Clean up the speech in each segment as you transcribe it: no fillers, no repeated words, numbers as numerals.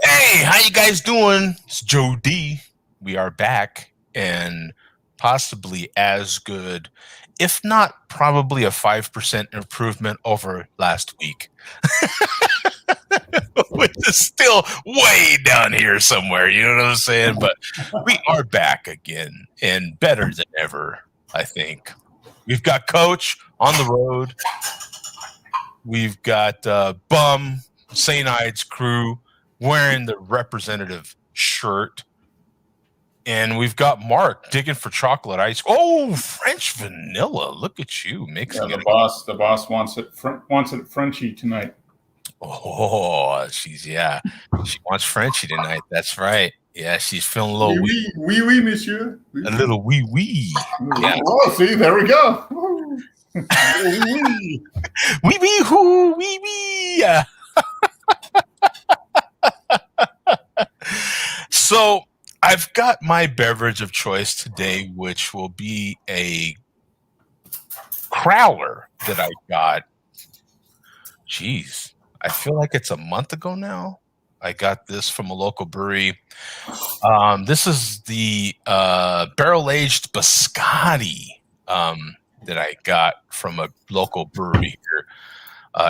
Hey, how you guys doing? It's Joe D. We are back and possibly as good, if not probably a 5% improvement over last week, which is still way down here somewhere. You know what I'm saying? But we are back again and better than ever, I think. We've got Coach on the road. We've got Bum, St. Ides crew wearing the representative shirt. And we've got Mark digging for chocolate ice. Oh, French vanilla. Look at you Yeah, mixing the it. boss. The boss wants it Frenchy tonight. Oh, she wants Frenchie tonight. That's right. Yeah, she's feeling a Oui, little oui, oui, oui, monsieur. Oui, a oui. little wee wee. Yeah. Oh, see, there we go. Oui, oui. Wee wee hoo wee wee. Yeah. So I've got my beverage of choice today, which will be a crowler that I got. Jeez, I feel like it's a month ago now. I got this from a local brewery. This is the barrel aged biscotti that I got from a local brewery here.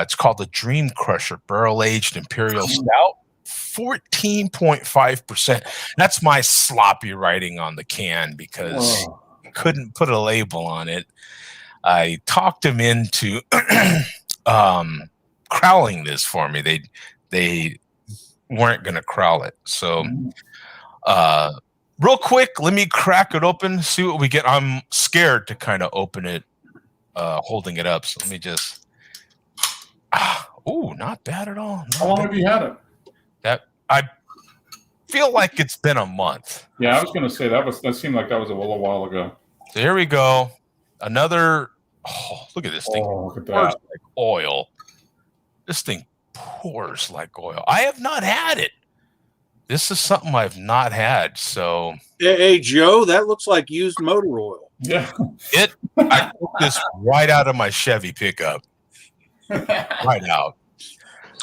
It's called the Dream Crusher Barrel Aged Imperial Stout. 14.5%. That's my sloppy writing on the can because Oh, couldn't put a label on it. I talked him into crowling this for me. They weren't going to crowl it. So, uh, real quick, let me crack it open, see what we get. I'm scared to kind of open it, holding it up. So let me just. Oh, not bad at all. how long have you had it? That I feel like it's been a month. Yeah, I was going to say that seemed like that was a little while ago. So here we go. Another. Oh, look at this thing. Oh, look at Pours that. like oil. This thing pours like oil. I have not had it. This is something I've not had. So Hey, Joe, that looks like used motor oil. Yeah. I took this right out of my Chevy pickup. Right out.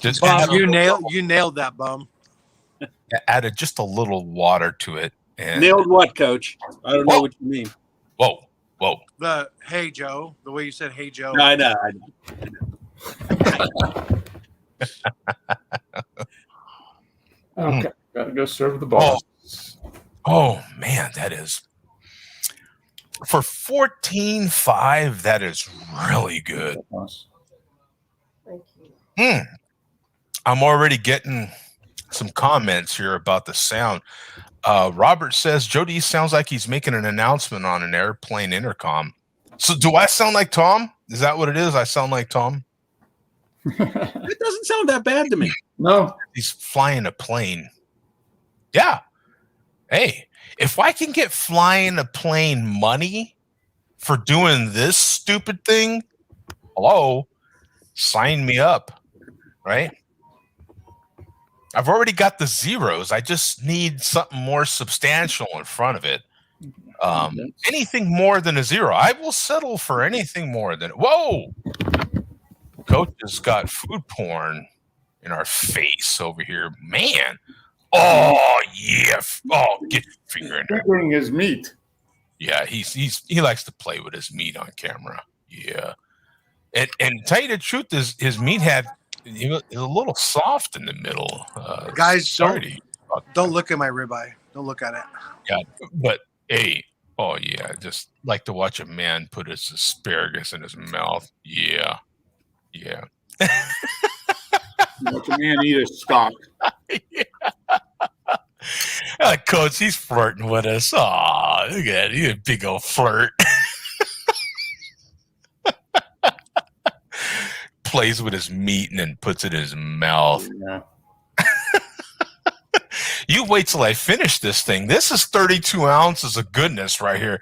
Just Bum, you nailed that, Bum. added just a little water to it. And Nailed what, Coach? I don't know what you mean. whoa. The hey Joe, the way you said hey Joe. I know. Okay, gotta go serve the boss. Oh man, that is for 14.5. That is really good. Thank you. I'm already getting some comments here about the sound. Robert says Jody sounds like he's making an announcement on an airplane intercom. So do I sound like Tom? Is that what it is? I sound like Tom? It doesn't sound that bad to me. No. He's flying a plane. Yeah. Hey, if I can get flying a plane money for doing this stupid thing, hello, sign me up, right? I've already got the zeros. I just need something more substantial in front of it. Anything more than a zero. I will settle for anything more than. Whoa! Coach has got food porn in our face over here. Man. Oh, yeah. Oh, get your finger in there. Fingering his meat. Yeah, he likes to play with his meat on camera. Yeah. And tell you the truth, his meat he was a little soft in the middle. Guys, don't look at my ribeye. Don't look at it. Yeah, but hey, oh yeah, just like to watch a man put his asparagus in his mouth. Yeah. Watch a man eat a stock. Coach, he's flirting with us. Aw, look at that. He's a big old flirt. Plays with his meat and then puts it in his mouth. Yeah. You wait till I finish this thing. This is 32 ounces of goodness right here.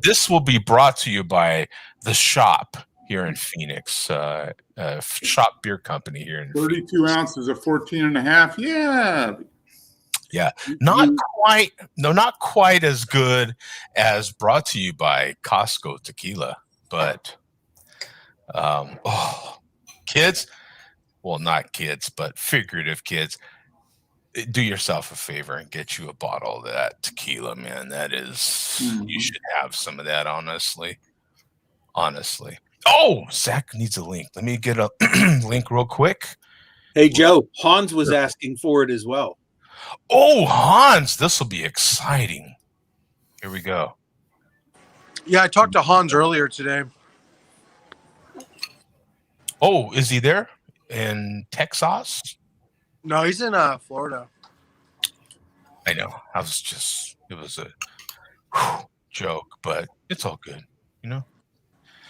This will be brought to you by The Shop here in Phoenix. Shop Beer Company here in 32 Phoenix. ounces of 14 and a half. Yeah. Yeah. Not quite as good as brought to you by Costco Tequila, but kids, well, not kids, but figurative kids. do yourself a favor and get you a bottle of that tequila, man. That is, you should have some of that, honestly. Honestly. Oh, Zach needs a link. Let me get a link real quick. Hey, Joe, Hans was asking for it as well. Oh, Hans, this will be exciting. Here we go. Yeah, I talked to Hans earlier today. Oh, is he there in Texas? No, he's in Florida. I know. It was a joke, but it's all good. You know,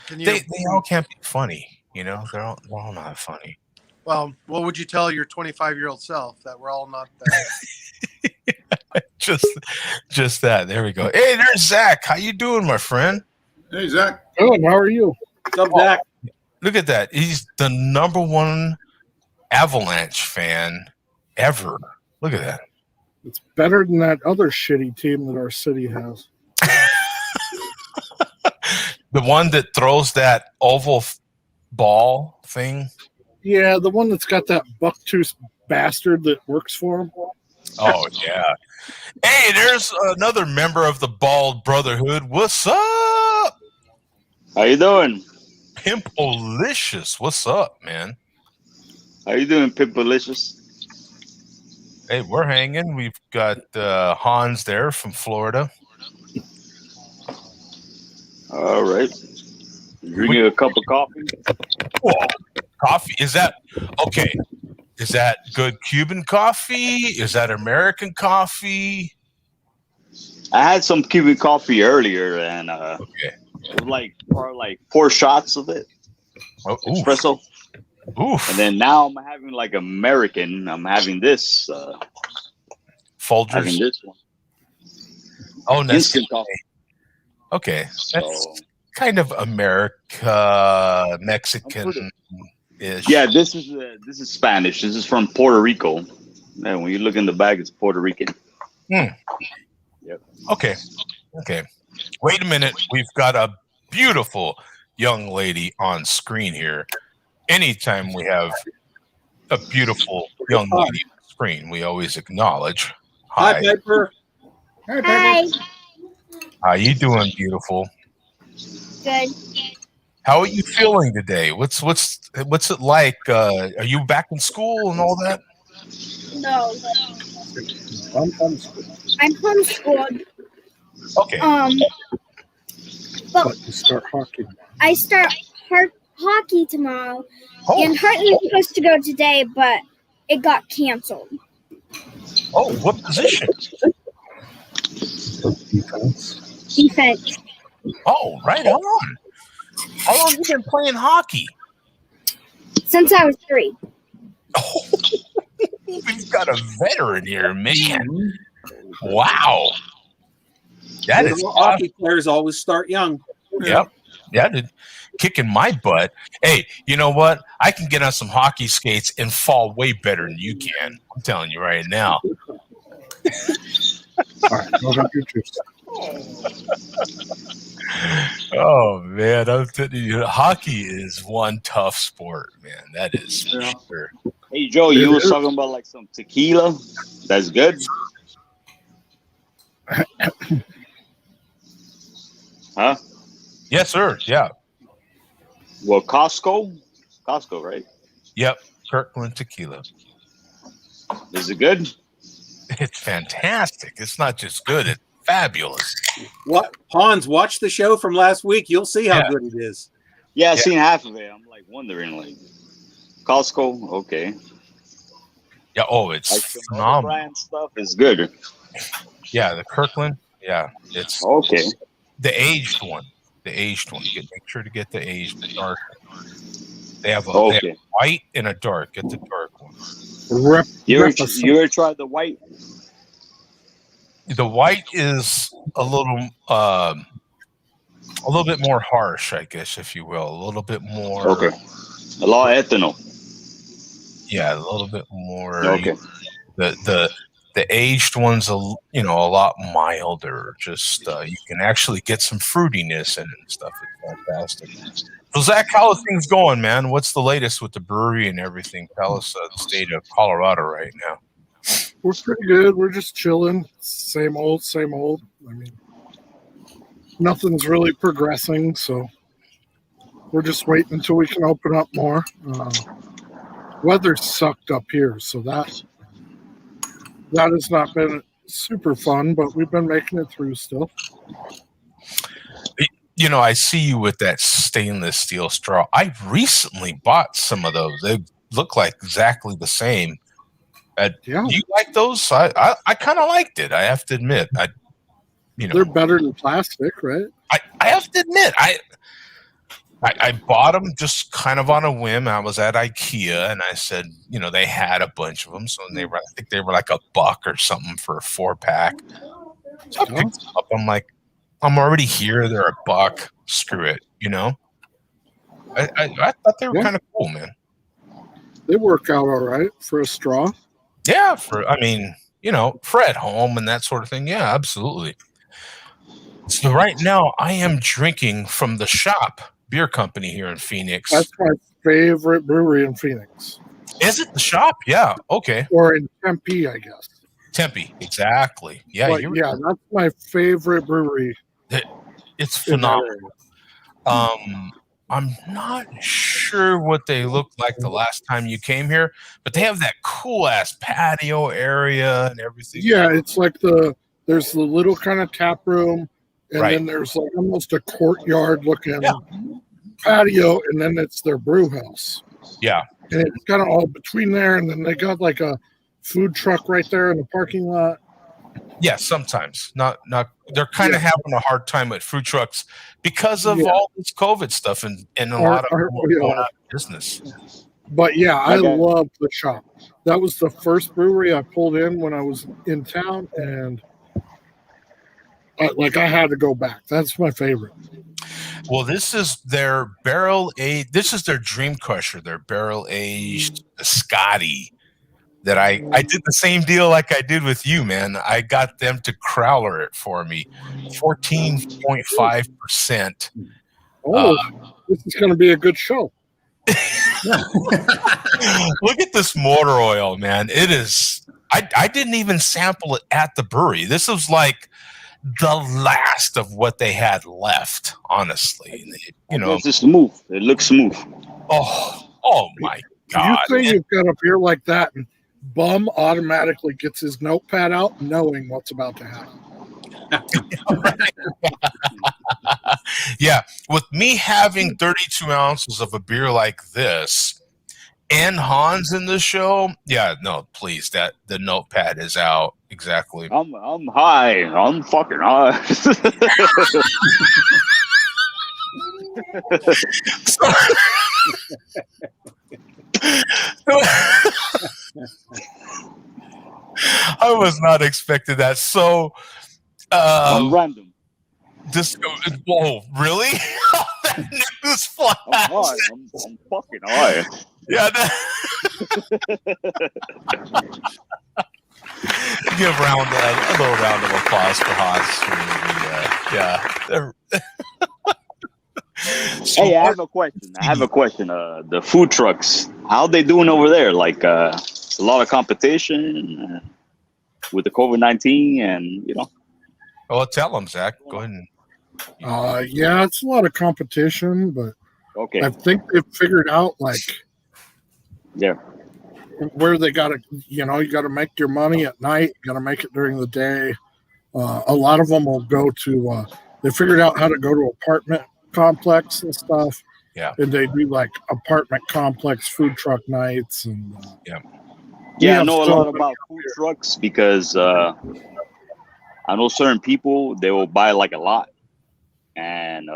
Can you? they all can't be funny. You know, they're all not funny. Well, what would you tell your 25-year-old self that we're all not that? just that. There we go. Hey, there's Zach. How you doing, my friend? Hey, Zach. Good. How are you? What's up, Zach? Look at that. He's the #1 Avalanche fan ever. Look at that. It's better than that other shitty team that our city has. The one that throws that oval ball thing. Yeah, the one that's got that bucktooth bastard that works for him. Oh, yeah. Hey, there's another member of the Bald Brotherhood. What's up? How you doing? Pimpolicious. What's up, man? How you doing, Pimpalicious? Hey, we're hanging. We've got Hans there from Florida. All right. Drinking a cup of coffee? Whoa. Coffee? Is that okay? Is that good Cuban coffee? Is that American coffee? I had some Cuban coffee earlier, and Okay. it was probably like 4 shots of it, Oh, espresso. Oof. And then now I'm having like American. I'm having this. Folgers. Having this one. Oh, Instant Nescafe. coffee. Okay. So, That's kind of America, Mexican-ish. yeah, this is Spanish. This is from Puerto Rico. And when you look in the bag, it's Puerto Rican. Yep. Okay. Wait a minute. We've got a beautiful young lady on screen here. Anytime we have a beautiful young lady on screen, we always acknowledge. Hi, Piper. Hey, Hi. Pepper. How you doing, beautiful? Good. How are you feeling today? What's it like? Are you back in school and all that? No. I'm homeschooled, I'm homeschooled. Okay. but you start hockey. I start hockey tomorrow, Oh, and Hartley was supposed to go today, but it got canceled. what position? Defense. Oh, right on. How long have you been playing hockey? Since I was 3. Oh, we've got a veteran here, man. Wow. That is Hockey players always start young. Yep. Yeah, dude. Kicking my butt. Hey, you know what? I can get on some hockey skates and fall way better than you can. I'm telling you right now. All right, go have your juice. Oh man, I'm telling you, hockey is one tough sport, man. That is for sure. Hey, Joe, you was talking about like some tequila. That's good. Huh? Yes, sir. Yeah. Well, Costco, right? Yep. Kirkland tequila. Is it good? It's fantastic. It's not just good, it's fabulous. What, Hans? Watch the show from last week. You'll see how good it is. Yeah, I've seen half of it. I'm like wondering, like Costco, okay. Yeah, it's Like some other phenomenal. brand stuff is good. Yeah, the Kirkland. Yeah, it's Okay. the aged one. Make sure to get the aged dark. They have they have white and a dark. Get the dark one. You ever tried the white? The white is a little bit more harsh, I guess, if you will. A little bit more. Okay. A lot of ethanol. Yeah, a little bit more. Okay. The aged one's a lot milder. Just you can actually get some fruitiness in it and stuff. It's fantastic. So Zach, how are things going, man? What's the latest with the brewery and everything? Tell us the state of Colorado right now. We're pretty good. We're just chilling. Same old, same old. I mean, nothing's really progressing, so we're just waiting until we can open up more. Weather sucked up here, so that has not been super fun, but we've been making it through still. You know, I see you with that stainless steel straw. I recently bought some of those. They look like exactly the same. Yeah. Do you like those? I kind of liked it. I have to admit. They're better than plastic, right? I have to admit, I bought them just kind of on a whim. I was at IKEA and I said, they had a bunch of them, so I think they were like $1 or something for a 4-pack. So I picked them up. I'm like, I'm already here. They're $1. Screw it. I thought they were kind of cool, man. They work out all right for a straw. Yeah, for at home and that sort of thing. Yeah, absolutely. So right now I am drinking from the Shop Beer Company here in Phoenix. That's my favorite brewery in Phoenix. Is it the Shop? Yeah. Okay. Or in Tempe, I guess. Tempe, exactly. Yeah, that's my favorite brewery. It's phenomenal. I'm not sure what they looked like the last time you came here, but they have that cool ass patio area and everything. Yeah, it's like there's the little kind of tap room, and then there's like almost a courtyard looking patio, and then it's their brew house. Yeah. And it's kind of all between there, and then they got like a food truck right there in the parking lot. Yeah, sometimes. Not they're kind of having a hard time with food trucks because of all this COVID stuff and a lot of going out of business. But yeah, I love the Shop. That was the first brewery I pulled in when I was in town, and I had to go back. That's my favorite. Well, this is their barrel aged. This is their Dream Crusher, their barrel aged Scotty. That I did the same deal like I did with you, man. I got them to crowler it for me, 14.5%. Oh, this is going to be a good show. Look at this motor oil, man. It is. I didn't even sample it at the brewery. This was like the last of what they had left, honestly. It's smooth. It looks smooth. Oh my God! You say you've got a beer like that, and Bum automatically gets his notepad out, knowing what's about to happen. Yeah, with me having 32 ounces of a beer like this and Hans in the show, please, that the notepad is out. Exactly. I'm high. I'm fucking high. I was not expecting that. So, I'm random. Whoa, really? That news flash. I'm high. I'm fucking high. Yeah. Give a little round of applause for Hans. Hey, I have a question. The food trucks, how they doing over there? Like a lot of competition with the COVID-19, and Well, tell them, Zach. Go ahead. Yeah, it's a lot of competition, but okay. I think they've figured out where they got to. You got to make your money at night. You got to make it during the day. A lot of them will go to. They figured out how to go to apartment complex and stuff. Yeah. And they do like apartment complex food truck nights and. Yeah, I know a lot about food trucks because I know certain people, they will buy like a lot and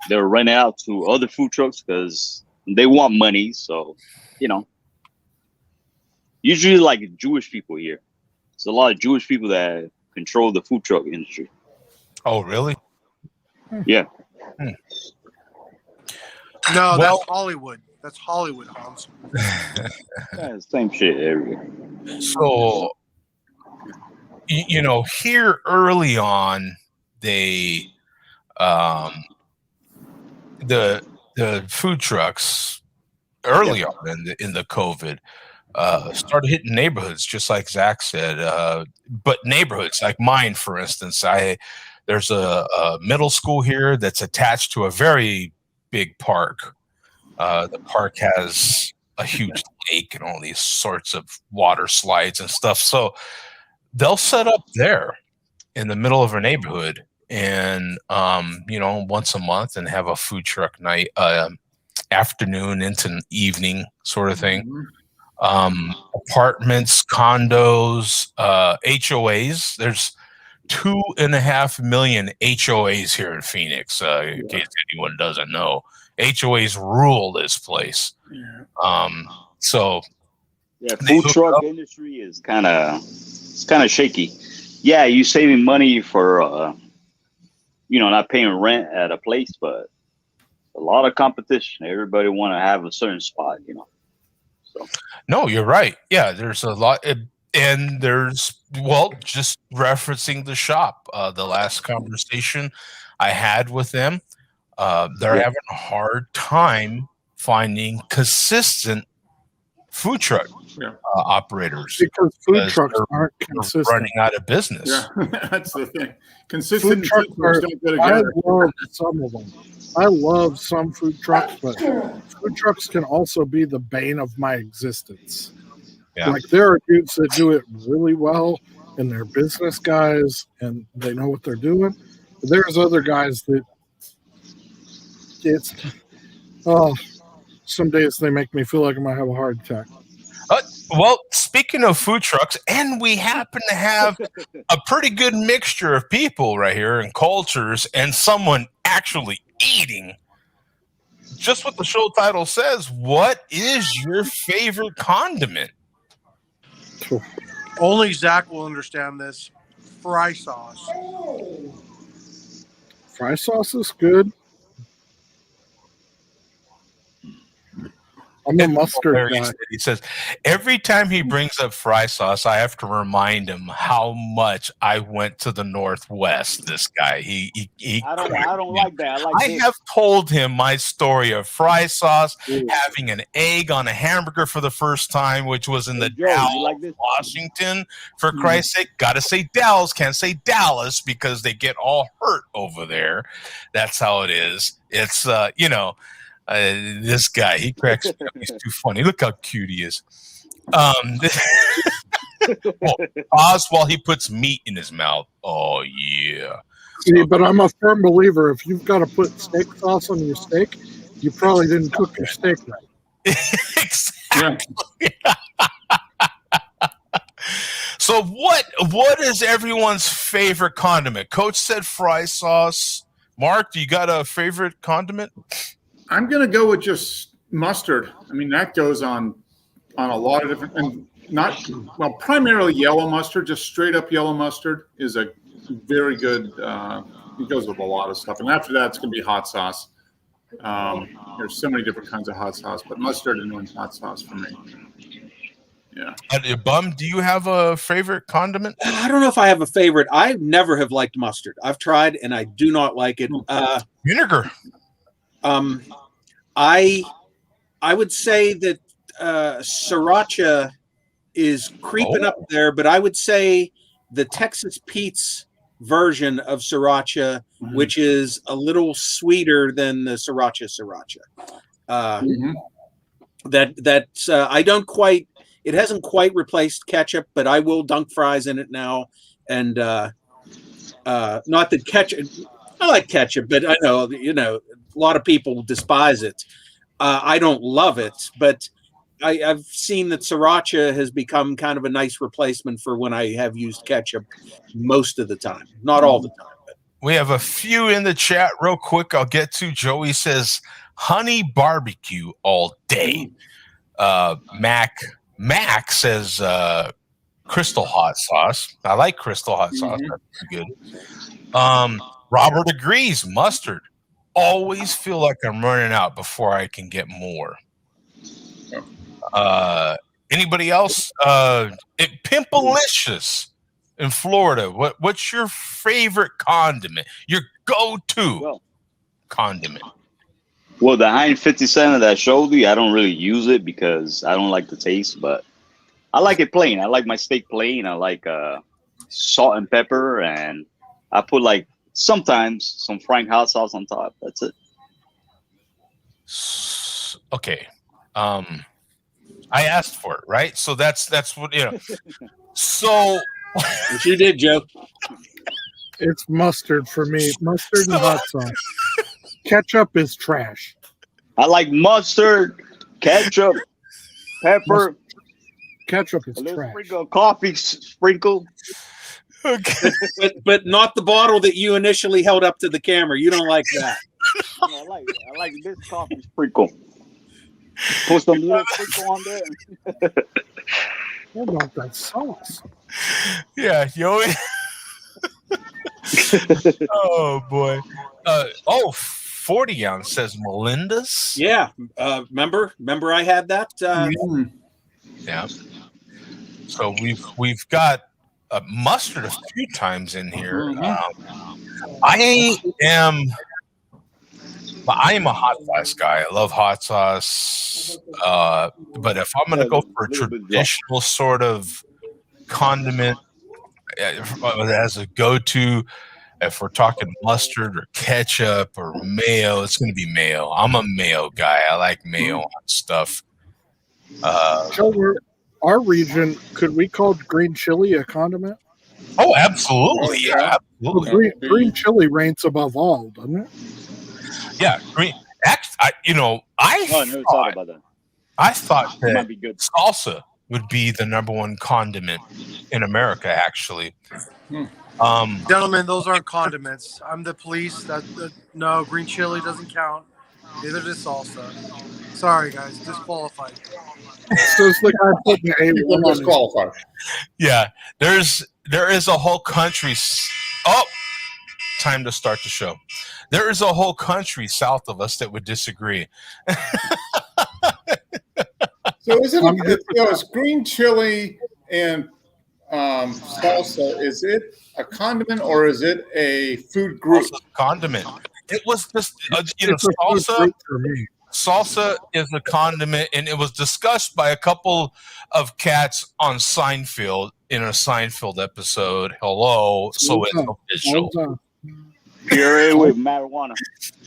they'll rent it out to other food trucks because they want money. So, usually like Jewish people here. There's a lot of Jewish people that control the food truck industry. Oh, really? Yeah. No, that's Hollywood. That's Hollywood, Hans. Same shit everywhere. So, here early on, they, the food trucks early on in the COVID, started hitting neighborhoods, just like Zach said. But neighborhoods like mine, for instance, there's a middle school here that's attached to a very big park. The park has a huge lake and all these sorts of water slides and stuff. So they'll set up there in the middle of a neighborhood and, once a month and have a food truck night, afternoon into evening sort of thing. Apartments, condos, HOAs. There's 2.5 million HOAs here in Phoenix, in case anyone doesn't know. HOAs rule this place. So food truck industry is kind of shaky. Yeah, you're saving money for not paying rent at a place, but a lot of competition. Everybody want to have a certain spot, So no, you're right. Yeah, there's a lot, and just referencing the shop. The last conversation I had with them, they're having a hard time finding consistent food truck operators because food trucks aren't consistent. Running out of business. Yeah, that's the thing. Consistent food trucks don't go together. I love some of them. I love some food trucks, but food trucks can also be the bane of my existence. Yeah. Like there are dudes that do it really well, and they're business guys, and they know what they're doing. But there's other guys that some days they make me feel like I might have a heart attack. Well, speaking of food trucks, and we happen to have a pretty good mixture of people right here and cultures, and someone actually eating. Just what the show title says, what is your favorite condiment? Only Zach will understand this. Fry sauce. Fry sauce is good. I'm a mustard guy. He says every time he brings up fry sauce, I have to remind him how much I went to the Northwest. This guy, I don't like that. I have told him my story of fry sauce, having an egg on a hamburger for the first time, which was in the Dallas, Washington. For Christ's sake, gotta say Dallas, can't say Dallas because they get all hurt over there. That's how it is. It's this guy, he cracks me up. He's too funny. Look how cute he is. Pause while he puts meat in his mouth. Oh, yeah. See, but I'm a firm believer if you've got to put steak sauce on your steak, you probably didn't cook your steak right. Exactly. So what is everyone's favorite condiment? Coach said fry sauce. Mark, do you got a favorite condiment? I'm going to go with just mustard. I mean, that goes on a lot of different, and primarily yellow mustard, just straight up yellow mustard is a very good, it goes with a lot of stuff. And after that, it's going to be hot sauce. There's so many different kinds of hot sauce, but mustard and then hot sauce for me. Yeah. Bum, do you have a favorite condiment? I don't know if I have a favorite. I never have liked mustard. I've tried and I do not like it. Vinegar. I would say that sriracha is creeping up there, but I would say the Texas Pete's version of sriracha, which is a little sweeter than the sriracha. I don't quite. It hasn't quite replaced ketchup, but I will dunk fries in it now. And not that ketchup. I like ketchup, but I know a lot of people despise it. I don't love it, but I've seen that sriracha has become kind of a nice replacement for when I have used ketchup most of the time. Not all the time. But. We have a few in the chat real quick I'll get to. Joey says, honey barbecue all day. Mac says crystal hot sauce. I like crystal hot sauce. That's pretty good. Robert agrees. Mustard. Always feel like I'm running out before I can get more. Anybody else? Pimpalicious in Florida. What's your favorite condiment? Your go-to condiment? Well, the Heinz 57 that I showed you, I don't really use it because I don't like the taste, but I like it plain. I like my steak plain. I like salt and pepper, and I put like sometimes some frying hot sauce on top. That's it. Okay. I asked for it, right? So that's what So What you did, Joe? It's mustard for me. Mustard and hot sauce. Ketchup is trash. I like mustard, ketchup, pepper, Ketchup is a little trash. sprinkle of coffee sprinkle. okay. But not the bottle that you initially held up to the camera. You don't like that. I like this coffee sprinkle. Put some little sprinkle on there. I want that sauce. Yeah, yo. Oh boy. 40 ounce says Melinda's. Yeah. Remember I had that. Yeah. So we've got mustard a few times in here. I am a hot sauce guy. I love hot sauce. But if I'm going to go for a traditional sort of condiment as a go-to, if we're talking mustard or ketchup or mayo, it's going to be mayo. I'm a mayo guy. I like mayo on stuff. So our region, could we call green chili a condiment? Oh, absolutely. Yeah, absolutely. Green chili ranks above all, doesn't it? Yeah, green. Actually, I never thought about that. I thought That might that be good. salsa would be the number one condiment in America, actually. Gentlemen, those aren't condiments. I'm the police. No, green chili doesn't count. Neither does salsa. Sorry, guys, disqualified. So it's like I'm putting People A1 on disqualified. Yeah, there is a whole country. Time to start the show. There is a whole country south of us that would disagree. So it's green chili and salsa. Is it a condiment or is it a food group? Salsa's a condiment. It was just It's a food salsa. group for me. Salsa is a condiment, and it was discussed by a couple of cats on Seinfeld in a Seinfeld episode. Hello, so it's official. Hold on. Puree with marijuana.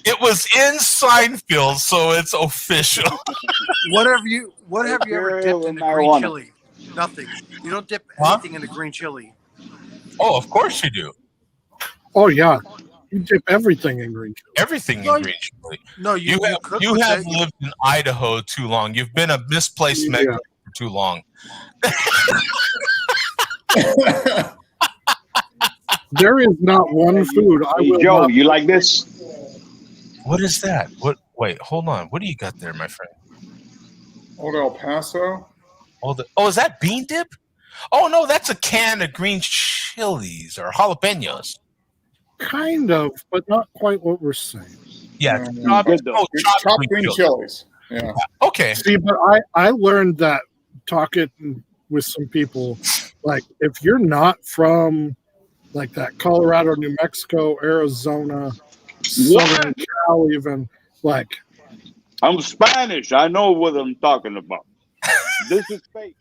It was in Seinfeld, so it's official. What have you ever Puree dipped with into green marijuana. chili? Nothing. You don't dip Huh? anything into green chili. Oh, of course you do. Oh yeah, you dip everything in green chili. Everything No, in green chili. No, You cook have with it. lived in Idaho too long. You've been a misplaced Yeah. Mexican for too long. There is not one food I Hey, will Joe, not. you like this? What is that? What? Wait, hold on. What do you got there, my friend? Old El Paso. Oh, is that bean dip? Oh no, that's a can of green chilies or jalapenos. Kind of, but not quite what we're saying. Yeah, Mm, good though. Chopped green chilies. Yeah. Okay. See, but I learned that talking with some people, like if you're not from like that Colorado, New Mexico, Arizona, Southern Cal, even like I'm Spanish. I know what I'm talking about. This is fake.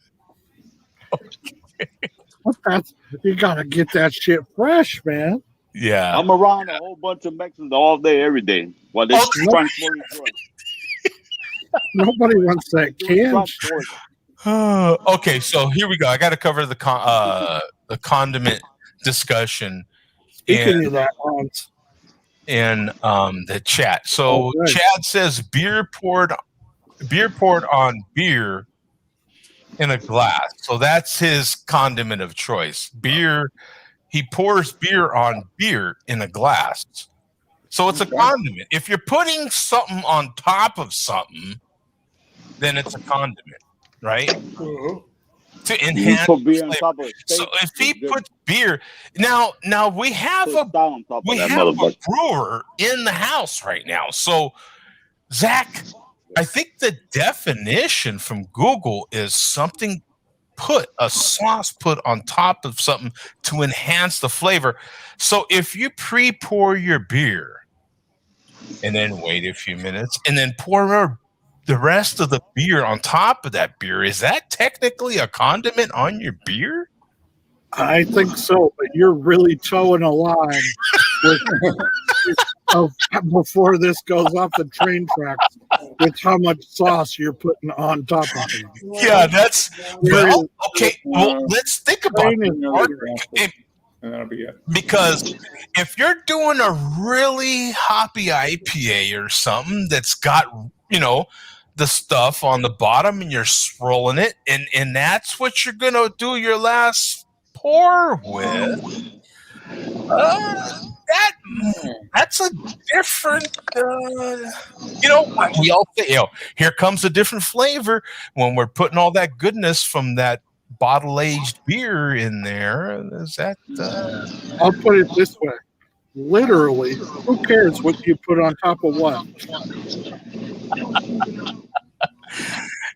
that's you gotta get that shit fresh, man. Yeah. I'm around a whole bunch of Mexicans all day, every day, while they're trying to drugs. Nobody wants that can. Okay, so here we go. I got to cover the condiment discussion Speaking of that, in the chat. So Oh, right. Chad says beer poured on beer in a glass. So that's his condiment of choice. Beer. He pours beer on beer in a glass. So it's a condiment. If you're putting something on top of something, then it's a condiment, right? To enhance put beer on flavor. top of a steak, So if he it's good. puts beer, now we have Put a salt on top of that a motherfucker. brewer in the house right now. So Zach, I think the definition from Google is something a sauce put on top of something to enhance the flavor. So if you pre-pour your beer and then wait a few minutes and then pour the rest of the beer on top of that beer, is that technically a condiment on your beer? I think so, but you're really towing a line before this goes off the train tracks with how much sauce you're putting on top of it. Yeah, that's well, okay. Well, let's think about it. And that'll be it. Because if you're doing a really hoppy IPA or something that's got, the stuff on the bottom and you're swirling it, and that's what you're going to do your last pour with, that's a different, we all say, here comes a different flavor when we're putting all that goodness from that bottle-aged beer in there. Is that I'll put it this way. Literally, who cares what you put on top of what?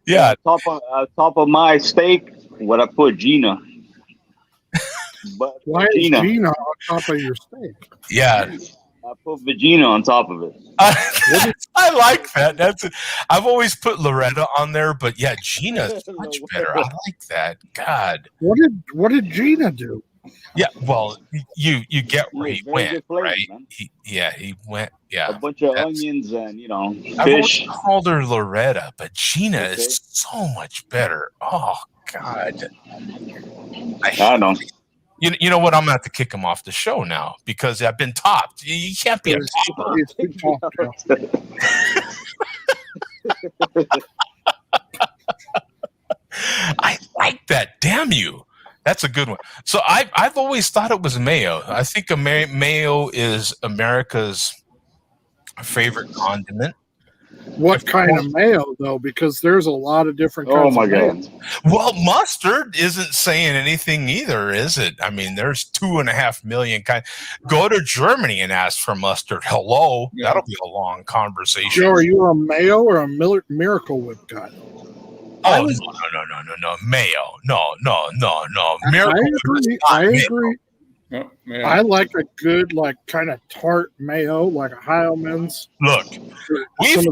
Yeah. Top of my steak, what I put Gina. But why is Gina on top of your steak? Yeah. I put Vagina on top of it. I like that. I've always put Loretta on there, but yeah, Gina's much better. I like that. God. What did Gina do? Yeah, well, you get where he went, right? He went. Yeah, a bunch of onions and I've fish. always called her Loretta, but Gina is so much better. Oh God. I know. You know what? I'm gonna have to kick him off the show now because I've been topped. You can't be a topper. I like that. Damn you. That's a good one. So I've always thought it was Mayo. I think Mayo is America's favorite condiment. What kind of mayo, though? Because there's a lot of different kinds. Oh my of mayo. God! Well, mustard isn't saying anything either, is it? I mean, there's 2.5 million kinds. Go to Germany and ask for mustard. Hello, that'll be a long conversation. Joe, are you a Mayo or a Miracle Whip guy? Oh no, Mayo. No. Miracle I agree. Oh, I like a good, kind of tart mayo, like a Heilmann's. Look, we've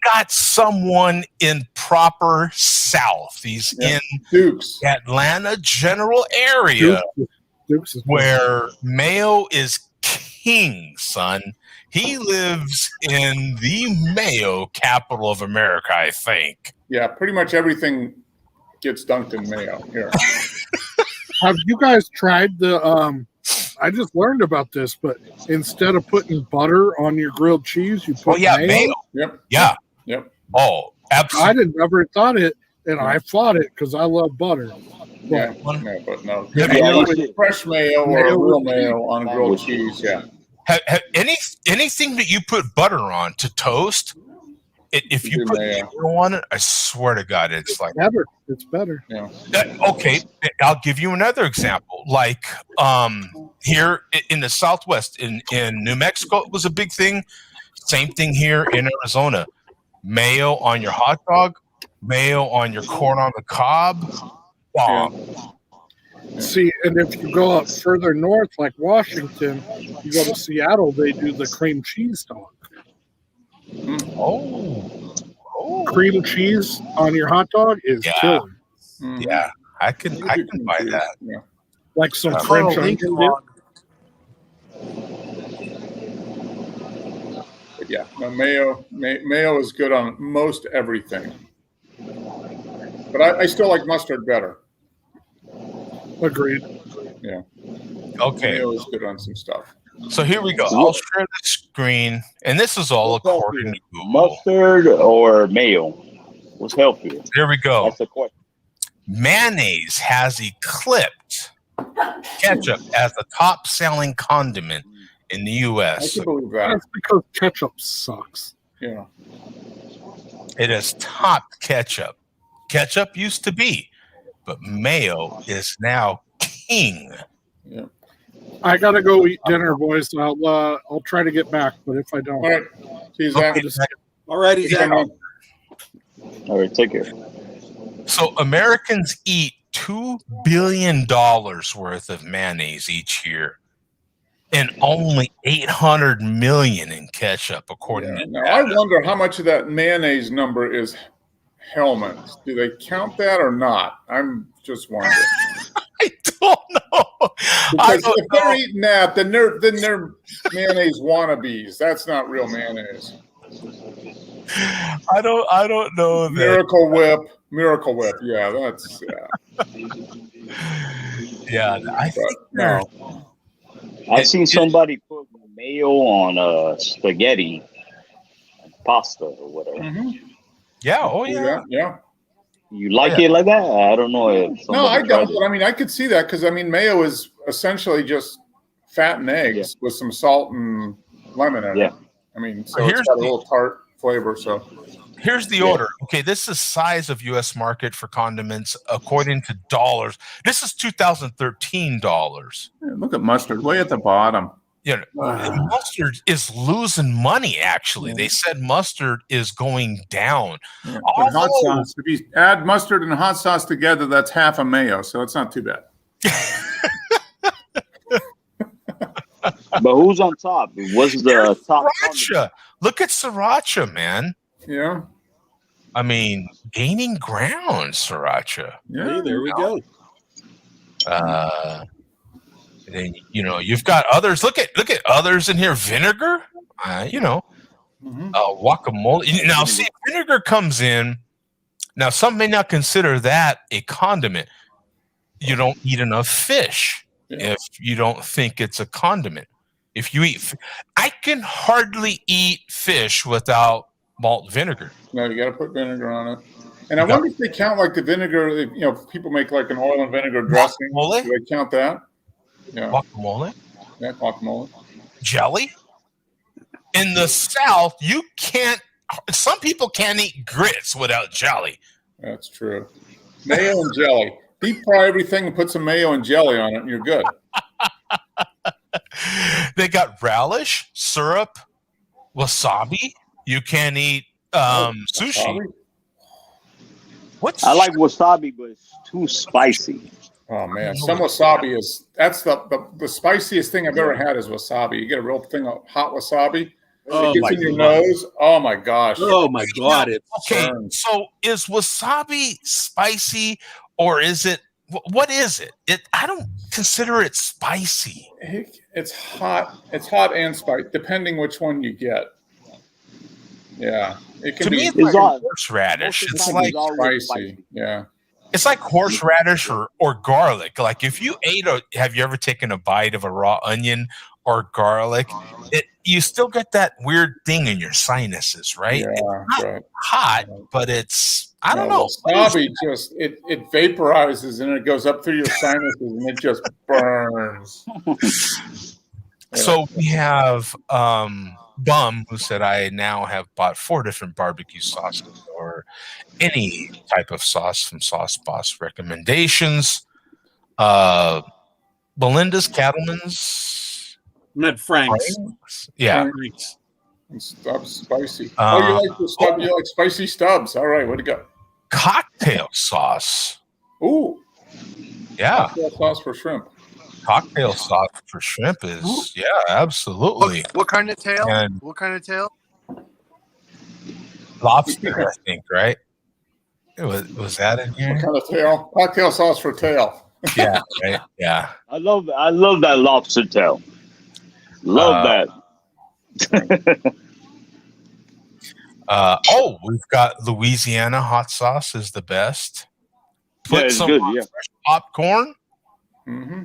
got someone in proper South. He's in Dukes, Atlanta general area, Dukes is where mayo is king, son. He lives in the mayo capital of America, I think. Yeah, pretty much everything gets dunked in mayo here. Have you guys tried the? I just learned about this, but instead of putting butter on your grilled cheese, you put mayo. Yep. Yeah. Yep. Oh, absolutely. I never thought it, and I fought it because I love butter. Yeah, but no. Yeah, Fresh mayo or real mayo on grilled cheese. Yeah. Anything that you put butter on to toast, if you put mayo on it, I swear to God, it's like better. It's better. Yeah. Okay, I'll give you another example. Like here in the Southwest, in New Mexico, it was a big thing. Same thing here in Arizona. Mayo on your hot dog, mayo on your corn on the cob. Bomb. Yeah. See, and if you go up further north, like Washington, you go to Seattle, they do the cream cheese dog. Oh. Cream cheese on your hot dog is killer. Yeah, I can buy that. Yeah. Like some French onion dip. But yeah, no, mayo is good on most everything. But I still like mustard better. Agreed. Yeah. Okay. Mayo is good on some stuff. So here we go. I'll share the screen, and this is all according to Google. Mustard or mayo? What's healthier? There we go. That's the question. Mayonnaise has eclipsed ketchup as the top-selling condiment in the U.S. I can believe that. That's because ketchup sucks. Yeah. It has topped ketchup. Ketchup used to be, but mayo is now king. Yeah. I gotta go eat dinner, boys. I'll try to get back, but if I don't, All right. See you, Zach. All righty, Zach. All right, take care. So Americans eat $2 billion worth of mayonnaise each year. and only 800 million in ketchup, according to Now, I wonder how much of that mayonnaise number is helmets. Do they count that or not? I'm just wondering. I don't know. Because if they're eating that, then they're mayonnaise wannabes. That's not real mayonnaise. I don't know that. Miracle Whip. Yeah, that's Yeah, I think no. I've seen somebody put mayo on spaghetti, pasta, or whatever. Mm-hmm. Yeah. Oh yeah. Yeah. You like it like that? I don't know. If No, I somebody don't. tried But I mean, I could see that because I mean, mayo is essentially just fat and eggs with some salt and lemon in it. I mean, so it's got a little tart flavor. So here's the order. Okay, this is size of U.S. market for condiments according to dollars. This is 2013 dollars. Look at mustard way at the bottom. Yeah, mustard is losing money. Actually, they said mustard is going down. Yeah, hot sauce. If you add mustard and hot sauce together, that's half a mayo, so it's not too bad. But who's on top? What's the top? Sriracha. Look at sriracha, man. Yeah. I mean, gaining ground, sriracha. Yeah, hey, there we go. Then you've got others. Look at others in here. Vinegar. Guacamole. Now, see, vinegar comes in. Now, some may not consider that a condiment. You don't eat enough fish if you don't think it's a condiment. If you eat, I can hardly eat fish without malt vinegar. No, you got to put vinegar on it. And I wonder if they count like the vinegar. People make like an oil and vinegar dressing. Guacamole? Do they count that? Yeah. Guacamole. Yeah, guacamole. Jelly. In the South, you can't. Some people can't eat grits without jelly. That's true. Mayo and jelly. Deep fry everything and put some mayo and jelly on it, and you're good. They got relish, syrup, wasabi. You can't eat sushi. Wasabi? I like wasabi, but it's too spicy. Oh man, some wasabi that's the spiciest thing I've ever had is wasabi. You get a real thing of hot wasabi. It gets in your nose. Oh my gosh. Oh my God. Okay, so is wasabi spicy or is it? What is it? I don't consider it spicy. It's hot. It's hot and spicy, depending which one you get. Yeah, it can be. It's like horseradish. It's like spicy. Yeah. It's like horseradish or garlic. Like if you have you ever taken a bite of a raw onion or garlic? You still get that weird thing in your sinuses, right? Yeah, it's not hot, but I don't know. Wasabi just it vaporizes and it goes up through your sinuses and it just burns. So we have Bum, who said, I now have bought 4 different barbecue sauces or any type of sauce from Sauce Boss recommendations. Belinda's, Cattleman's. Not Frank's. Yeah. Frank's. And Stubbs spicy. You like the stub? You like spicy Stubbs? All right, way to go. Cocktail sauce. Ooh. Yeah. Cocktail sauce for shrimp. Cocktail sauce for shrimp is absolutely. What kind of tail? What kind of tail? Lobster, I think, right? Was that in here? What kind of tail? Cocktail sauce for tail. Yeah, right. Yeah. I love that lobster tail. Love that. We've got Louisiana hot sauce is the best. Put it's some good, fresh popcorn. Mm-hmm.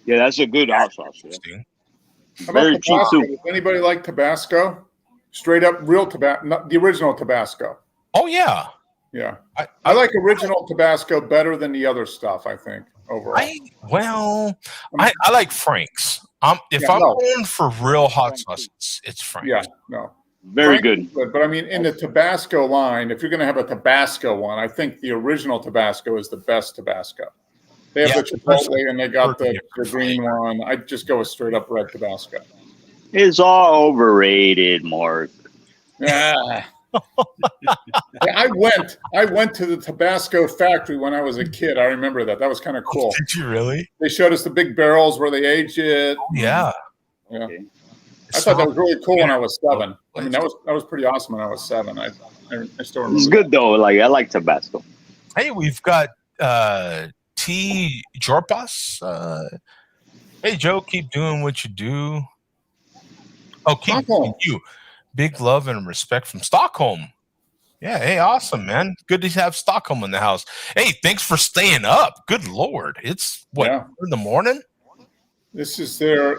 Yeah, that's a good hot sauce. Yeah. Very cheap too. Does anybody like Tabasco? Straight up real Tabasco, the original Tabasco. Oh yeah. Yeah. I like original Tabasco better than the other stuff, I think, overall. I like Frank's. If I'm going for real hot sauce, it's Frank's. Yeah, no. Very good. But I mean, in the Tabasco line, if you're going to have a Tabasco one, I think the original Tabasco is the best Tabasco. They have the Chipotle and they got the green one. I'd just go with straight up red Tabasco. It's all overrated, Mark. Yeah. I went to the Tabasco factory when I was a kid. I remember that. That was kind of cool. Did you really? They showed us the big barrels where they aged it. Yeah. Yeah. Okay. I thought that was really cool when I was 7. I mean, that was pretty awesome when I was 7. I still remember. It's good though. Like I like Tabasco. Hey, we've got Tjorpas. Hey, Joe, keep doing what you do. Oh, keep doing you. Big love and respect from Stockholm. Yeah, hey, awesome, man. Good to have Stockholm in the house. Hey, thanks for staying up. Good Lord. It's what, in the morning? This is their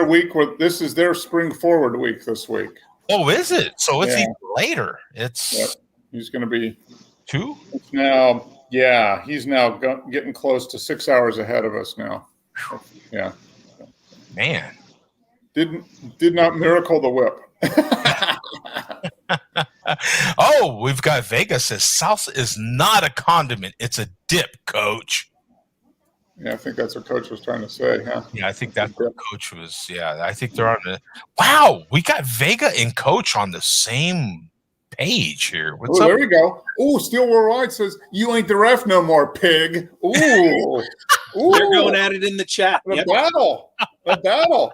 week. This is their spring forward week this week. Oh, is it? So it's even later. It's he's going to be 2? It's now, he's now getting close to 6 hours ahead of us now. Yeah. Man. Did not miracle the whip. Oh, we've got Vega says salsa is not a condiment. It's a dip, Coach. Yeah, I think that's what Coach was trying to say. Huh? Yeah, I think that's what Coach was. Yeah, I think they're on the. Wow, we got Vega and Coach on the same page here. What's up? There we go. Oh, Steel Worldwide says, "You ain't the ref no more, pig." Ooh. They're going at it in the chat. The battle.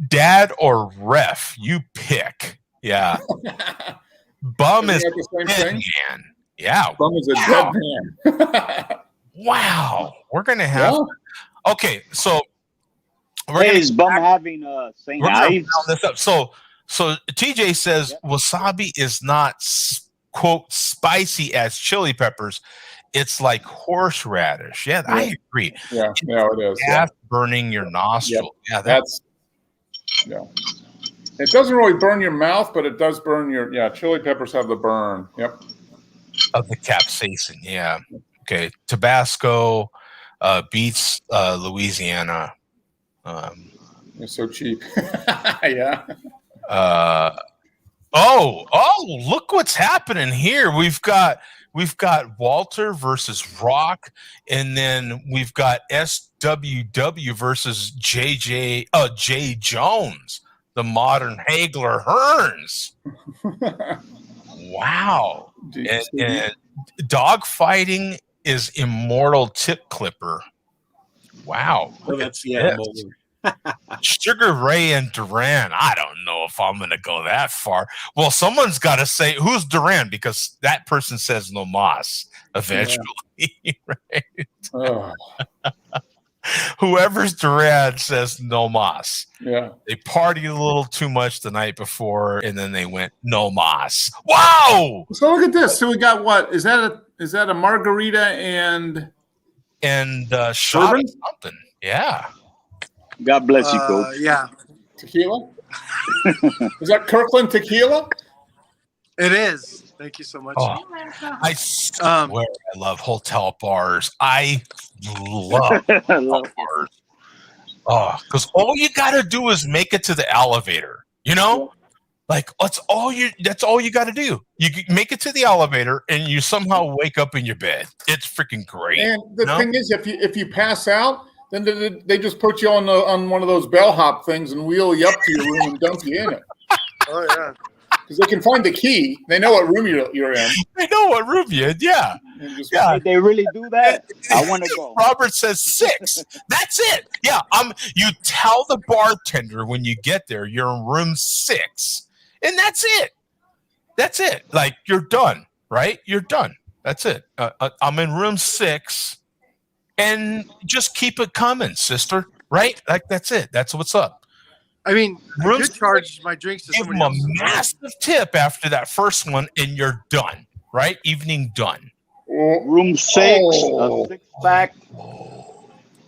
Dad or ref, you pick. Yeah. Bum is the same dead thing? man. Yeah. Bum is a dead man. Wow. We're gonna have. Okay, so is Bum having St. Ives? This up. So TJ says wasabi is not quote spicy as chili peppers. It's like horseradish. Yeah, I agree. Yeah, it is. Gas burning your nostril. Yep. Yeah, it doesn't really burn your mouth, but it does burn your. Yeah, chili peppers have the burn. Yep. Of the capsaicin. Yeah. Okay. Tabasco beats Louisiana. It's so cheap. Yeah. Oh, look what's happening here. We've got Walter versus Rock, and then we've got SWW versus Jay Jones, the modern Hagler Hearns. Wow. And dog fighting is immortal tip clipper. Wow. Well, that's Sugar Ray and Duran. I don't know if I'm going to go that far. Well, someone's got to say who's Duran because that person says no mas eventually, right? Oh. Whoever's Duran says no mas. Yeah. They partied a little too much the night before, and then they went no mas. Wow! So look at this. So we got what? Is that a margarita and shot of something? Yeah. God bless you, Coach. Yeah. Tequila? Is that Kirkland tequila? It is. Thank you so much. Oh, I swear I love hotel bars. I love hotel bars. Oh, because all you got to do is make it to the elevator. You know, like that's all you got to do. You make it to the elevator, and you somehow wake up in your bed. It's freaking great. And the thing is, if you pass out, then they just put you on one of those bellhop things and wheel you up to your room and dump you in it. Oh yeah. Because they can find the key. They know what room you're in. They know what room you're in. Yeah. Did they really do that? I want to go. Robert says 6. That's it. Yeah. You tell the bartender when you get there you're in room 6, and that's it. That's it. Like you're done, right? You're done. That's it. I'm in room 6, and just keep it coming, sister. Right? Like that's it. That's what's up. I mean, I could charge my drinks to give somebody them else. a massive tip after that first one, and you're done. Right? Evening done. Room 6, a 6-pack.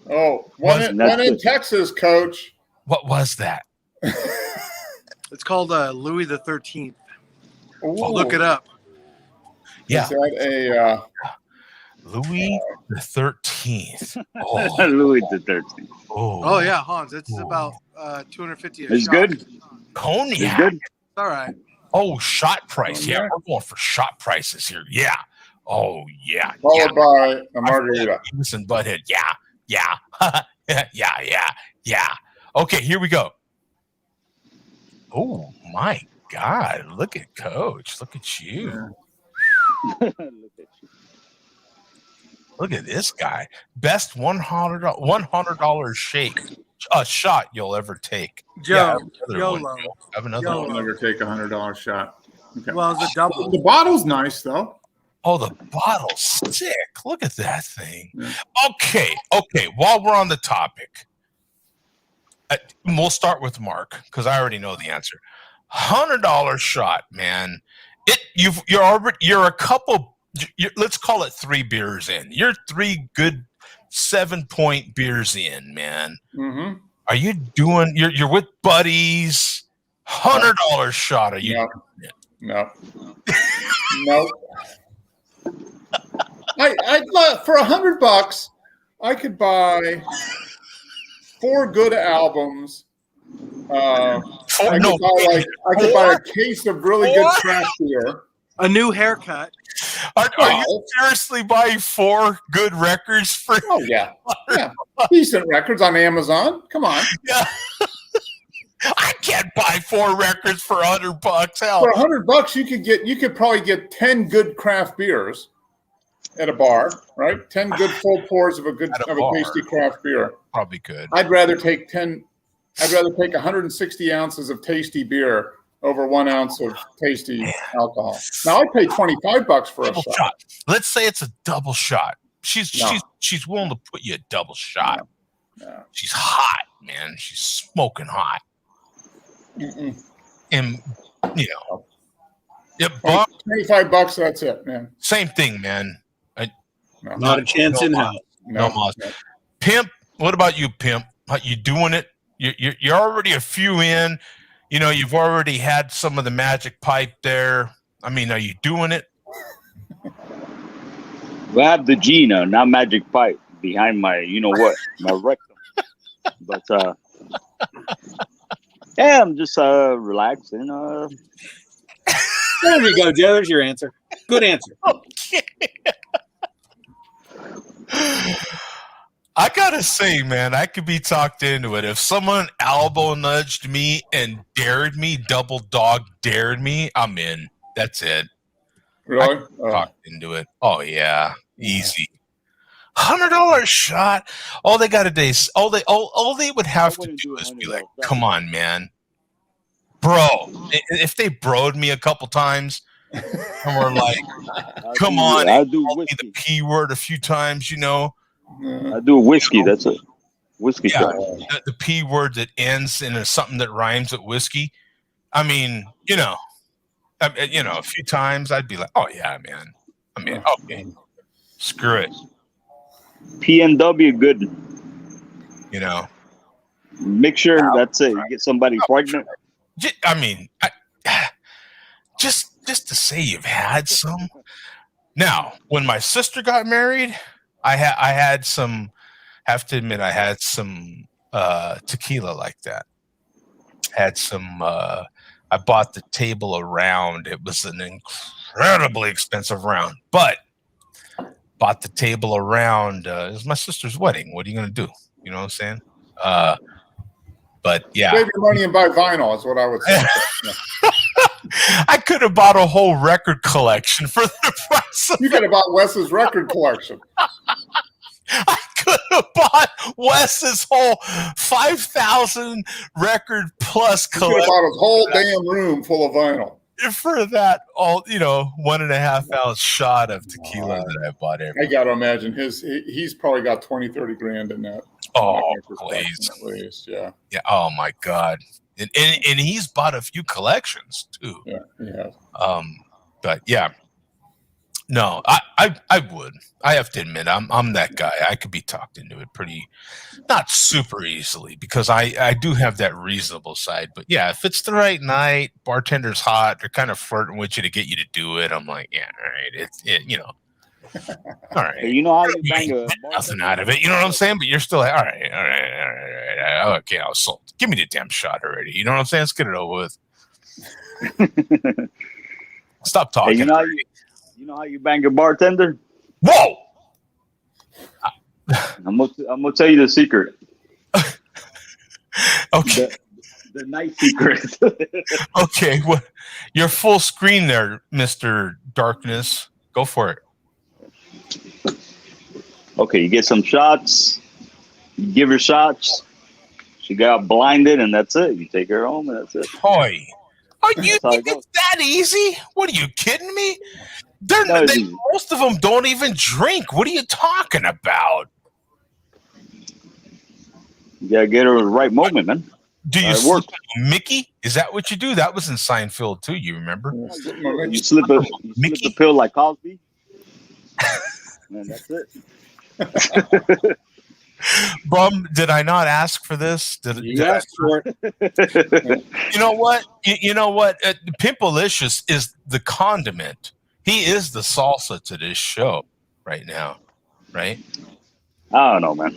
One in Texas, Coach. What was that? It's called Louis the 13th. Look it up. Yeah. Is that Louis the 13th. Louis the 13th. Oh yeah, Hans. It's about $250 a It's shot. good. Cognac. It's good. All right. Oh, shot price. Yeah, we're going for shot prices here. Yeah. Oh, yeah. Followed by a margarita. Listen, butthead. Yeah. Yeah. Okay, here we go. Oh, my God. Look at Coach. Look at you. Look at you. Look at this guy. Best $100 shot you'll ever take. Joe, YOLO. Have another I'll one. never take $100 shot. Okay. Well, it's a double. The bottle's nice though. Oh, the bottle's sick. Look at that thing. Yeah. Okay. While we're on the topic, we'll start with Mark because I already know the answer. $100 shot, man. You're a couple. Let's call it 3 beers in. You're 3 good 7-point beers in, man. Mm-hmm. Are you doing? You're with buddies. $100 shot. Are you? No. I for $100, I could buy 4 good albums. I could buy a case of really good craft beer. A new haircut. Are you seriously buying 4 good records for? Oh yeah, decent records on Amazon. Come on. Yeah. I can't buy 4 records for $100. Hell, For $100, you could probably get 10 good craft beers at a bar, right? 10 good full pours of a tasty craft beer. Probably good. I'd rather take 160 ounces of tasty beer over 1 ounce of tasty alcohol. Now I'd pay $25 for a shot. Let's say it's a double shot. She's willing to put you a double shot. No. She's hot, man. She's smoking hot. Mm-mm. And $25. That's it, man. Same thing, man. Not a chance in hell. No moss. Pimp, what about you, Pimp? You doing it? You're already a few in. You've already had some of the magic pipe there. I mean, are you doing it? We have the Gina, not magic pipe, behind my, my rectum. But yeah, I'm just relaxing. There you go, Joe. There's your answer. Good answer. Okay. I gotta say, man, I could be talked into it. If someone elbow nudged me and double dog dared me, I'm in. That's it. Really? Talked into it. Oh yeah, easy. $100 shot. All they got to do is all they would have to do is be like, "Come on, man, bro." If they broed me a couple times, and we're like, "Come on," I do called me the P word a few times, I do whiskey. That's a whiskey. Yeah, the P word that ends in something that rhymes with whiskey. I mean, a few times I'd be like, "Oh yeah, man." I mean, okay, screw it. PNW, good. Mixture. That's it. You get somebody pregnant. I mean, just to say you've had some. Now, when my sister got married, I had some. Have to admit, I had some tequila like that. Had some. I bought the table a round. It was an incredibly expensive round, but bought the table a round. It was my sister's wedding. What are you gonna do? You know what I'm saying? But yeah, save your money and buy vinyl is what I would say. I could have bought a whole record collection for the price of You could have bought Wes's record collection. I could have bought Wes's whole 5,000 record plus You could have collection bought his whole damn room full of vinyl. for that 1.5 ounce shot of tequila that I bought every. I got to imagine he's probably got 20, 30 grand in that. Oh, please. At least, yeah. Yeah. Oh my God. And he's bought a few collections too. Yeah. But yeah. No, I would. I have to admit, I'm that guy. I could be talked into it not super easily because I do have that reasonable side. But yeah, if it's the right night, bartender's hot, they're kind of flirting with you to get you to do it. I'm like, yeah, all right, all right. Hey, how you bang a nothing out of it. You know what I'm saying? But you're still like, all right. Okay, I was sold. Give me the damn shot already. You know what I'm saying? Let's get it over with. Stop talking. Hey, you know how you bang a bartender? Whoa! I'm gonna tell you the secret. Okay. The night secret. Okay. Well, you're full screen there, Mr. Darkness. Go for it. Okay, you get some shots. You give her shots. She got blinded, and that's it. You take her home, and that's it. Boy, oh, you That's how think it goes. it's that easy? What are you kidding me? No, it's easy. Most of them don't even drink. What are you talking about? You gotta get her at the right moment, man. Do you It slip works. Mickey? Is that what you do? That was in Seinfeld too. You remember? You slip the pill like Cosby, and that's it. Bum, did I not ask for this? You asked for it. You know what? You know what? Pimpalicious is the condiment. He is the salsa to this show right now, right? I don't know, man.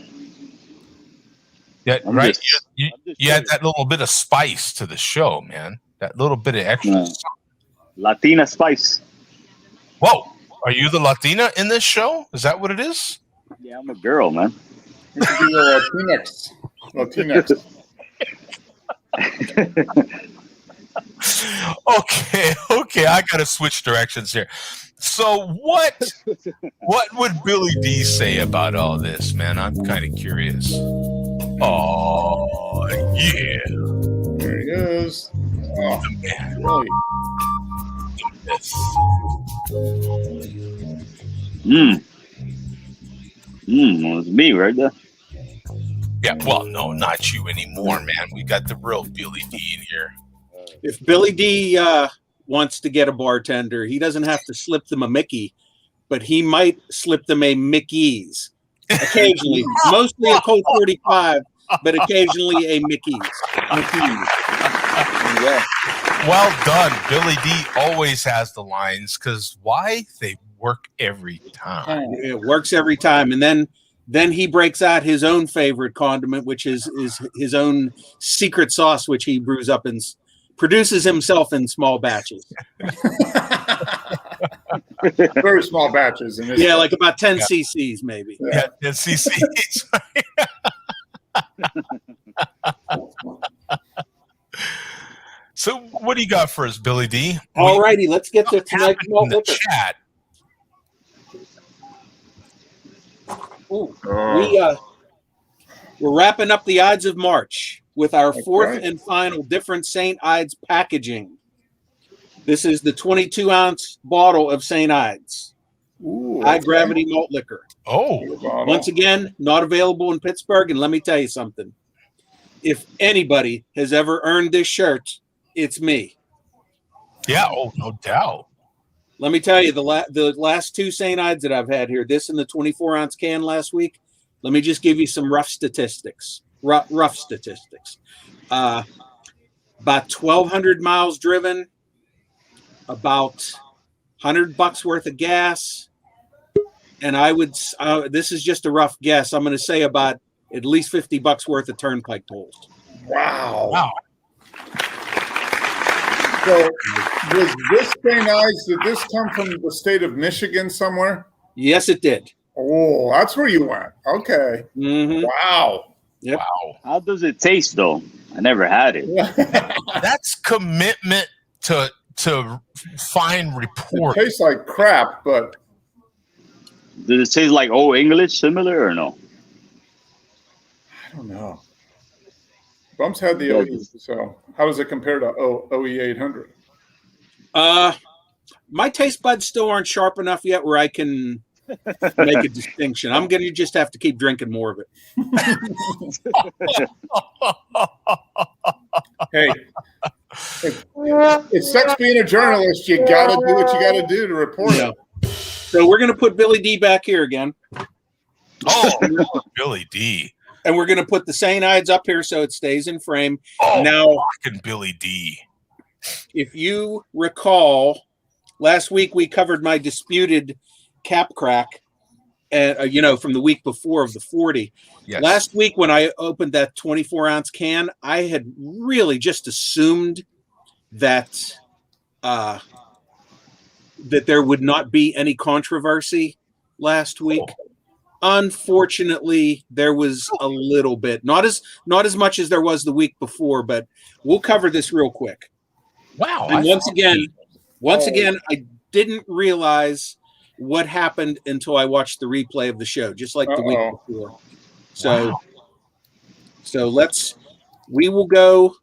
Yeah, I'm right. just- You add that little bit of spice to the show, man. That little bit of extra. Yeah. Latina spice. Whoa, are you the Latina in this show? Is that what it is? Yeah, I'm a girl, man. It could be a Latinx. Okay, I gotta switch directions here. So what would Billy D say about all this, man? I'm kind of curious. Oh yeah, There he is. Oh, really? Well, it's me right there. Yeah, well, no, not you anymore, man. We got the real Billy D in here. If Billy D wants to get a bartender, he doesn't have to slip them a Mickey, but he might slip them a Mickey's occasionally. Mostly a Colt 45, but occasionally a Mickey's. Yeah. Well done. Billy D always has the lines because why? They work every time. It works every time, and then he breaks out his own favorite condiment, which is his own secret sauce, which he brews up and produces himself in small batches. Very small batches. In this Yeah, like about 10 cc's maybe. Yeah, CC's. So, what do you got for us, Billy D? All righty, let's get to tonight's in malt the liquor. chat. Ooh, we're wrapping up the Ides of March with our fourth and final different St. Ides packaging. This is the 22-ounce bottle of St. Ides. High gravity malt liquor. Oh, Once again, not available in Pittsburgh. And let me tell you something. If anybody has ever earned this shirt, it's me. yeah. Oh, no doubt. Let me tell you, the last two St. Ides that I've had here, this and the 24-ounce can last week, let me just give you some rough statistics. Rough statistics. About 1,200 miles driven, about $100 worth of gas, and I would. This is just a rough guess. I'm going to say about at least $50 worth of turnpike tolls. Wow. So, was this St. Ides, did this come from the state of Michigan somewhere? Yes, it did. Oh, that's where you went. Okay. Mm-hmm. Wow. Yep. Wow. How does it taste, though? I never had it. That's commitment to fine It report. tastes like crap, but Does it taste like old English, similar or no? I don't know. Bumps had the OE, so how does it compare to OE 800? My taste buds still aren't sharp enough yet where I can make a distinction. I'm going to just have to keep drinking more of it. Hey, it sucks being a journalist. You got to do what you got to do to report it. So we're going to put Billy D back here again. Oh, Billy D. And we're going to put the St. Ides up here so it stays in frame. Oh, Now, fucking Billy D. if you recall, last week we covered my disputed cap crack, from the week before of the 40. Yes. Last week when I opened that 24-ounce can, I had really just assumed that that there would not be any controversy last week. Unfortunately, there was a little bit, not as much as there was the week before, but we'll cover this real quick. Wow. And once again, I didn't realize what happened until I watched the replay of the show, just like the week before. So, we will go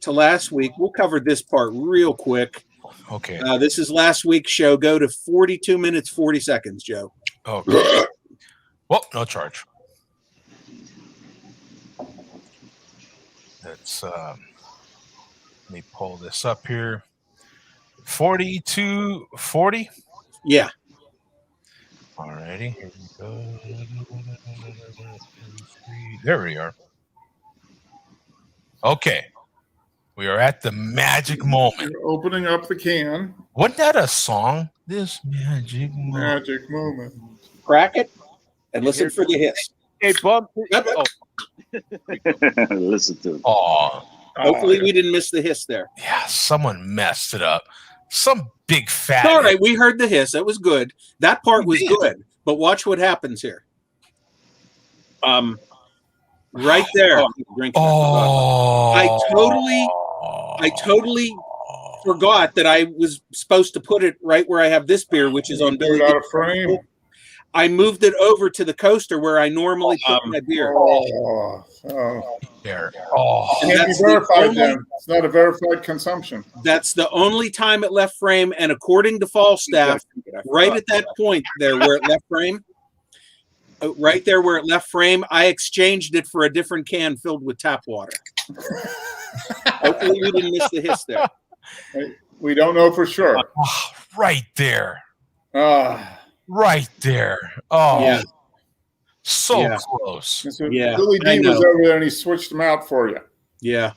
to last week. We'll cover this part real quick. Okay. This is last week's show. Go to 42 minutes, 40 seconds, Joe. Okay. Well, no charge. Let's let me pull this up here. 42:40. Yeah. Alrighty. Here we go. There we are. Okay. We are at the magic moment. You're opening up the can. Wasn't that a song? This magic moment. Magic moment. Crack it and listen for the hiss. Hey, Bump. Listen to it. Oh, Hopefully we didn't miss the hiss there. yeah. Someone messed it up. Some big fat. All right, we heard the hiss. That was good. That part was good. But watch what happens here. Right there. I totally forgot that I was supposed to put it right where I have this beer, which is on Billy. Out of frame. I moved it over to the coaster where I normally put my beer. There. It can't be verified then. It's not a verified consumption. That's the only time it left frame. And according to Falstaff, right at that point there where it left frame, I exchanged it for a different can filled with tap water. Hopefully we didn't miss the hiss there. We don't know for sure. Right there. Right there. Oh, Yeah. So close. Yeah, Billy I D know. was over there and he switched them out for you. Yeah.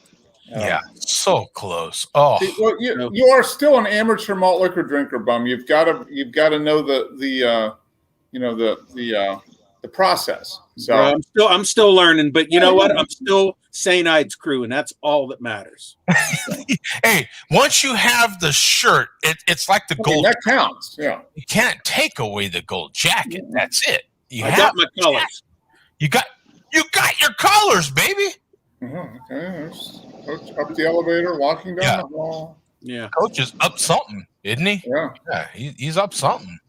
Yeah, so close. Oh, Well, you are still an amateur malt liquor drinker, Bum. You've got to know the process. So Well, I'm still learning, but you know what? I'm still St. Ides crew, and that's all that matters. hey, once you have the shirt, it's like the gold. that counts. Yeah. You can't take away the gold jacket. That's it. I got my colors. You got your colors, baby. Okay. There's Coach up the elevator, walking down the hall. Yeah. Coach is up something, isn't he? Yeah. Yeah, he's up something.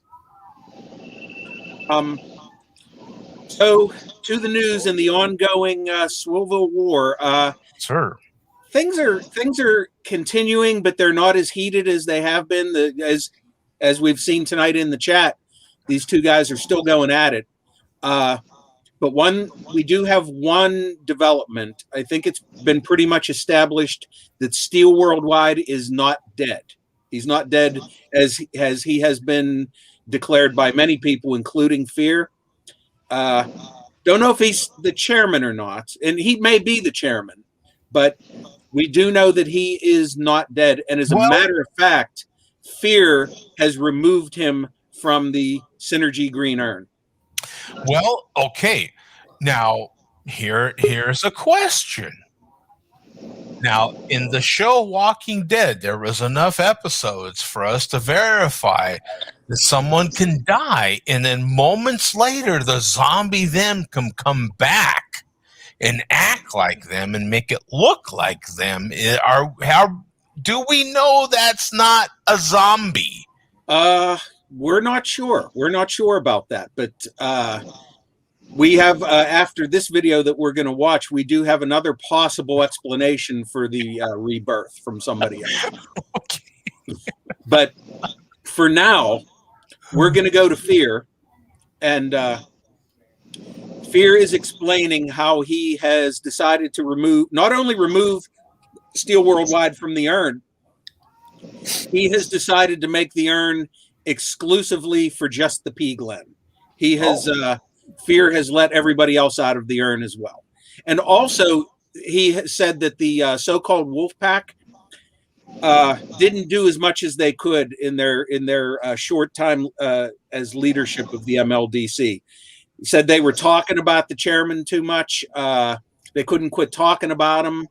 So to the news and the ongoing Swillville war. Sir. Things are continuing, but they're not as heated as they have been. As we've seen tonight in the chat, these two guys are still going at it. But we do have one development. I think it's been pretty much established that Steel Worldwide is not dead. He's not dead as he has been declared by many people, including Fear. Don't know if he's the chairman or not, and he may be the chairman, but we do know that he is not dead. And as a matter of fact, Fear has removed him from the Synergy Green Urn. Well, okay. Now, here's a question. Now, in the show Walking Dead, there was enough episodes for us to verify that someone can die, and then moments later, the zombie them can come back and act like them and make it look like them. How do we know that's not a zombie? We're not sure. We're not sure about that, but we have after this video that we're going to watch, we do have another possible explanation for the rebirth from somebody else. Okay. But for now, we're going to go to Fear, and Fear is explaining how he has decided to not only remove Steel Worldwide from the urn, he has decided to make the urn exclusively for just the P Glen. He has Fear has let everybody else out of the urn as well. And also he has said that the so-called wolf pack didn't do as much as they could in their short time as leadership of the MLDC. He said they were talking about the chairman too much. They couldn't quit talking about him.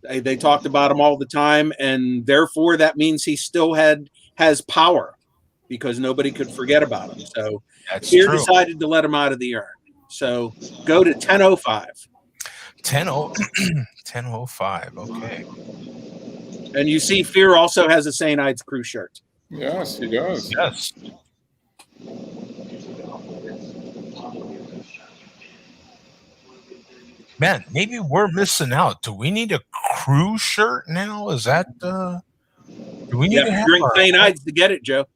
They talked about him all the time, and therefore that means he still has power, because nobody could forget about him. So Fear decided to let him out of the urn. So go to 10:05. 10:05. Okay. And you see Fear also has a St. Ides Crew shirt. Yes, he does. Yes. Man, maybe we're missing out. Do we need a crew shirt now? Is that do we need Yeah, to have drink our St. Ides to get it, Joe.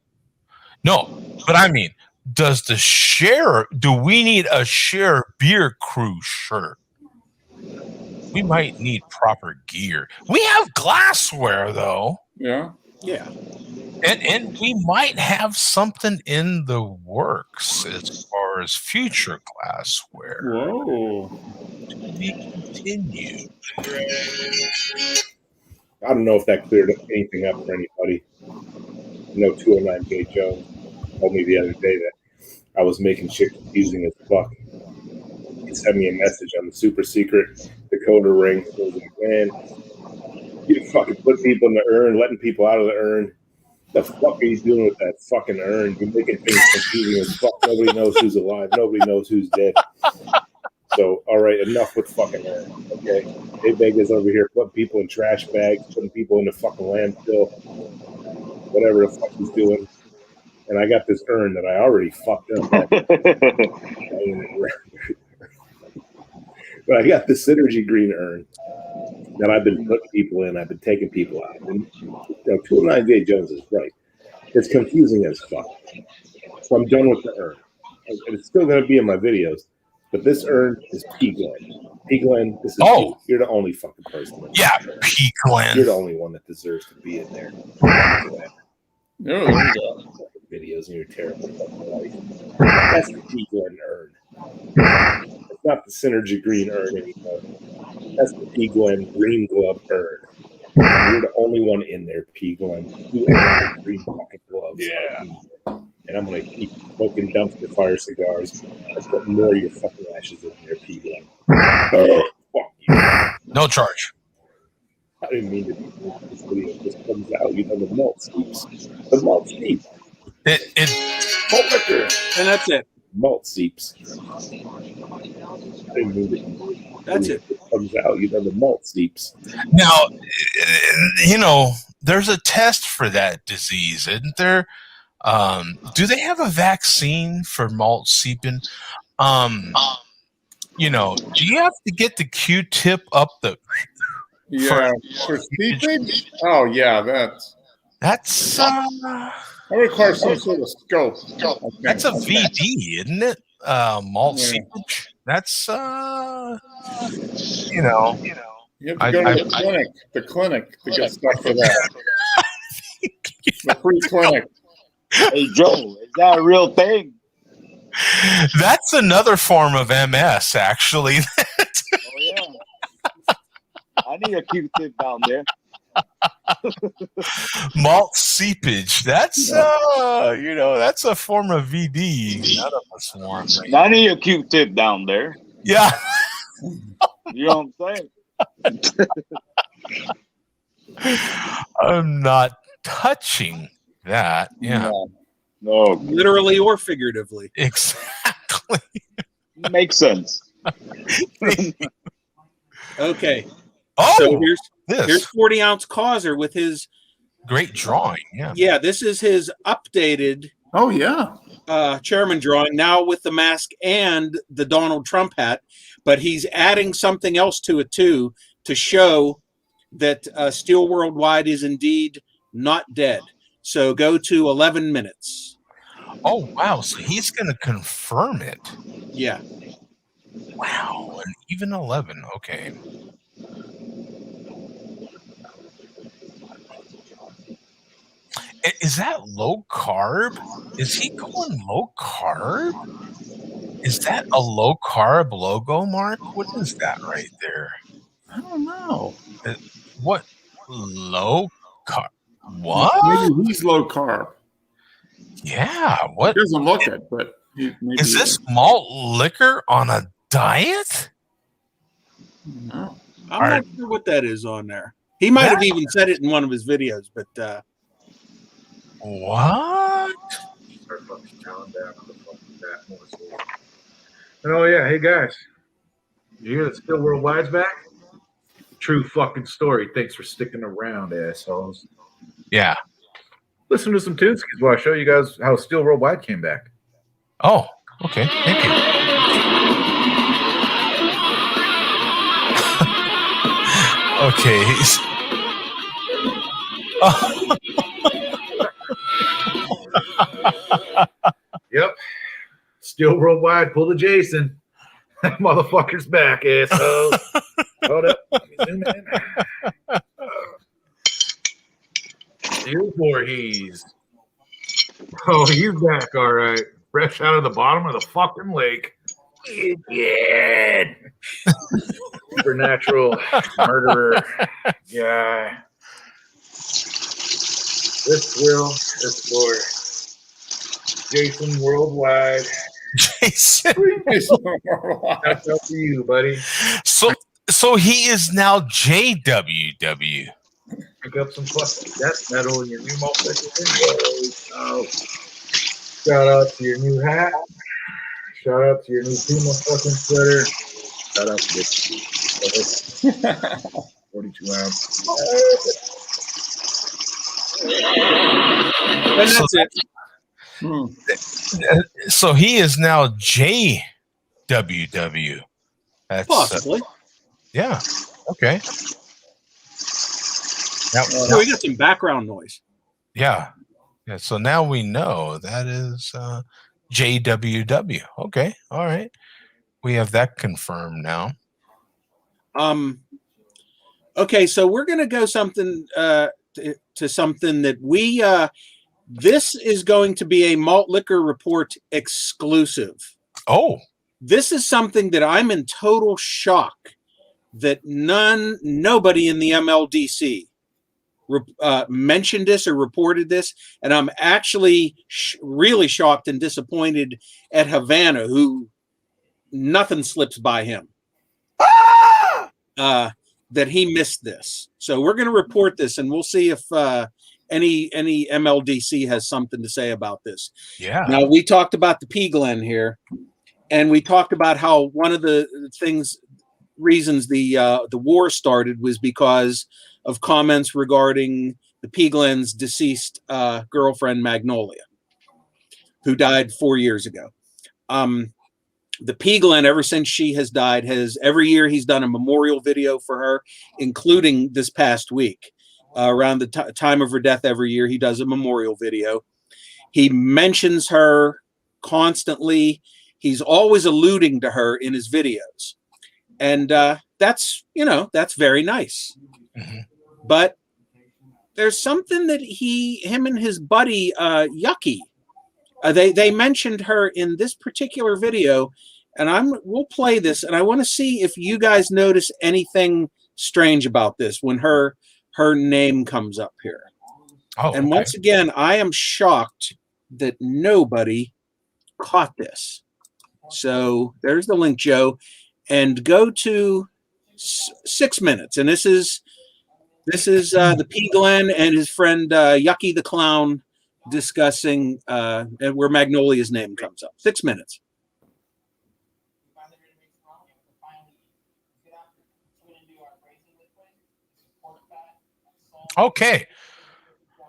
No, but I mean, does the share do we need a share beer crew shirt? We might need proper gear. We have glassware though. Yeah. Yeah. And we might have something in the works as far as future glassware. Whoa. To be continued. I don't know if that cleared anything up for anybody. 209K Jones told me the other day that I was making shit confusing as fuck. He sent me a message on the super secret Dakota ring. He was like, man, you fucking put people in the urn, letting people out of the urn. The fuck are you doing with that fucking urn? You're making things confusing as fuck. Nobody knows who's alive. Nobody knows who's dead. So, all right, enough with fucking urn. Okay, Dave Vega's over here putting people in trash bags, putting people in the fucking landfill, whatever the fuck he's doing. And I got this urn that I already fucked up. But I got the Synergy Green urn that I've been putting people in. I've been taking people out. And 209J Jones is right. It's confusing as fuck. So I'm done with the urn. And it's still going to be in my videos. But this urn is P. Glenn. P. Glenn, this is you. You're the only fucking person. Yeah, P. Glenn. You're the only one that deserves to be in there. No, there you go. Videos in your terrible fucking life. That's the P. Glenn urn. It's not the Synergy Green urn anymore. That's the P. Glenn Green Glove urn. You're the only one in there, P. Glenn. You own green fucking gloves. Yeah. And I'm going to keep smoking dumpster fire cigars. Let's put more of your fucking ashes in there, P. Glenn. Oh, fuck you. No charge. I didn't mean to do this video. It just comes out. You know, the malt seeps. The malt seeps. It Malt liquor. And that's it. Malt seeps. I didn't mean to. That's it. It comes out. You know, the malt seeps. Now, there's a test for that disease, isn't there? Do they have a vaccine for malt seeping? Do you have to get the Q-tip up the? Yeah, for seepage? Oh, yeah, That's that requires some sort of scope. That's a VD, isn't it? Malt seepage. That's You have to go to the clinic to get stuff for that. The free clinic. Hey, Joe, is that a real thing? That's another form of MS, actually. Oh, yeah. I need a Q-tip down there. Malt seepage. That's that's a form of VD. None of us want. Right? I need a Q-tip down there. Yeah. You know what I'm saying? I'm not touching that. Yeah. No. Literally or figuratively. Exactly. Makes sense. Okay. Oh, so here's this 40-ounce Causer with his great drawing. Yeah. Yeah, this is his updated chairman drawing now with the mask and the Donald Trump hat, but he's adding something else to it too to show that Steel Worldwide is indeed not dead. So go to 11 minutes. Oh, wow. So he's going to confirm it. Yeah. Wow. And even 11. Okay. Is that low carb? Is he going low carb? Is that a low carb logo, Mark? What is that right there? I don't know. What? Low carb? What? Maybe he's low carb. Yeah. What? He doesn't look it, but maybe is this malt liquor on a diet? No. I'm not sure what that is on there. He might have even said it in one of his videos, but what? Oh yeah, hey guys. You hear that Still Worldwide's back? True fucking story. Thanks for sticking around, assholes. Yeah. Listen to some Toonskis while I show you guys how Still Worldwide came back. Oh, okay. Thank you. Okay. Yep. Still worldwide. Pull the Jason. That motherfucker's back, asshole. Hold up. Let me zoom in. Still Voorhees. Oh, he's back, all right. Fresh out of the bottom of the fucking lake. Yeah. Supernatural murderer guy. This will explore Jason worldwide. Jason. That's up to you, buddy. So he is now JWW. Pick up some fucking death metal in your new motorcycle videos. Oh. Shout out to your new hat. Shout out to your new Puma fucking sweater. Shout out to this 42 ounce. And that's it. So he is now JWW. That's Possibly. Yeah. Okay. Now, So we got some background noise. yeah. Yeah. So now we know that is JWW. Okay. All right. We have that confirmed now. Okay, so we're gonna go something to something that we this is going to be a malt liquor report exclusive. Oh. This is something that I'm in total shock that nobody in the MLDC mentioned this or reported this, and I'm actually really shocked and disappointed at Havana, who nothing slips by him. That he missed this. So we're going to report this, and we'll see if any MLDC has something to say about this. Yeah. Now, we talked about the P Glen here, and we talked about how one of the reasons the war started was because of comments regarding the P Glen's deceased girlfriend Magnolia, who died 4 years ago. The P Glen, ever since she has died, every year he's done a memorial video for her, including this past week. Around the time of her death every year, he does a memorial video. He mentions her constantly. He's always alluding to her in his videos. And that's very nice. Mm-hmm. But there's something that him and his buddy, Yucky, they mentioned her in this particular video, and we'll play this, and I want to see if you guys notice anything strange about this when her name comes up here. Oh, and once again, I am shocked that nobody caught this. So there's the link, Joe, and go to 6 minutes, and this is the P Glen and his friend Yucky the Clown discussing where Magnolia's name comes up. 6 minutes. Okay.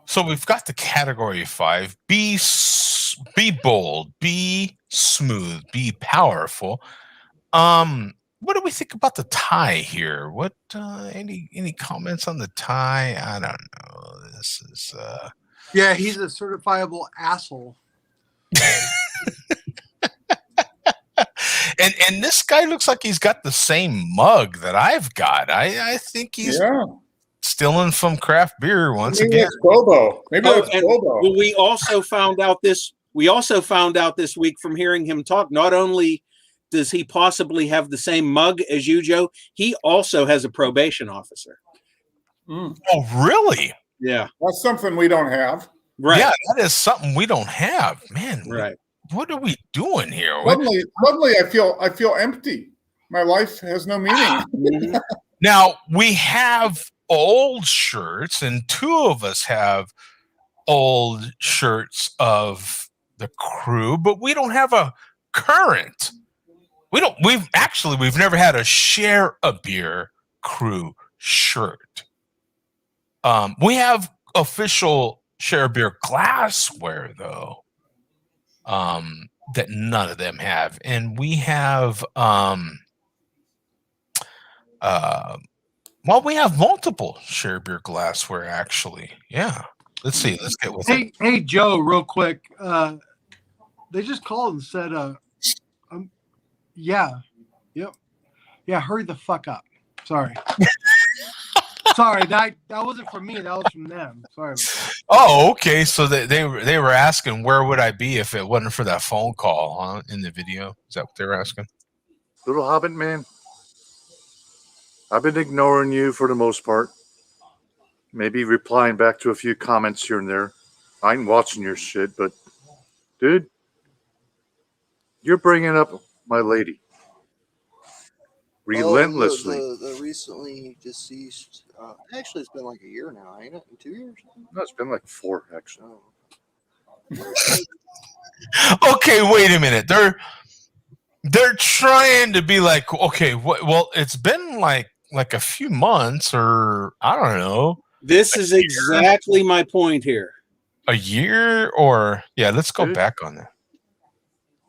So we've got the category 5. Be bold, be smooth, be powerful. What do we think about the tie here? What any comments on the tie? I don't know. This is yeah, he's a certifiable asshole. and this guy looks like he's got the same mug that I've got. I think he's stealing from craft beer once Maybe again. it's Bobo. Maybe it's Bobo. Well, we also found out this week from hearing him talk. Not only does he possibly have the same mug as you, Joe, he also has a probation officer. Oh, really? Yeah. That's something we don't have. Right. Yeah, that is something we don't have, man. Right. What are we doing here? Suddenly, I feel empty. My life has no meaning. Now we have old shirts, and 2 of us have old shirts of the crew, but we don't have a current. We've never had a Share a Beer crew shirt. We have official Share a Beer glassware though. that none of them have. And we have we have multiple share beer glassware, actually. Yeah. Let's see. Let's get with it. Hey, Joe, real quick. They just called and said, yeah. Yep. Yeah, hurry the fuck up. Sorry. Sorry, that wasn't from me. That was from them. Sorry about that. Oh, okay. So they were asking where would I be if it wasn't for that phone call in the video? Is that what they were asking? Little Hobbit man, I've been ignoring you for the most part. Maybe replying back to a few comments here and there. I ain't watching your shit, but dude, you're bringing up my lady relentlessly. The recently deceased. Actually, it's been like a year now, ain't it? 2 years? No, it's been like 4, actually. Okay, wait a minute. They're trying to be like, okay, well, it's been like a few months, or I don't know. This is exactly my point here. A year, or yeah, let's go back on that.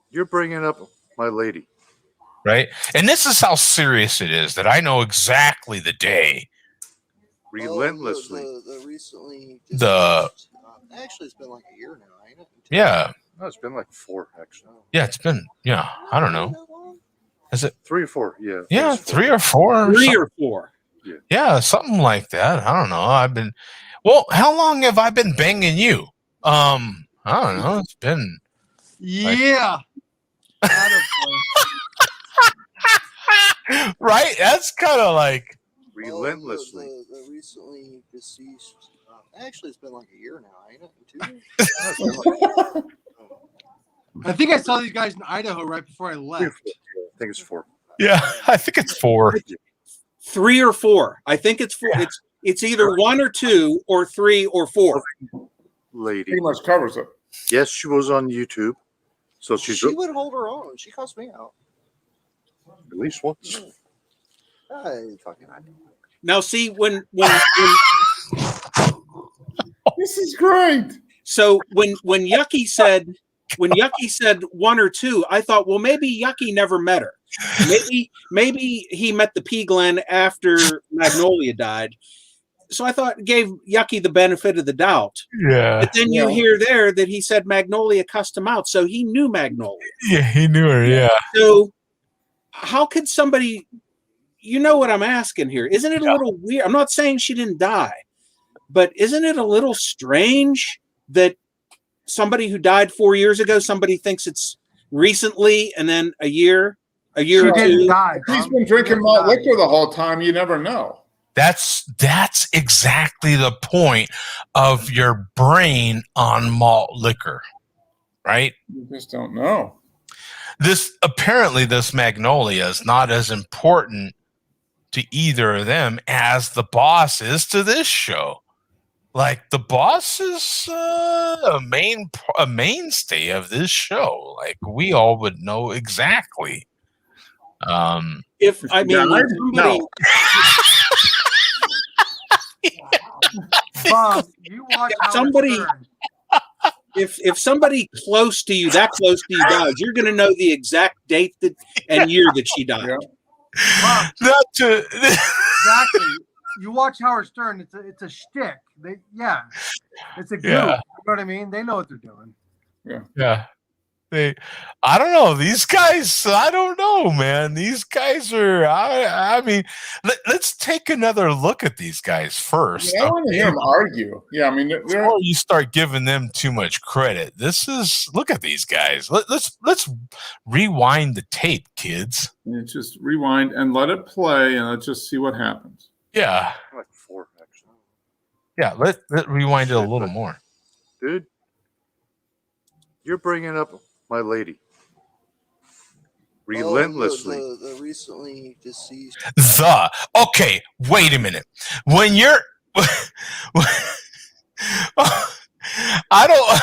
You're bringing up my lady. Right? And this is how serious it is, that I know exactly the day. Relentlessly. The recently deceased. Actually, it's been like a year now, ain't it? Yeah. No, it's been like 4, actually. Yeah, it's been, I don't know. Is it 3 or 4? Yeah. Yeah, 3 or 4. 3 or 4. Yeah, something like that. I don't know. Well, how long have I been banging you? I don't know. It's been Yeah. right? That's kind of like relentlessly. The recently deceased. Actually, it's been like a year now, ain't it? 2 years? I think I saw these guys in Idaho right before I left. I think it's 4. Yeah, I think it's 4. 3 or 4. I think it's 4. Yeah. It's either 1 or 2 or 3 or 4. Lady pretty much covers it. Yes, she was on YouTube, so she would hold her own. She cussed me out at least once. Now, see when this is great. So when Yucky said 1 or 2, I thought, well, maybe Yucky never met her. Maybe he met the P. Glen after Magnolia died. So I thought gave Yucky the benefit of the doubt. Yeah. But then you hear there that he said Magnolia cussed him out, so he knew Magnolia. Yeah, he knew her. Yeah. So how could somebody? You know what I'm asking here? Isn't it a little weird? I'm not saying she didn't die, but isn't it a little strange that somebody who died 4 years ago, somebody thinks it's recently, and then a year or 2? He's been drinking malt liquor the whole time. You never know. That's exactly the point of your brain on malt liquor, right? You just don't know. This Magnolia is not as important to either of them as the boss is to this show. Like, the boss is a mainstay of this show. Like, we all would know exactly. If I mean, somebody, Bob, you watch somebody, if somebody close to you, that close to you dies, you're going to know the exact date and year that she died. Bob, exactly. You watch Howard Stern. It's a shtick. It's a goof. Yeah. You know what I mean? They know what they're doing. Yeah. I don't know. These guys, I don't know, man. These guys are, I mean, let's take another look at these guys first. Yeah, I want to hear them argue. Yeah, I mean, before you start giving them too much credit, look at these guys. Let's rewind the tape, kids. Just rewind and let it play, and let's just see what happens. Yeah. Like 4, actually. Yeah, let rewind it a little more. Dude, you're bringing up my lady. Relentlessly. The recently deceased. Okay, wait a minute. When you're I don't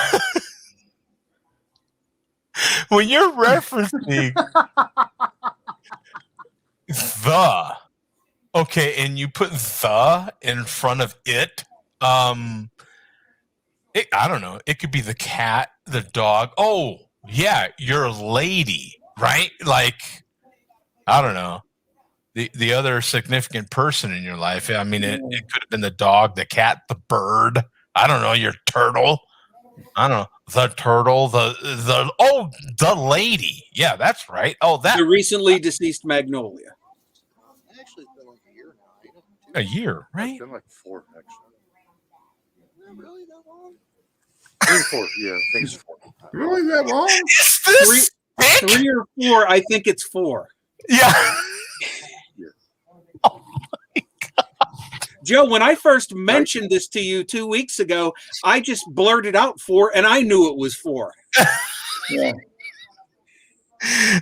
when you're referencing okay, and you put the in front of it, I don't know. It could be the cat, the dog. Oh, yeah, your lady, right? Like, I don't know. The other significant person in your life. I mean, it could have been the dog, the cat, the bird. I don't know, your turtle. I don't know. The turtle, the lady. Yeah, that's right. Oh, that The recently deceased Magnolia. Actually, it's been like a year now. Ain't it? a year, right? It's been like 4, actually. Not really that long. 3 or 4. Yeah, I think it's 4. Really that long? Is this thick? 3 or 4. I think it's 4. Yeah. Joe, when I first mentioned this to you 2 weeks ago, I just blurted out 4, and I knew it was 4. Yeah.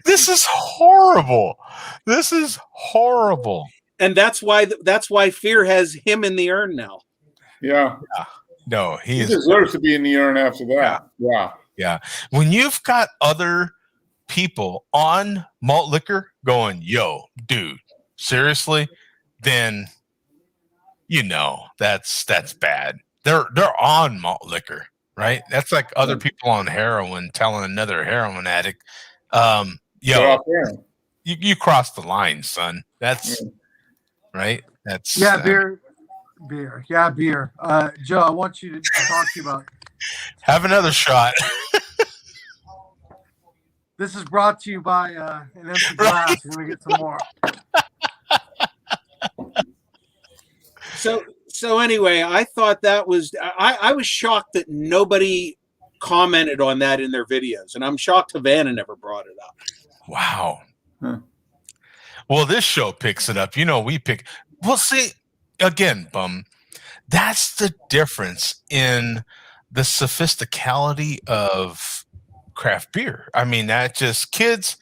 This is horrible. This is horrible. And that's why Fear has him in the urn now. Yeah. No, He deserves to be in the urn after that. Yeah. Yeah. When you've got other people on malt liquor going, yo, dude, seriously, then that's bad. They're on malt liquor, right? That's like other people on heroin telling another heroin addict, yo, you crossed the line, son. That's right. That's beer. Yeah, beer. Joe, I want you to talk to you about. Have another shot. This is brought to you by an empty glass. We're gonna get some more. So anyway, I thought that was I was shocked that nobody commented on that in their videos, and I'm shocked Havana never brought it up. Wow. Well, this show picks it up. We pick. Well, see, again, Bum, that's the difference in the sophisticality of craft beer. I mean, that just kids.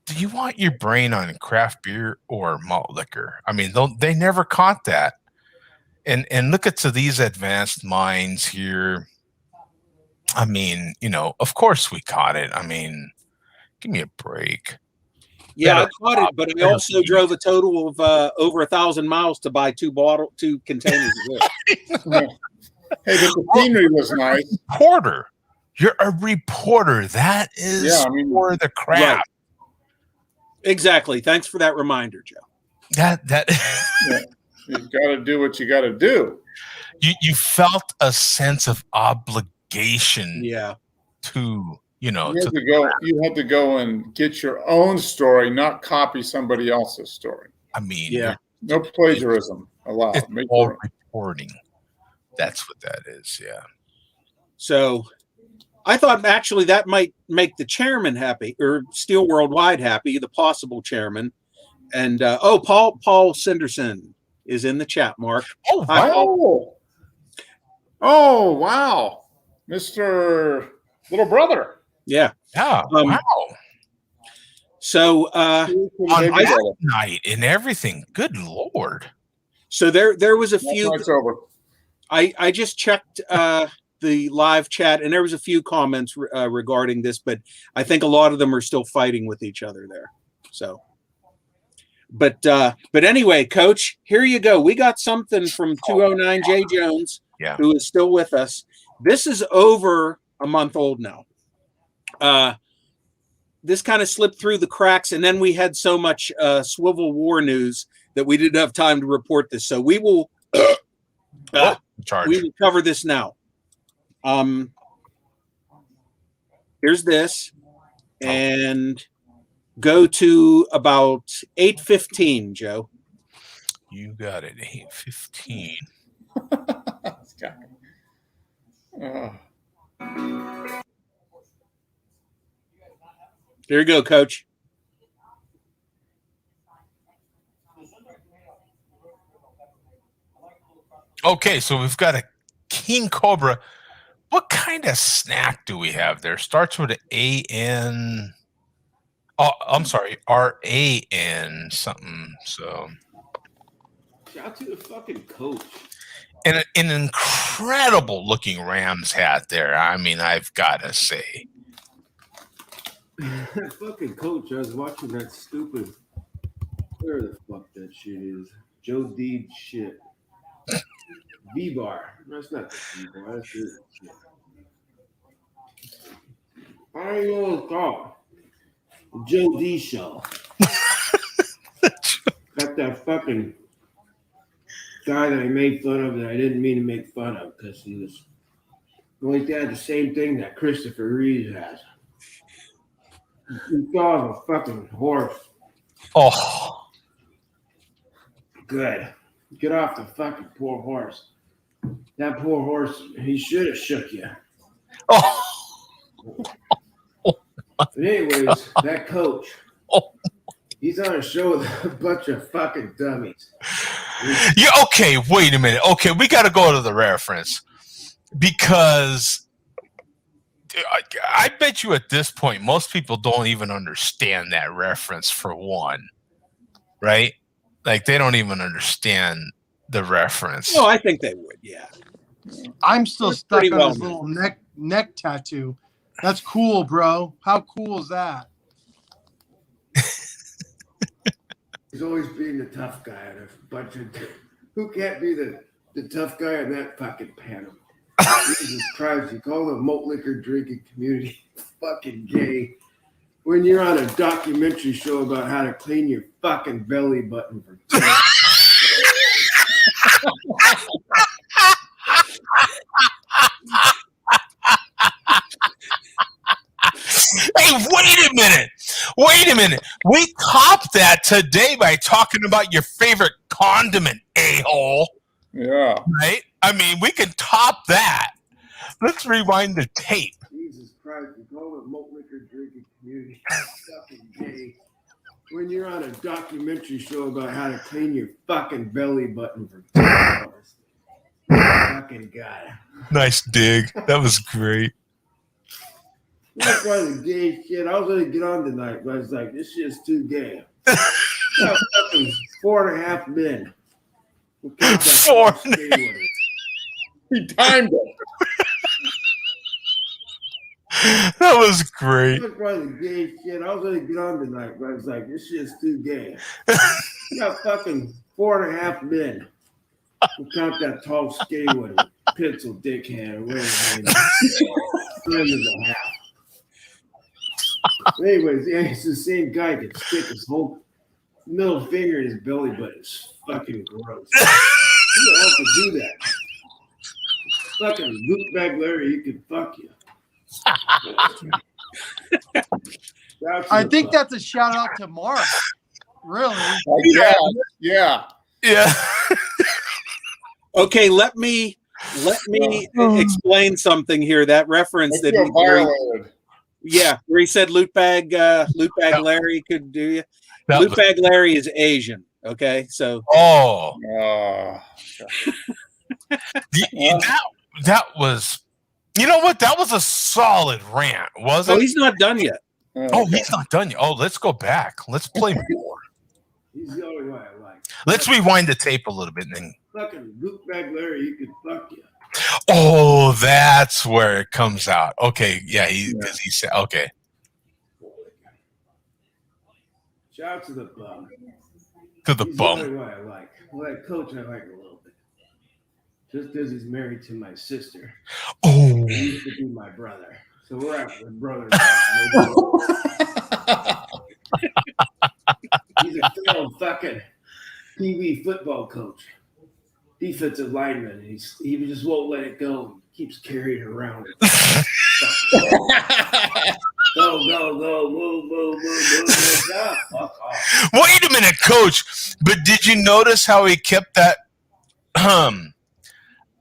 Do you want your brain on craft beer or malt liquor? I mean, they never caught that. And look at these advanced minds here. I mean, of course we caught it. I mean, give me a break. Yeah, I caught it, but I also drove a total of over 1,000 miles to buy 2 containers of it. Hey, the scenery was nice. Reporter. You're a reporter. That is for the craft. Right. Exactly. Thanks for that reminder, Joe. That you got to do what you got to do. You felt a sense of obligation. Yeah. To you had to go and get your own story, not copy somebody else's story. I mean, no plagiarism allowed. It's all reporting. That's what that is. Yeah. So I thought actually that might make the chairman happy, or Steel Worldwide happy, the possible chairman. And Paul Sanderson is in the chat, Mark. Oh, hi, Paul. Oh, wow. Mr. Little Brother. Yeah. Yeah. Wow. So on night and everything. Good Lord. So there was a few. I just checked the live chat, and there was a few comments regarding this, but I think a lot of them are still fighting with each other there. So, but anyway, Coach, here you go. We got something from 209 J Jones, who is still with us. This is over a month old now. This kind of slipped through the cracks, and then we had so much Swivel War news that we didn't have time to report this. So we will we will cover this now. Here's this, and go to about 8:15, Joe. You got it. 8:15. Here you go, Coach. Okay, so we've got a King Cobra. What kind of snack do we have there? Starts with an A-N. Oh, I'm sorry, R-A-N something. So, shout out to the fucking coach. And an incredible looking Rams hat there. I mean, I've got to say. Fucking coach, I was watching that stupid, where the fuck that shit is. Joe Deed shit. V-Bar. That's not the V-Bar. That's it. I don't know what it's called. The Joe D show. Got that fucking guy that I made fun of that I didn't mean to make fun of because he was going to have the same thing that Christopher Reeves has. He saw a fucking horse. Oh. Good. Get off the fucking poor horse. That poor horse, he should have shook you. Oh. But anyways, that coach, he's on a show with a bunch of fucking dummies. Yeah, okay, wait a minute. Okay, we got to go to the reference because I bet you at this point most people don't even understand that reference for one, right? Like they don't even understand the reference. No, I think they would. Yeah, I'm still That's stuck pretty on well his known. little neck tattoo. That's cool, bro. How cool is that? He's always being the tough guy on a bunch of. Who can't be the tough guy on that fucking panel? Jesus Christ, you call the malt liquor drinking community fucking gay when you're on a documentary show about how to clean your fucking belly button for Hey, wait a minute. Wait a minute. We topped that today by talking about your favorite condiment, a-hole. Yeah. Right? I mean, we can top that. Let's rewind the tape. Jesus Christ, you call the malt liquor drinking community fucking gay when you're on a documentary show about how to clean your fucking belly button for 2 hours. Fucking guy. Nice dig. That was great. That's why the gay shit. I was gonna get on tonight, but I was like, this shit's too gay. Got fucking 4.5 men. Four. He timed it. That was great. That's why the gay shit. I was gonna get on tonight, but I was like, this shit's too gay. Got fucking 4.5 men. We'll count that tall skinny one, pencil dickhand, or whatever. Half. Anyways, yeah, it's the same guy that stick his whole middle finger in his belly button. It's fucking gross. Who the hell could do that? Fucking Luke Bag Larry, he could fuck you. I think that's a shout out to Mark. Really? Yeah. Okay, let me explain something here. That reference that he violated. Yeah, where he said Loot Bag Larry could do you. Loot Bag Larry is Asian. Okay, so that was, you know what? That was a solid rant, wasn't it? Oh, he's not done yet. Oh, he's not done yet. Oh, let's go back. Let's play more. He's the only one I like. Let's rewind the tape a little bit. And then... Fucking Luke Bag Larry, he could fuck you. Oh, that's where it comes out. Okay, yeah, he said, okay. Shout out to the bum. To the He's bum. The only one I like. Well, that coach I like a little bit. Just because he's married to my sister. Oh. He used to be my brother. So we're actually brothers. He's a failed fucking TV football coach. Defensive lineman. And he just won't let it go. He keeps carrying it around. Go, move. Ah, fuck off. Wait a minute, coach. But did you notice how he kept that?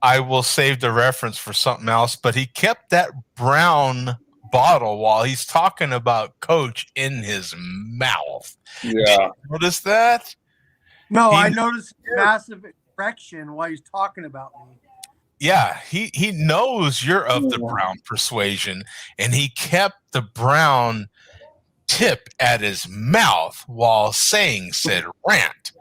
I will save the reference for something else, but he kept that brown bottle while he's talking about coach in his mouth. Yeah. Did you notice that? No, I noticed massive erection while he's talking about me. Yeah, he knows you're of the brown persuasion, and he kept the brown tip at his mouth while saying said rant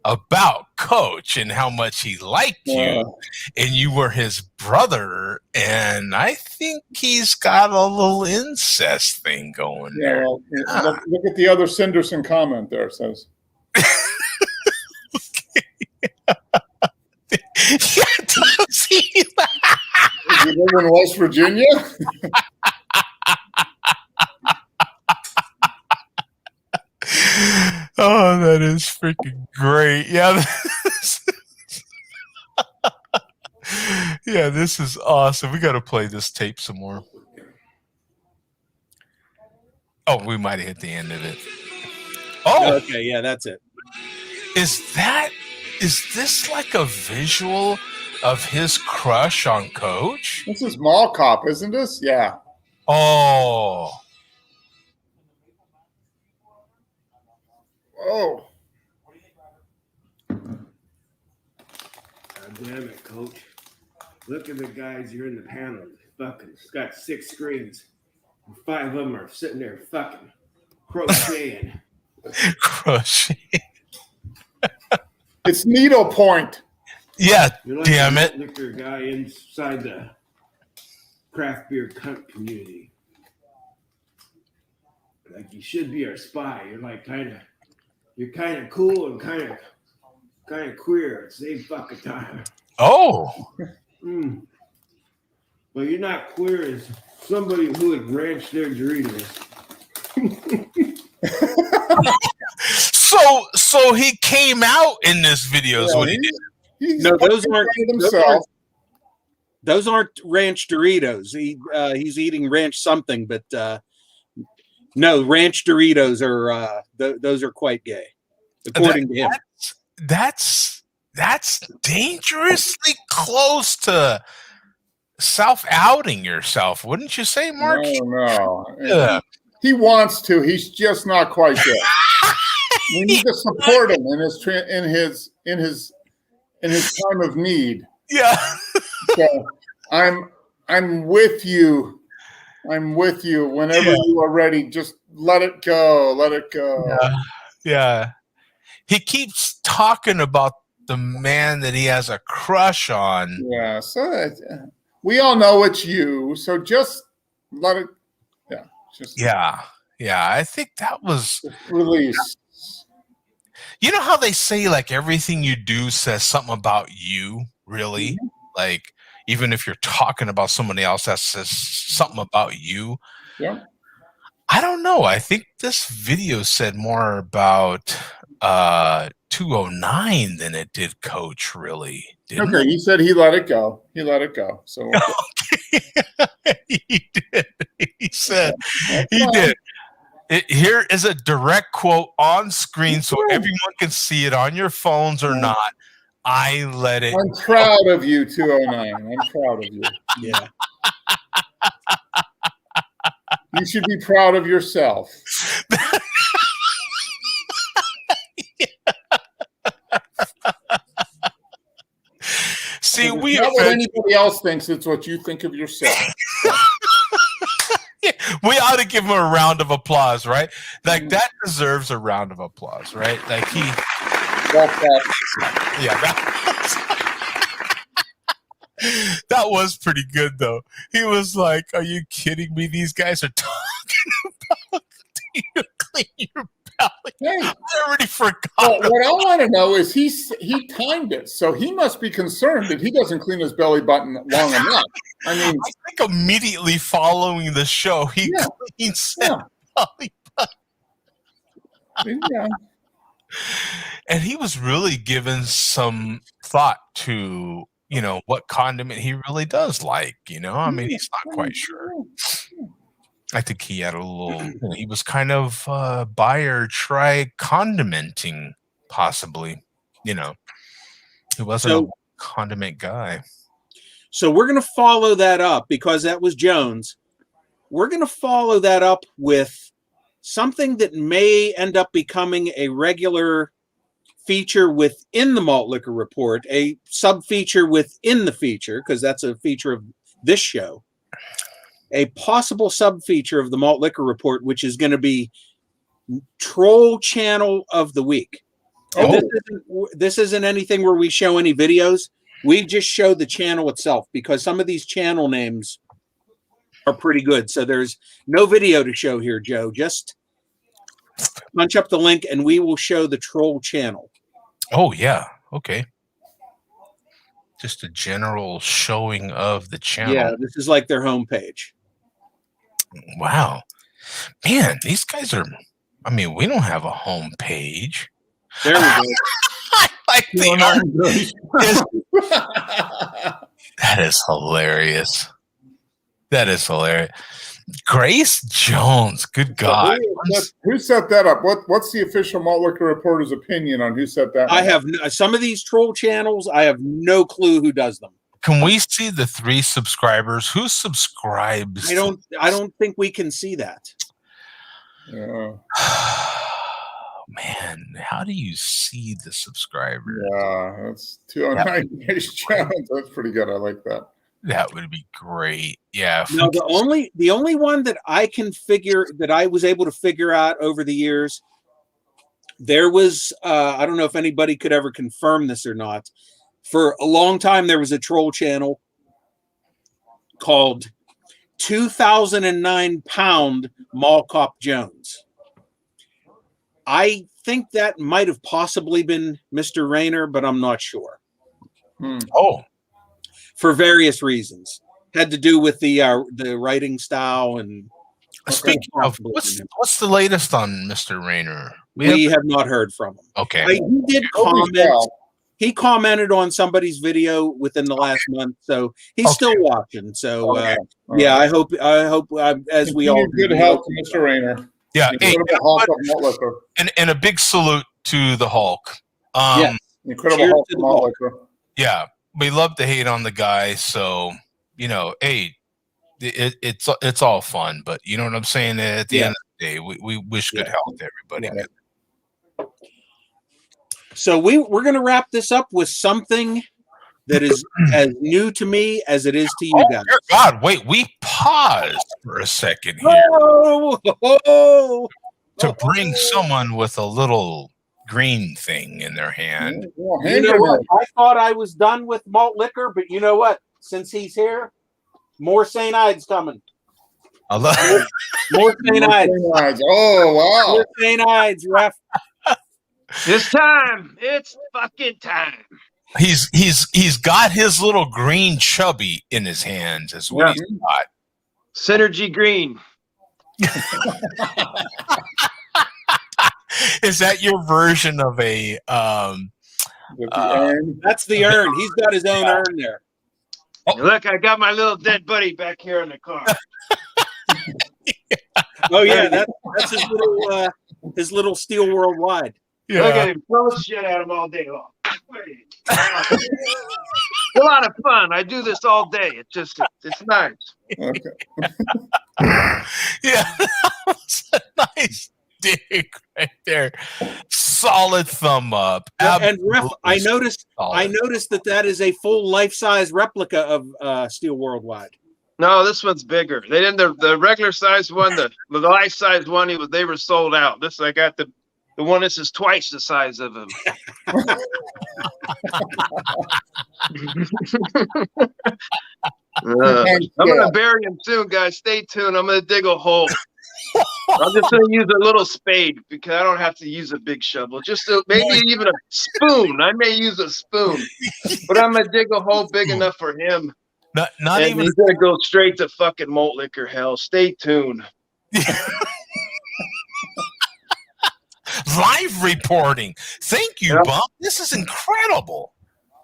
about coach and how much he liked you, and you were his brother, and I think he's got a little incest thing going there. Well, look at the other Cinderson comment there. It says. Does he? You live in West Virginia? That is freaking great. Yeah. Yeah, this is awesome. We got to play this tape some more. Oh, we might have hit the end of it. Oh, okay, yeah, that's it. Is this like a visual of his crush on Coach? This is Mall Cop, isn't this? Yeah. Oh. Oh. God damn it, Coach. Look at the guys you're in the panel. Fucking, it's got 6 screens. And 5 of them are sitting there fucking crocheting. It's needlepoint. Yeah, You're like damn it. Liquor guy inside the craft beer cunt community. Like you should be our spy. You're like you're kind of cool and kind of queer at the same fucking time. Oh. But you're not queer as somebody who would ranch their Doritos. So he came out in this video is what he did. No, those aren't ranch Doritos. He's eating ranch something, but no, ranch Doritos are those are quite gay, according to him. That's dangerously close to self-outing yourself, wouldn't you say, Mark? No. Yeah. He wants to. He's just not quite there. We need to support him in his time of need. Yeah. So I'm with you. I'm with you. Whenever you are ready, just let it go. Let it go. Yeah. He keeps talking about the man that he has a crush on. Yeah. So we all know it's you. So just let it. Yeah. Just Yeah. I think that was release. You know how they say like everything you do says something about you, really? Mm-hmm. Like even if you're talking about somebody else, that says something about you. Yeah. I don't know. I think this video said more about 209 than it did Coach, really. Okay, he said he let it go. He let it go. So he did. He said he did. Here is a direct quote on screen so everyone can see it on your phones or not. I let it I'm proud of you, 209. I'm proud of you. Yeah. You should be proud of yourself. See, not what anybody else thinks, it's what you think of yourself. We ought to give him a round of applause, right? Like that deserves a round of applause, right? Like that was pretty good though. He was like, "Are you kidding me? These guys are talking about do you clean your belly." Hey, I already forgot. What I want to know is he timed it, so he must be concerned that he doesn't clean his belly button long enough. I mean, I think immediately following the show, he cleans his belly button. Yeah. And he was really given some thought to, what condiment he really does like, I mean, he's not quite sure. I think he had a little, he was kind of buy or try condimenting, possibly, he wasn't a condiment guy. So we're going to follow that up because that was Jones. We're going to follow that up with something that may end up becoming a regular feature within the Malt Liquor Report, a sub-feature within the feature, because that's a feature of this show. A possible sub-feature of the Malt Liquor Report, which is going to be Troll Channel of the Week. And this isn't anything where we show any videos. We just show the channel itself because some of these channel names are pretty good. So there's no video to show here, Joe. Just punch up the link and we will show the Troll Channel. Oh, yeah. Okay. Just a general showing of the channel. Yeah, this is like their homepage. Wow. Man, these guys are, we don't have a homepage. There we go. I like the that is hilarious. That is hilarious. Grace Jones, good God. Who set that up? What's the official malt liquor reporter's opinion on who set that I up? have some of these troll channels. I have no clue who does them. Can we see the 3 subscribers? Who subscribes? I don't think we can see that. Yeah. Man, how do you see the subscribers? Yeah, that's 209 Grace Jones. That's pretty good. I like that. That would be great. Yeah. Now the only one that I was able to figure out over the years, there was I don't know if anybody could ever confirm this or not. For a long time, there was a troll channel called 2009 Pound Mall Cop Jones. I think that might have possibly been Mr. Rayner, but I'm not sure. Oh. For various reasons. Had to do with the writing style and speaking of what's the latest on Mr. Rayner? We have not heard from him. Okay. He did comment. He commented on somebody's video within the last month, so he's still watching. So yeah, I hope as we all good health to Mr. Rayner. Yeah, Hulk of malt liquor. and a big salute to the Hulk. Yes. Incredible Hulk of malt liquor. Yeah, we love to hate on the guy, so hey, it's all fun, but you know what I'm saying. At the end of the day, we wish good health to everybody. Yeah. So we're going to wrap this up with something that is as new to me as it is to you guys. Dear God, wait, we paused for a second here to bring someone with a little green thing in their hand. You know what? I thought I was done with malt liquor, but you know what? Since he's here, more St. Ides coming. I love more St. Ides. Oh, wow. More St. Ides, ref. It's time. It's fucking time. He's got his little green chubby in his hands is what he's got. Synergy green. Is that your version of a that's the urn. He's got his own urn there. Look, I got my little dead buddy back here in the car. Oh yeah, that's his little Steel Worldwide. Yeah. Look at him throw shit at him all day long. It's a lot of fun. I do this all day. It's nice. Okay. Yeah, that's a nice dig right there. Solid thumb up. And ref, I noticed that is a full life-size replica of Steel Worldwide. No, this one's bigger. They didn't the regular size one, the life size one. They were sold out. This I got the one. This is twice the size of him. I'm gonna bury him soon, guys. Stay tuned. I'm gonna dig a hole. I'm just gonna use a little spade because I don't have to use a big shovel. Maybe even a spoon. I may use a spoon, but I'm gonna dig a hole big enough for him. Not even. He's gonna go straight to fucking malt liquor hell. Stay tuned. Live reporting. Thank you, Bump. This is incredible.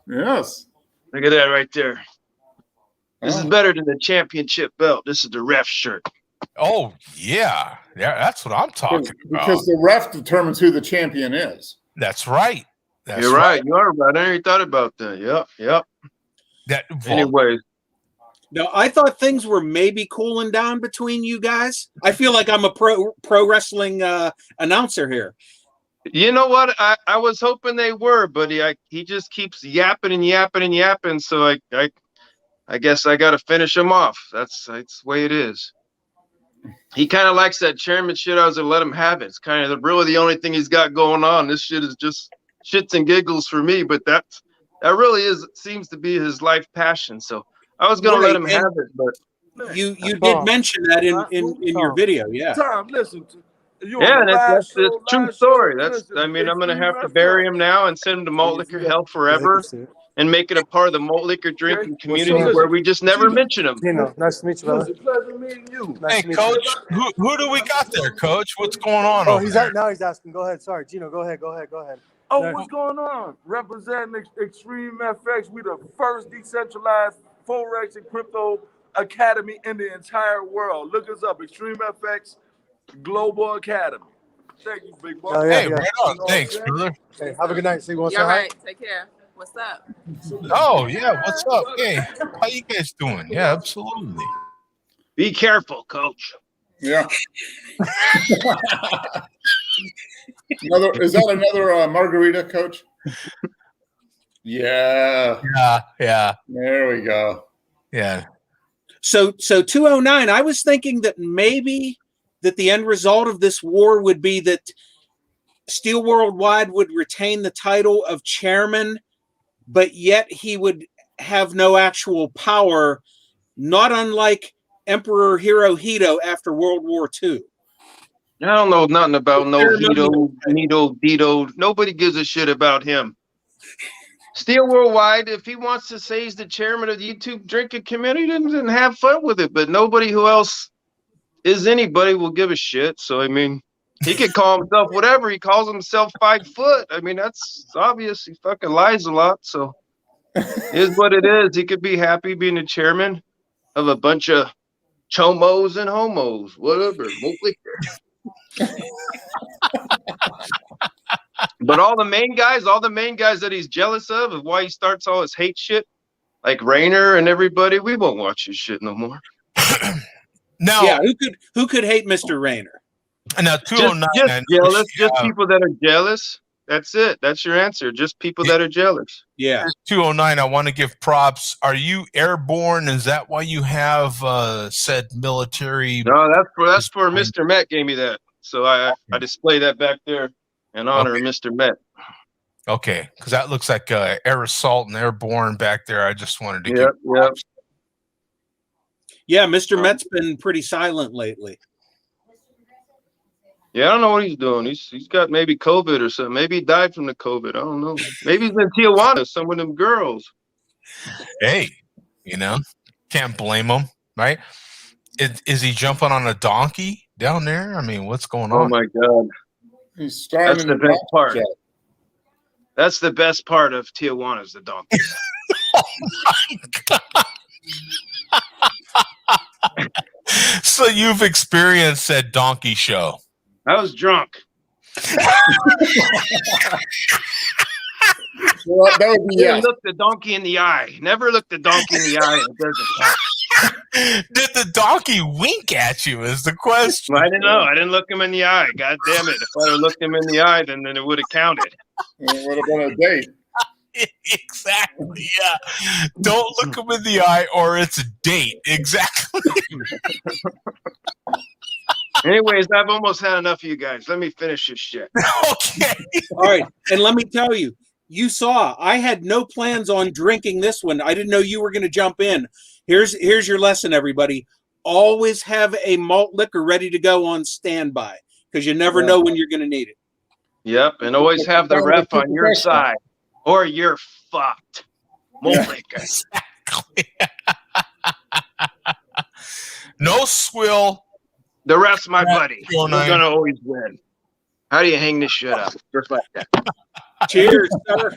Yes. Look at that right there. This is better than the championship belt. This is the ref shirt. Oh, yeah. Yeah, that's what I'm talking about. Because the ref determines who the champion is. That's right. You're right. You are right. I never thought about that. Yep. Anyways. No, I thought things were maybe cooling down between you guys. I feel like I'm a pro wrestling announcer here. You know what? I was hoping they were, but he just keeps yapping and yapping and yapping. So I guess I got to finish him off. That's the way it is. He kind of likes that chairman shit. I was gonna let him have it. It's kind of really the only thing he's got going on. This shit is just shits and giggles for me, but that really seems to be his life passion. So I was gonna let him have it, but you did mention that in your video, yeah. Tom, listen. That's a true story. I'm gonna have to bury him now and send him to malt liquor hell forever. And make it a part of the malt liquor drinking community where we just never mention them. Nice to meet you, brother. It's a pleasure meeting you. Hey, Coach, who do we got there, Coach? What's going on? Oh, he's asking. Go ahead. Sorry, Gino. Go ahead. Oh, what's going on? Representing Extreme FX. We the first decentralized Forex and crypto academy in the entire world. Look us up, Extreme FX Global Academy. Thank you, big boy. Hey, right on. Thanks, brother. Hey, have a good night. See you once. All right. Take care. What's up? Oh, yeah. What's up? Hey, how you guys doing? Yeah, absolutely. Be careful, coach. Yeah. Is that another margarita, Coach? Yeah. Yeah. There we go. Yeah. So 209, I was thinking that maybe that the end result of this war would be that Steel Worldwide would retain the title of chairman, but yet he would have no actual power, not unlike Emperor Hirohito after World War II. I don't know nothing about no Hito, Dito. Nobody gives a shit about him. Steel Worldwide, if he wants to say he's the chairman of the YouTube drinking community, then have fun with it. But nobody who else is anybody will give a shit. So, I mean, he could call himself whatever. He calls himself 5 foot. I mean, that's obvious. He fucking lies a lot. So, it is what it is. He could be happy being the chairman of a bunch of chomos and homos, whatever. But all the main guys that he's jealous of why he starts all his hate shit, like Rainer and everybody, we won't watch his shit no more. No. Yeah, who could hate Mr. Rainer? Now 209 just jealous, just people that are jealous. That's it. That's your answer. Just people that are jealous. Yeah. 209, I want to give props. Are you airborne? Is that why you have said military? No, that's for Mr. Met gave me that. So I display that back there in honor of Mr. Met. Okay, because that looks like air assault and airborne back there. I just wanted to give props. Yeah, Mr. Met's been pretty silent lately. Yeah, I don't know what he's doing. He's got maybe COVID or something. Maybe he died from the COVID. I don't know. Maybe he's in Tijuana, some of them girls. Hey, can't blame him, right? Is he jumping on a donkey down there? I mean, what's going on? Oh my God. He's That's the best part. That's the best part of Tijuana is the donkey. Oh my God. So you've experienced that donkey show. I was drunk. Well, that would be Never look the donkey in the eye. Never look the donkey in the eye. It doesn't count. Did the donkey wink at you is the question. I didn't know. I didn't look him in the eye. God damn it. If I'd have looked him in the eye, then it would have counted. It would have been a date. Exactly. Yeah. Don't look him in the eye or it's a date. Exactly. Anyways, I've almost had enough of you guys. Let me finish this shit. Okay. All right. And let me tell you, you saw I had no plans on drinking this one. I didn't know you were going to jump in. Here's your lesson, everybody. Always have a malt liquor ready to go on standby because you never know when you're going to need it. Yep. And always have the ref on your side or you're fucked. Malt liquor. Exactly. No swill. The ref's my buddy. We're going to always win. How do you hang this shit up? Just like that. Cheers, sir.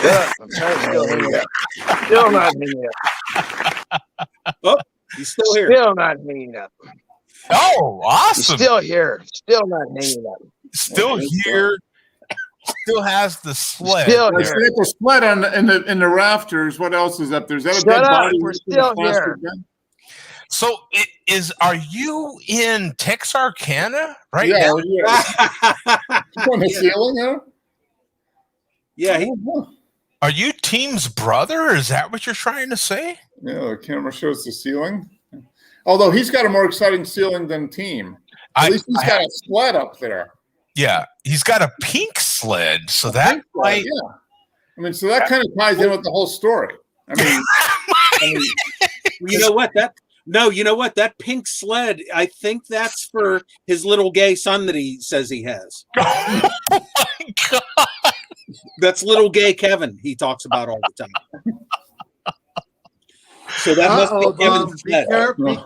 Yeah, I'm still hanging up. Still not hanging up. Oh, he's still here. Still not hanging up. Oh, awesome. He's still here. Still not hanging up. Still here. Still has the sled. Still There's here. the sled in the rafters. What else is up there? Is that a Shut dead up. body? We're still here. So are you in Texarkana right Yeah, now? On the ceiling, huh? Yeah. Are you Team's brother? Is that what you're trying to say? Yeah, the camera shows the ceiling. Although he's got a more exciting ceiling than Team. At least he's got a sled up there. Yeah, he's got a pink sled. So that might. Yeah. I mean, so that kind of ties in with the whole story. I mean, you know what? That pink sled, I think that's for his little gay son that he says he has. Oh my God. That's little gay Kevin he talks about all the time. So that must be Kevin's sled.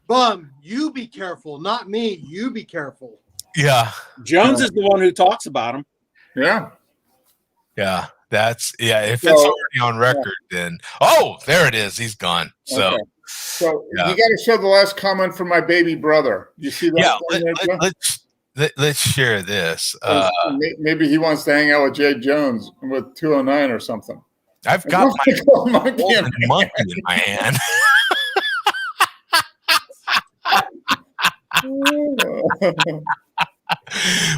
Bum, you be careful. Not me. You be careful. Yeah. Jones is the one who talks about him. Yeah. Yeah. If it's So, already on record, then there it is. He's gone. So okay. So yeah. you got to show the last comment from my baby brother. You see that? Let's share this. Maybe he wants to hang out with Jay Jones with 209 or something. I've got my monkey in my hand.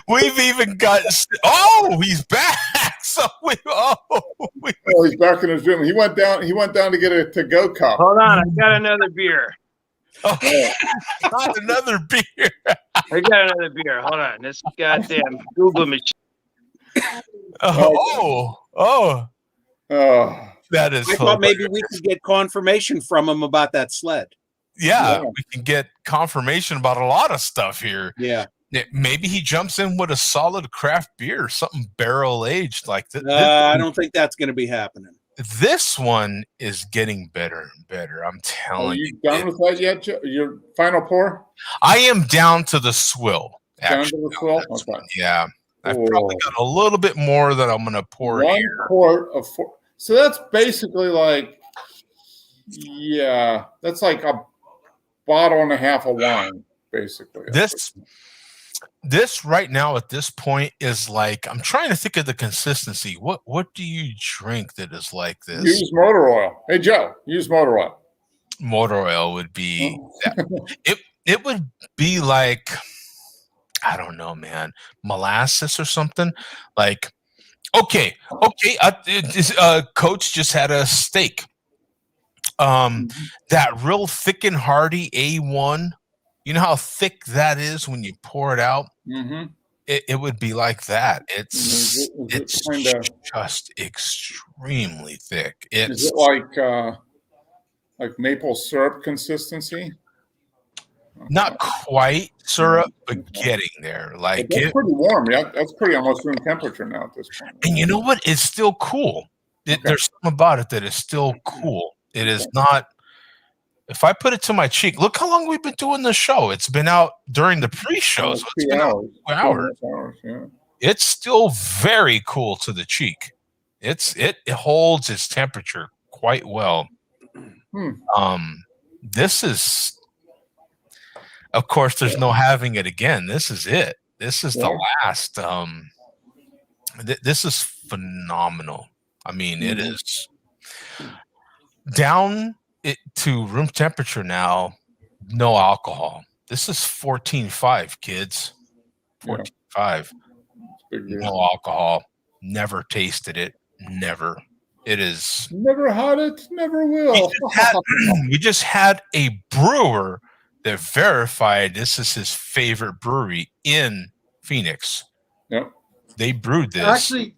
We've even got. He's back. So he's back in his room. He went down to get a to-go cup. Hold on, I got another beer. Not another beer. I got another beer. Hold on, this goddamn Google machine. That is. I thought maybe we could get confirmation from him about that sled. Yeah, we can get confirmation about a lot of stuff here. Yeah. Maybe he jumps in with a solid craft beer, something barrel aged like that. I don't think that's going to be happening. This one is getting better and better. I'm telling you. Are you done with that yet? Your final pour? I am down to the swill. Down to the swill? Okay. Yeah. I've probably got a little bit more that I'm going to pour One here. quart of so that's basically like, that's like a bottle and a half of wine, basically. This right now at this point is like, I'm trying to think of the consistency. What do you drink that is like this? Use motor oil. Hey Joe, use motor oil. Motor oil would be it would be like, I don't know, man, molasses or something. Like, okay. Coach just had a steak. That real thick and hearty A1. You know how thick that is when you pour it out? Mm-hmm. It would be like that. It's kinda, just extremely thick. Is it like maple syrup consistency? Not quite syrup, but getting there. Like that's pretty warm. Yeah, that's pretty almost room temperature now at this point. And you know what? It's still cool. There's something about it that is still cool. It is not. If I put it to my cheek, look how long we've been doing the show. It's been out during the pre-show. So it's been out 2 hours. Yeah. It's still very cool to the cheek. It holds its temperature quite well. This is, of course, there's no having it again. This is it. This is the last. This is phenomenal. I mean, it is down to room temperature now. No alcohol. This is 14.5, kids. 14.5. No alcohol. Never tasted it. Never. It is. Never had it. Never will. We just had a brewer that verified this is his favorite brewery in Phoenix. Yep. They brewed this. Actually,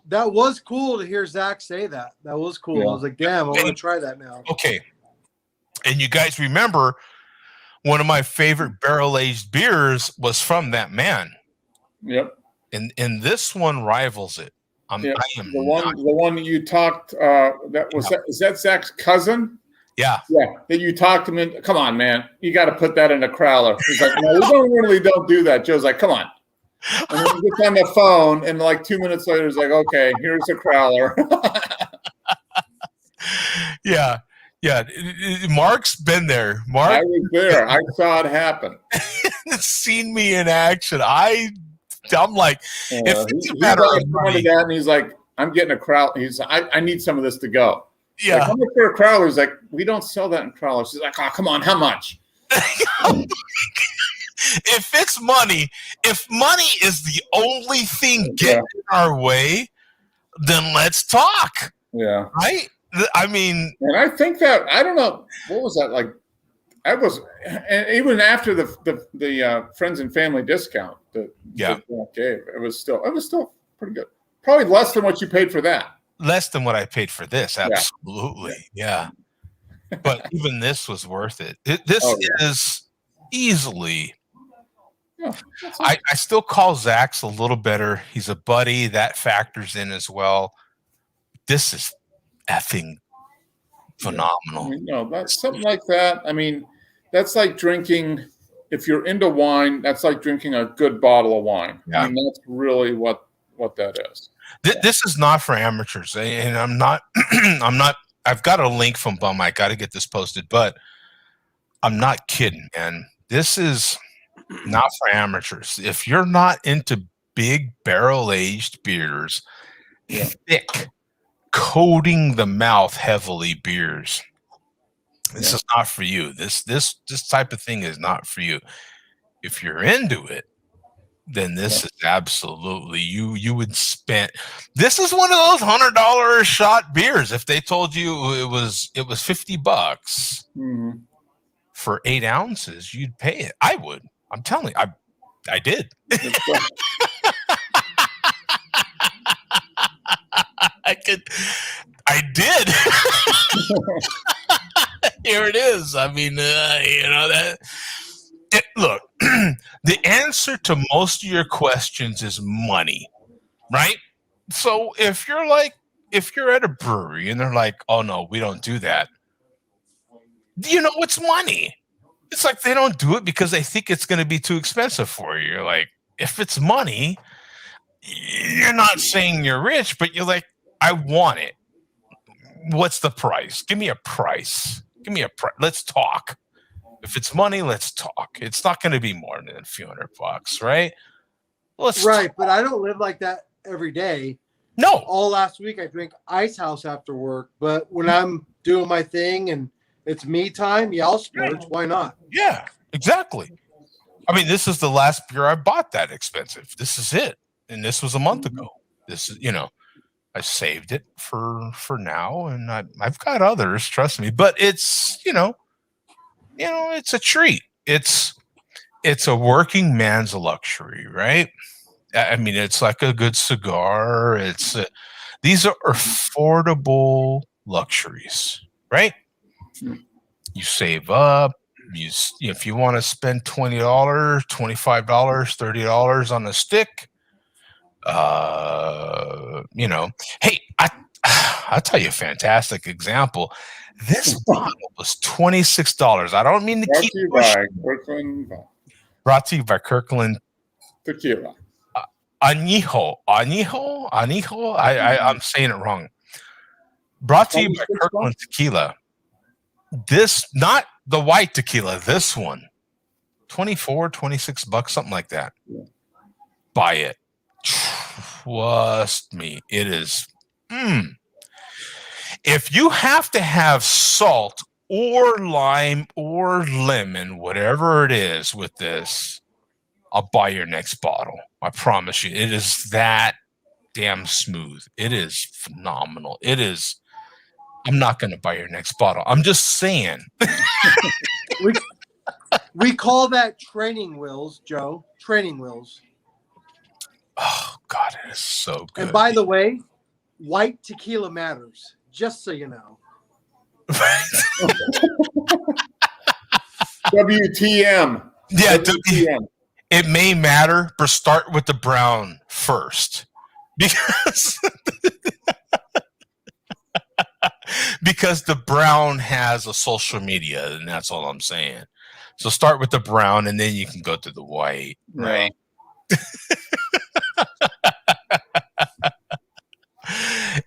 that was cool to hear Zach say that. That was cool. I was like, damn, I want to try that now. Okay. And you guys remember one of my favorite barrel-aged beers was from that man. Yep. And this one rivals it. I am the one that you talked is that Zach's cousin? Yeah. Yeah. That you talked him in. Come on, man. You got to put that in a crowler. He's like, no, we don't do that. Joe's like, come on. And then he gets on the phone, and like 2 minutes later, he's like, okay, here's a crowler. Yeah. Mark's been there. Mark, I was there. I saw it happen. Seen me in action. I'm like, if it's a matter of money, that, and he's like, I'm getting a crowler. He's like, I need some of this to go. Yeah. Like, how much for a crowler? He's like, we don't sell that in crowlers. She's like, oh, come on, how much? If it's money, if money is the only thing getting in our way, then let's talk. Yeah. Right? I mean, and I think that, I don't know, what was that like? I was, and even after the friends and family discount that Jack gave, it was still pretty good. Probably less than what you paid for that. Less than what I paid for this, absolutely. Yeah. But even this was worth it. This is easily. Yeah, I still call Zach's a little better. He's a buddy. That factors in as well. This is effing phenomenal. That's something like that. I mean, that's like drinking if you're into wine, that's like drinking a good bottle of wine. Yeah. I mean, that's really what that is. This is not for amateurs, and I'm not. I'm not. I've got a link from Bum. I got to get this posted, but I'm not kidding, man. This is not for amateurs. If you're not into big barrel-aged beers, thick, coating the mouth heavily beers, this is not for you. This type of thing is not for you. If you're into it, then this is absolutely you would spend. This is one of those $100 shot beers. If they told you it was $50 for 8 ounces, you'd pay it. I would. I'm telling you, I did. I did. Here it is. I mean, look, the answer to most of your questions is money, right? So if you're at a brewery and they're like, oh no, we don't do that. It's money. It's like they don't do it because they think it's going to be too expensive for you. You're like, if it's money, you're not saying you're rich, but you're like, I want it. What's the price? Give me a price. Give me a price. Let's talk. If it's money, let's talk. It's not going to be more than a few $100, right? Right, but I don't live like that every day. No. All last week I drank Ice House after work, but when I'm doing my thing and it's me time, I'll splurge. Why not? Yeah, exactly. I mean, this is the last beer I bought that expensive. This is it. And this was a month ago. This is, I saved it for now, and I've got others, trust me. But it's, it's a treat. It's a working man's luxury, right? I mean, it's like a good cigar. These are affordable luxuries, right? You save up. If you want to spend $20, $25, $30 on a stick, hey, I'll tell you a fantastic example. This bottle was $26. I don't mean to keep brought to you by Kirkland Tequila. Añejo. I'm saying it wrong. Brought to you by Kirkland Tequila. This, not the white tequila, this one. $24, $26, something like that. Buy it. Trust me, it is. If you have to have salt or lime or lemon, whatever it is with this, I'll buy your next bottle. I promise you. It is that damn smooth. It is phenomenal. It is. I'm not going to buy your next bottle. I'm just saying. we call that training wheels, Joe. Training wheels. Oh, God, it is so good. And by the way, white tequila matters, just so you know. WTM. Yeah, WTM. It may matter, but start with the brown first. Because the brown has a social media, and that's all I'm saying. So start with the brown, and then you can go to the white, right?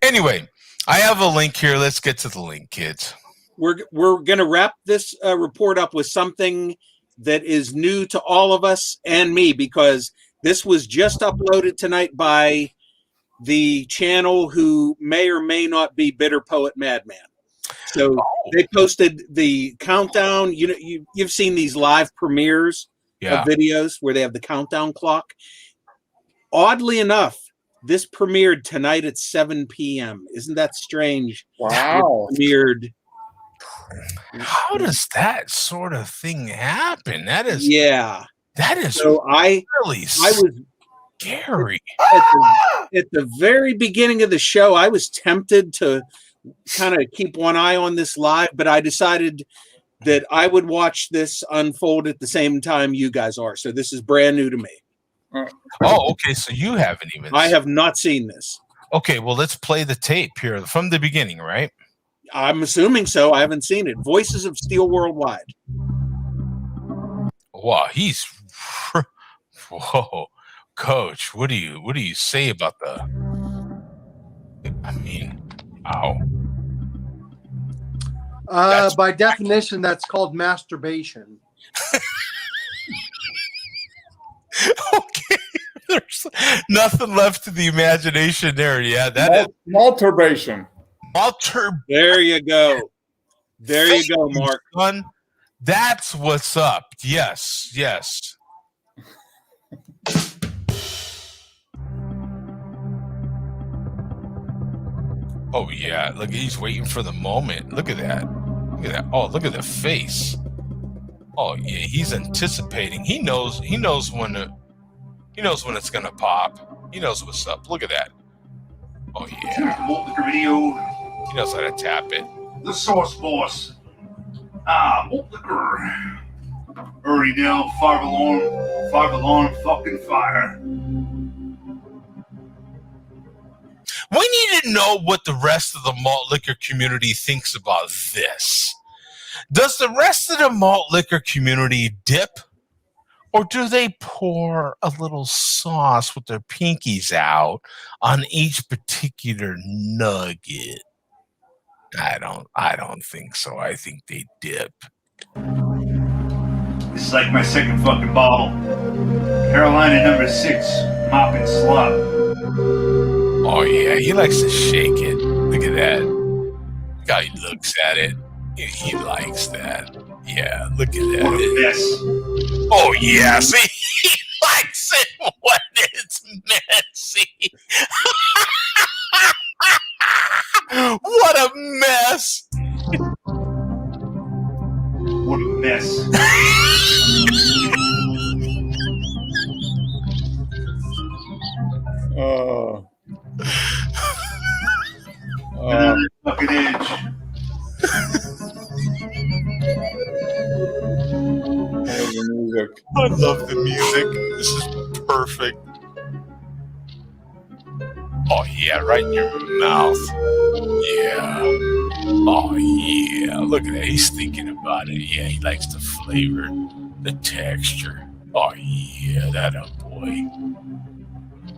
Anyway, I have a link here. Let's get to the link, kids. We're going to wrap this report up with something that is new to all of us and me, because this was just uploaded tonight by the channel who may or may not be Bitter Poet Madman. So they posted the countdown. You've seen these live premieres of videos where they have the countdown clock. Oddly enough, this premiered tonight at 7 p.m. Isn't that strange? Wow. It premiered. How does that sort of thing happen? That is So I was scary. At the very beginning of the show, I was tempted to kind of keep one eye on this live, but I decided that I would watch this unfold at the same time you guys are. So this is brand new to me. Oh, okay. So you haven't even. I have not seen this. Okay, well, let's play the tape here from the beginning, right? I'm assuming so. I haven't seen it. Voices of Steel Worldwide. Wow, he's whoa, Coach. What do you say about the? I mean, wow. By definition, that's called masturbation. Okay, there's nothing left to the imagination there. Yeah, that is malturbation. There you go. There you go, Mark. Son, that's what's up. Yes, yes. Oh yeah, look, he's waiting for the moment. Look at that. Look at that. Oh, look at the face. Oh yeah, he's anticipating. He knows when it's gonna pop. He knows what's up. Look at that. Oh yeah. Malt liquor video. He knows how to tap it. The Sauce Boss. Malt liquor. Already down, five alarm, fucking fire. We need to know what the rest of the malt liquor community thinks about this. Does the rest of the malt liquor community dip? Or do they pour a little sauce with their pinkies out on each particular nugget? I don't think so. I think they dip. This is like my second fucking bottle. Carolina number 6, mop and slop. Oh yeah, he likes to shake it. Look at that. Look how he looks at it. He likes that. Yeah, look at that. What a mess. Oh yeah, see, he likes it when it's messy. What a mess. What a mess. Oh. Fucking edge. I love the music. This is perfect. Oh yeah, right in your mouth. Yeah. Oh yeah. Look at that. He's thinking about it. Yeah, he likes the flavor, the texture. Oh yeah, that a boy.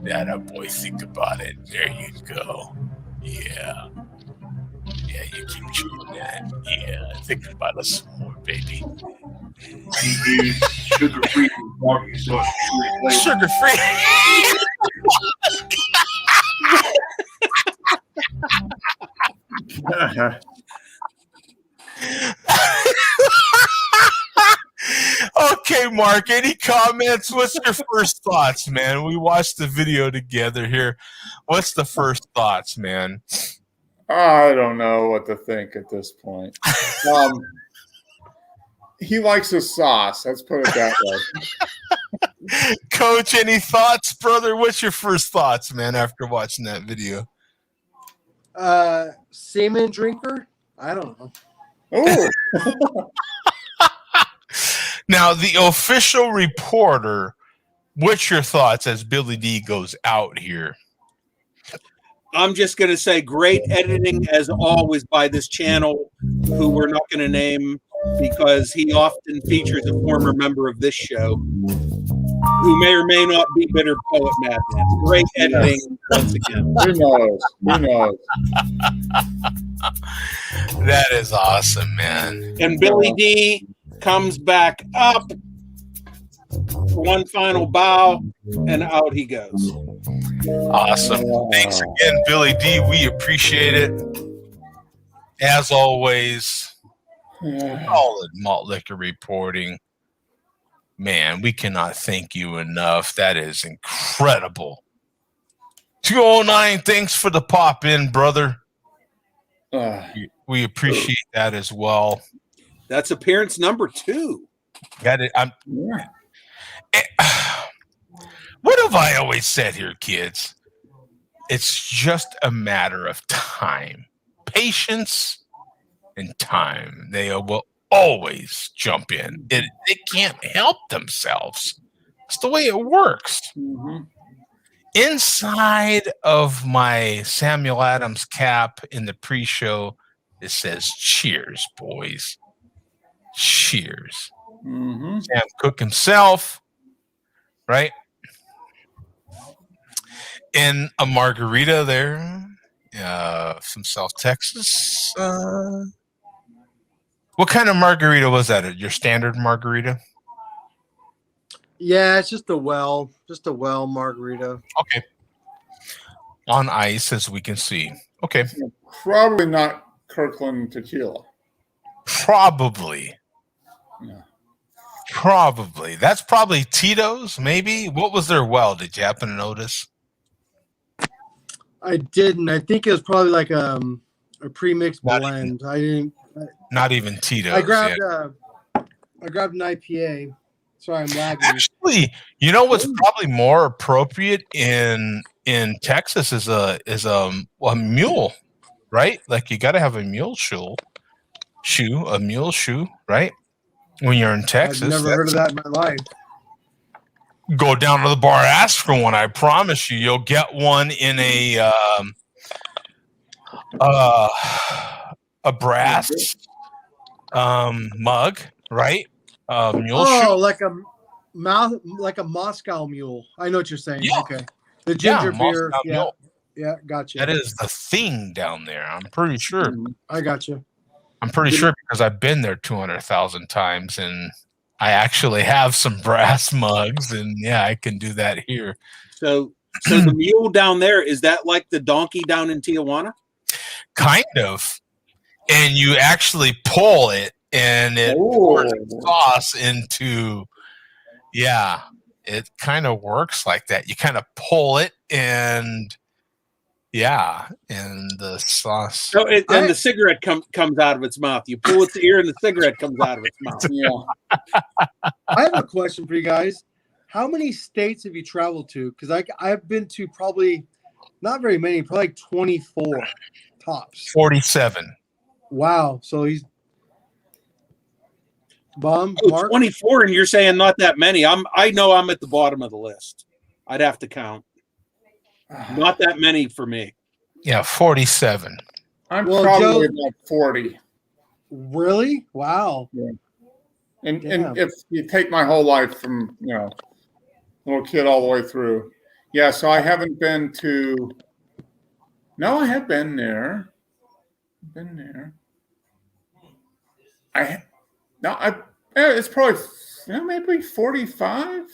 That a boy. Think about it. There you go. Yeah. Yeah, you keep chewing that. Yeah, think about it some more, baby. Sugar-free barbecue sauce. Sugar-free. Okay, Mark, any comments? What's your first thoughts, man? We watched the video together here. What's the first thoughts, man? I don't know what to think at this point. He likes his sauce. Let's put it that way. Coach, any thoughts, brother? What's your first thoughts, man, after watching that video? Semen drinker? I don't know. Oh. Now, the official reporter, what's your thoughts as Billy D goes out here? I'm just going to say great editing as always by this channel, who we're not going to name because he often features a former member of this show who may or may not be Bitter Poet Madman. Great editing once again. Who knows? Who knows? That is awesome, man. And Billy D comes back up, one final bow, and out he goes. Awesome. Thanks again, Billy D. We appreciate it. As always, solid malt liquor reporting. Man, we cannot thank you enough. That is incredible. 209, thanks for the pop in, brother. We appreciate that as well. That's appearance number 2. Got it. What have I always said here, kids? It's just a matter of time, patience, and time. They will always jump in. They can't help themselves. It's the way it works. Mm-hmm. Inside of my Samuel Adams cap in the pre-show, it says, "Cheers, boys. Cheers." Mm-hmm. Sam Cooke himself, right? And a margarita there, from South Texas. What kind of margarita was that? Your standard margarita? Yeah, it's just a well margarita. Okay. On ice, as we can see. Okay. Probably not Kirkland tequila. Probably. Yeah. Probably. That's probably Tito's, maybe. What was their well? Did you happen to notice? I didn't. I think it was probably like a pre-mixed blend. I didn't. Not even Tito's. I grabbed I grabbed an IPA. Sorry, I'm lagging. Actually, you know what's probably more appropriate in Texas is a mule, right? Like you got to have a mule shoe, right? When you're in Texas. I've never heard of that in my life. Go down to the bar, ask for one. I promise you'll get one in a brass mug, right? Mule shoe. like a Moscow mule. I know what you're saying. Yeah. Okay. The ginger beer. Moscow mule. Yeah, gotcha. That is the thing down there. I'm pretty sure. I gotcha. I'm pretty sure because I've been there 200,000 times, and I actually have some brass mugs, and yeah, I can do that here. So the mule down there, is that like the donkey down in Tijuana? Kind of. And you actually pull it, and it pours sauce into. Yeah, it kind of works like that. You kind of pull it, and and the sauce. So and the cigarette comes out of its mouth. You pull its ear, and the cigarette comes out of its mouth. Yeah. I have a question for you guys. How many states have you traveled to? Because I've been to probably not very many, probably like 24 tops. 47. Wow. So he's Mark? 24, and you're saying not that many. I know I'm at the bottom of the list. I'd have to count. Not that many for me. Yeah, 47. I'm probably about 40. Really? Wow. Yeah. And if you take my whole life from, little kid all the way through. Yeah, so I haven't been to. No, I have been there. It's probably maybe 45.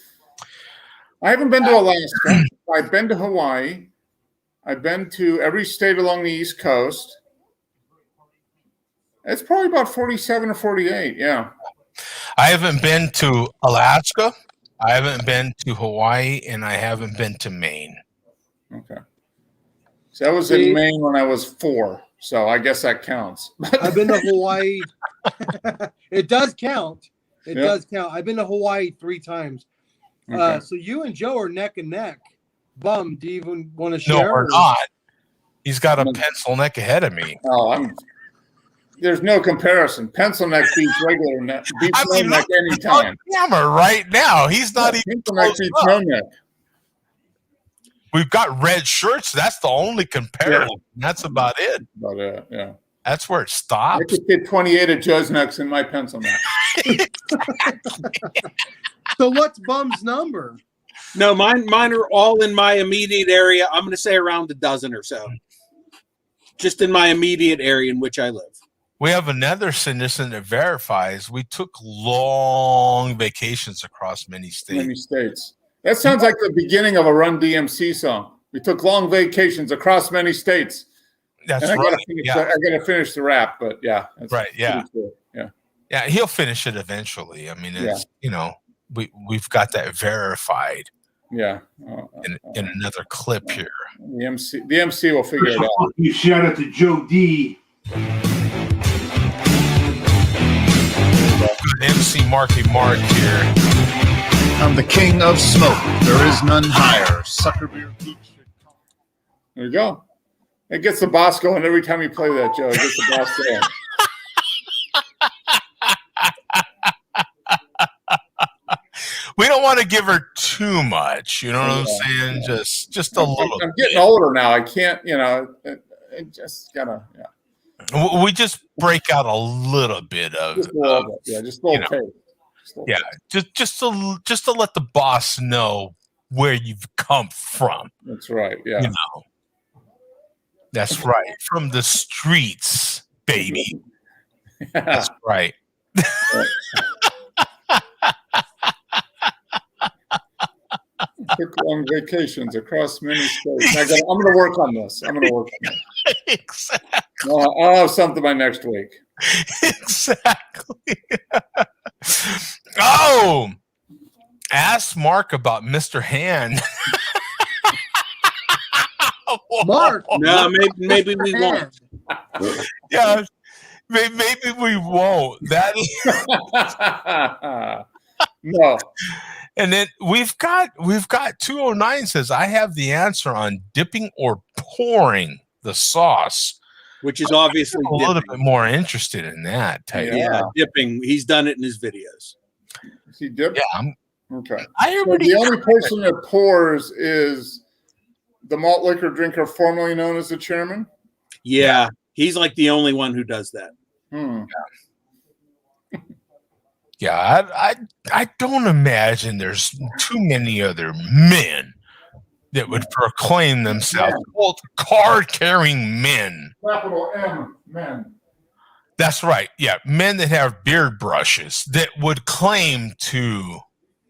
I haven't been to Alaska. I've been to Hawaii. I've been to every state along the East Coast. It's probably about 47 or 48. Yeah. I haven't been to Alaska. I haven't been to Hawaii, and I haven't been to Maine. Okay. So I was in Maine when I was 4. So I guess that counts. I've been to Hawaii. It does count. It does count. I've been to Hawaii 3 times. Okay. So you and Joe are neck and neck. Bum, do you even want to share? No, we're not. He's got a pencil neck ahead of me. Oh, there's no comparison. Pencil neck beats regular neck. Beats no neck anytime. Camera right now. He's not even pencil neck beats no neck. We've got red shirts. That's the only comparison. Yeah. That's about it. About it, yeah. That's where it stops. I could get 28 of Joe's necks in my pencil neck. So what's Bum's number? No, mine are all in my immediate area. I'm going to say around a dozen or so. Just in my immediate area in which I live. We have another citizen that verifies we took long vacations across many states. That sounds like the beginning of a Run DMC song. We took long vacations across many states. That's right. I got to finish the rap, but yeah. That's right. Yeah. Cool. Yeah. He'll finish it eventually. I mean, it's, we've got that verified. Yeah. In another clip here. The MC will figure it out. You shout out to Joe D. MC Marky Mark here. I'm the king of smoke. There is none higher. Sucker beer peach. There you go. It gets the boss going every time you play that, Joe. It gets the boss going. We don't want to give her too much. You know what I'm saying? Just a little. I'm getting older now. I can't, it just gotta, We just break out a little bit of. Just a little bit. Yeah, just a little taste. Yeah, just to let the boss know where you've come from. That's right. Yeah. You know. That's right. From the streets, baby. That's right. Took long vacations across many states. I'm going to work on this. Exactly. I'll have something by next week. Exactly. Oh, ask Mark about Mr. Hand. Mark, no, maybe we won't. Yeah, maybe we won't. That no. And then we've got 209 says I have the answer on dipping or pouring the sauce, which is obviously a little bit more interested in that type. Yeah, dipping. He's done it in his videos. He dipped? Yeah. Okay. So the only person that pours is the malt liquor drinker formerly known as the chairman? Yeah. He's like the only one who does that. Yeah, I don't imagine there's too many other men that would proclaim themselves card-carrying men. Capital M, men. That's right. Yeah, men that have beard brushes that would claim to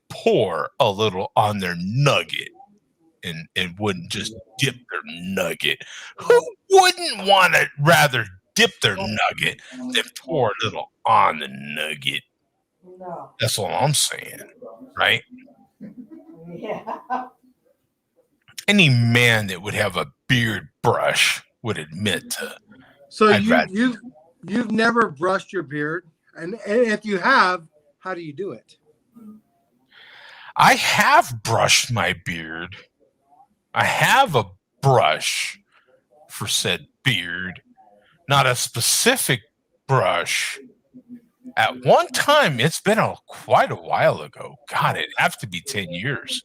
pour a little on their nugget and wouldn't just dip their nugget. Who wouldn't want to rather dip their nugget than pour a little on the nugget? No. That's all I'm saying, right? Yeah. Any man that would have a beard brush would admit to. So you've never brushed your beard, and if you have, how do you do it? I have brushed my beard. I have a brush for said beard, not a specific brush. At one time, it's been quite a while ago. God, it'd have to be 10 years.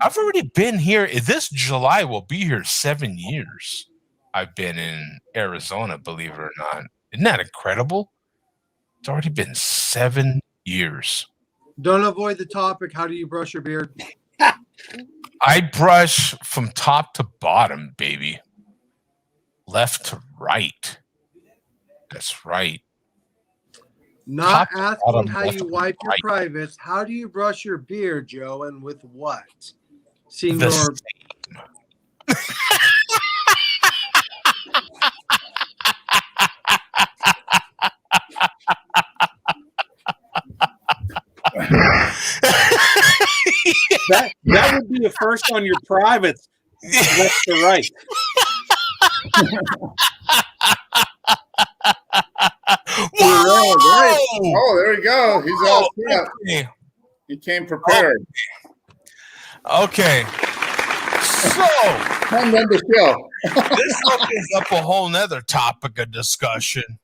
I've already been here. This July will be here 7 years. I've been in Arizona, believe it or not. Isn't that incredible? It's already been 7 years. Don't avoid the topic. How do you brush your beard? I brush from top to bottom, baby. Left to right. That's right. Not Top to asking bottom, how left you to wipe your right. privates. How do you brush your beard, Joe, and with what? The Senior. same. That would be a first on your privates. Left to right. Oh, there we go. He's all set. Okay. He came prepared. Okay. So Come on the show. this opens up a whole nother topic of discussion.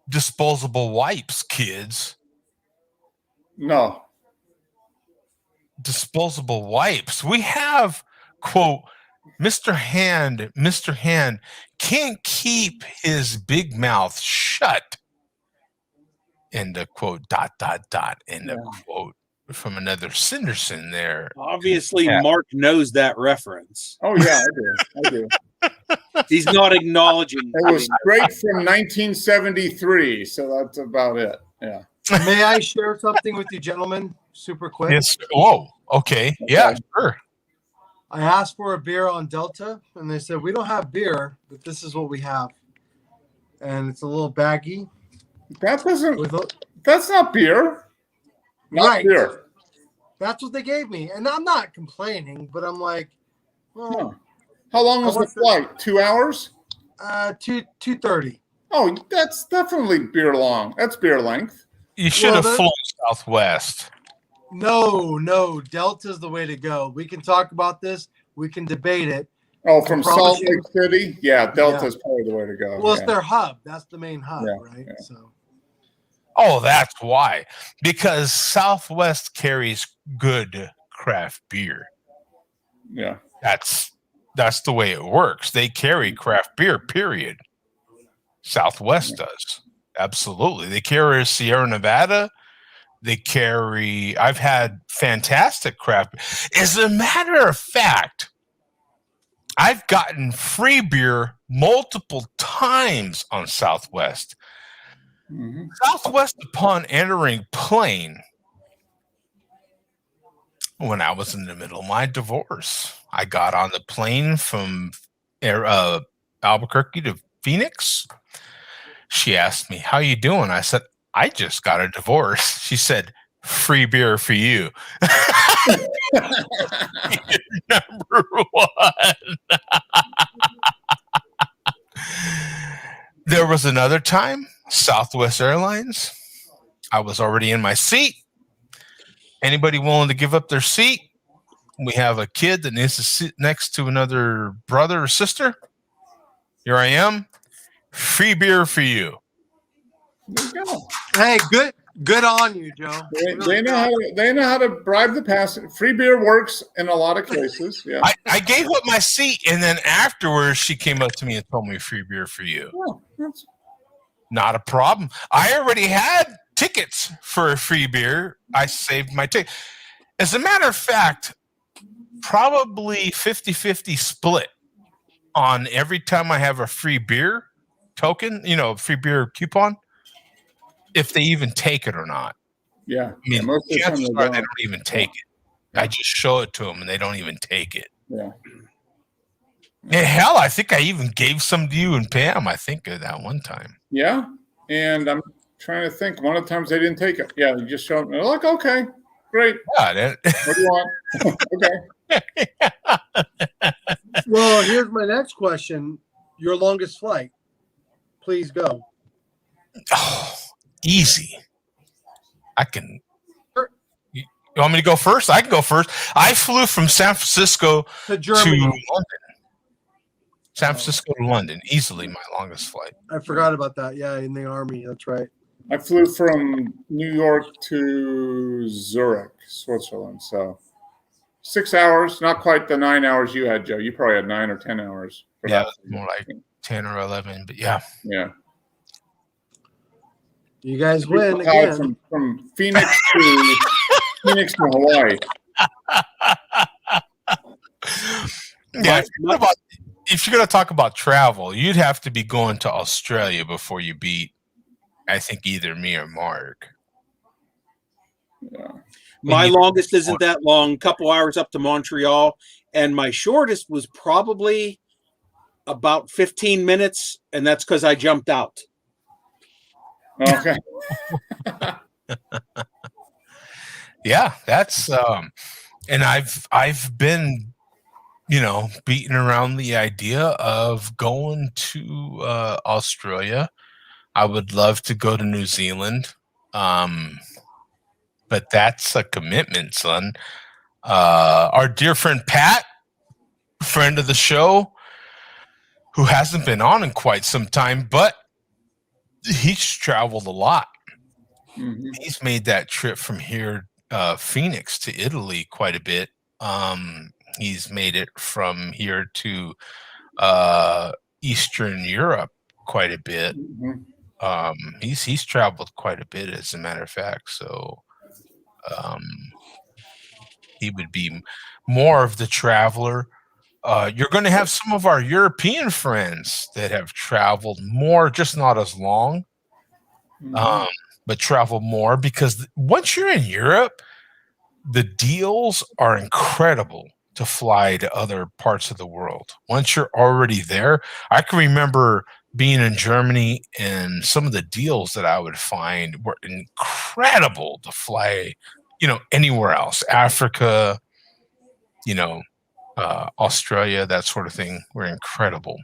Disposable wipes, kids. No. Disposable wipes. We have, quote, Mr. Hand can't keep his big mouth shut. End of quote, ... End of quote. From another Cinderson there. Obviously, Mark knows that reference. Oh, yeah, I do. He's not acknowledging. It was straight from 1973, so that's about it. Yeah. May I share something with you, gentlemen, super quick? Yes. Whoa. Okay. Yeah, sure. I asked for a beer on Delta, and they said, we don't have beer, but this is what we have. And it's a little baggy. That's not beer. Not beer. That's what they gave me. And I'm not complaining, but I'm like, well. How long was the flight? 2 hours? 2:30. Oh, that's definitely beer long. That's beer length. You should have flown Southwest. No. Delta's the way to go. We can talk about this. We can debate it. Oh, from Salt Lake City? Yeah, Delta's probably the way to go. Well, it's their hub. That's the main hub, right? Yeah. So. Oh, that's why. Because Southwest carries good craft beer. Yeah. That's the way it works. They carry craft beer, period. Southwest does. Absolutely. They carry Sierra Nevada. I've had fantastic craft. As a matter of fact, I've gotten free beer multiple times on Southwest. Mm-hmm. Southwest, upon entering plane, when I was in the middle of my divorce, I got on the plane from Albuquerque to Phoenix. She asked me, "How you doing?" I said, "I just got a divorce." She said, "Free beer for you." Number one. There was another time, Southwest Airlines. I was already in my seat. Anybody willing to give up their seat? We have a kid that needs to sit next to another brother or sister. Here I am. Free beer for you. There you go. Hey, good on you, Joe. They know how to bribe the passenger. Free beer works in a lot of cases. Yeah. I gave up my seat, and then afterwards she came up to me and told me free beer for you. Oh, not a problem. I already had tickets for a free beer. I saved my ticket. As a matter of fact, probably 50-50 split on every time I have a free beer token, free beer coupon, if they even take it or not. Yeah. I mean, most of the time chances they are they don't. don't even take it. I just show it to them and they don't even take it. Yeah. Yeah, hell, I think I even gave some to you and Pam, I think, at that one time. Yeah. And I'm trying to think. One of the times they didn't take it. Yeah, you just showed them. They're like, okay, great. Yeah, what do you want? Okay. Well, here's my next question. Your longest flight. Please go. Oh, easy. I can. You want me to go first? I can go first. I flew from San Francisco to Germany. London. San Francisco to London. Easily my longest flight. I forgot about that. Yeah, in the Army. That's right. I flew from New York to Zurich, Switzerland. So 6 hours, not quite the 9 hours you had, Joe. You probably had 9 or 10 hours. Yeah, more like 10 or 11, but yeah. Yeah. You guys win again. From Phoenix to Hawaii. Yeah, if you're going to talk about travel, you'd have to be going to Australia before you beat, I think, either me or Mark. Yeah. My longest isn't that long, couple hours up to Montreal, and my shortest was probably about 15 minutes, and that's because I jumped out. Okay. Yeah, that's and I've been, beating around the idea of going to Australia. I would love to go to New Zealand. But that's a commitment, son. Our dear friend Pat, friend of the show, who hasn't been on in quite some time, but he's traveled a lot. Mm-hmm. He's made that trip from here, Phoenix to Italy, quite a bit. He's made it from here to Eastern Europe quite a bit. Mm-hmm. He's traveled quite a bit, as a matter of fact. So he would be more of the traveler. You're going to have some of our European friends that have traveled more, just not as long, but travel more, because once you're in Europe, the deals are incredible to fly to other parts of the world. Once you're already there, I can remember being in Germany, and some of the deals that I would find were incredible to fly, anywhere else, Africa, Australia, that sort of thing, were incredible.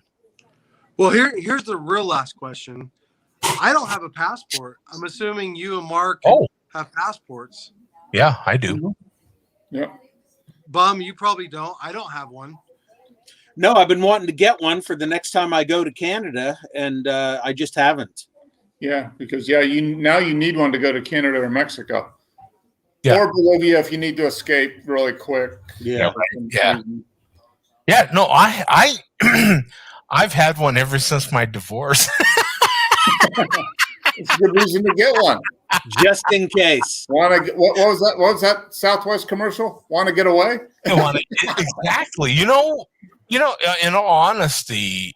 Well, here's the real last question. I don't have a passport. I'm assuming you and Mark have passports. Yeah, I do. Yeah. Bum, you probably don't. I don't have one. No, I've been wanting to get one for the next time I go to Canada, and I just haven't. Yeah, because you need one to go to Canada or Mexico. Yeah. Or Bolivia if you need to escape really quick. Yeah. Yeah. Yeah. No, I've had one ever since my divorce. It's a good reason to get one. Just in case. What was that? What was that Southwest commercial? Want to get away? Exactly. In all honesty,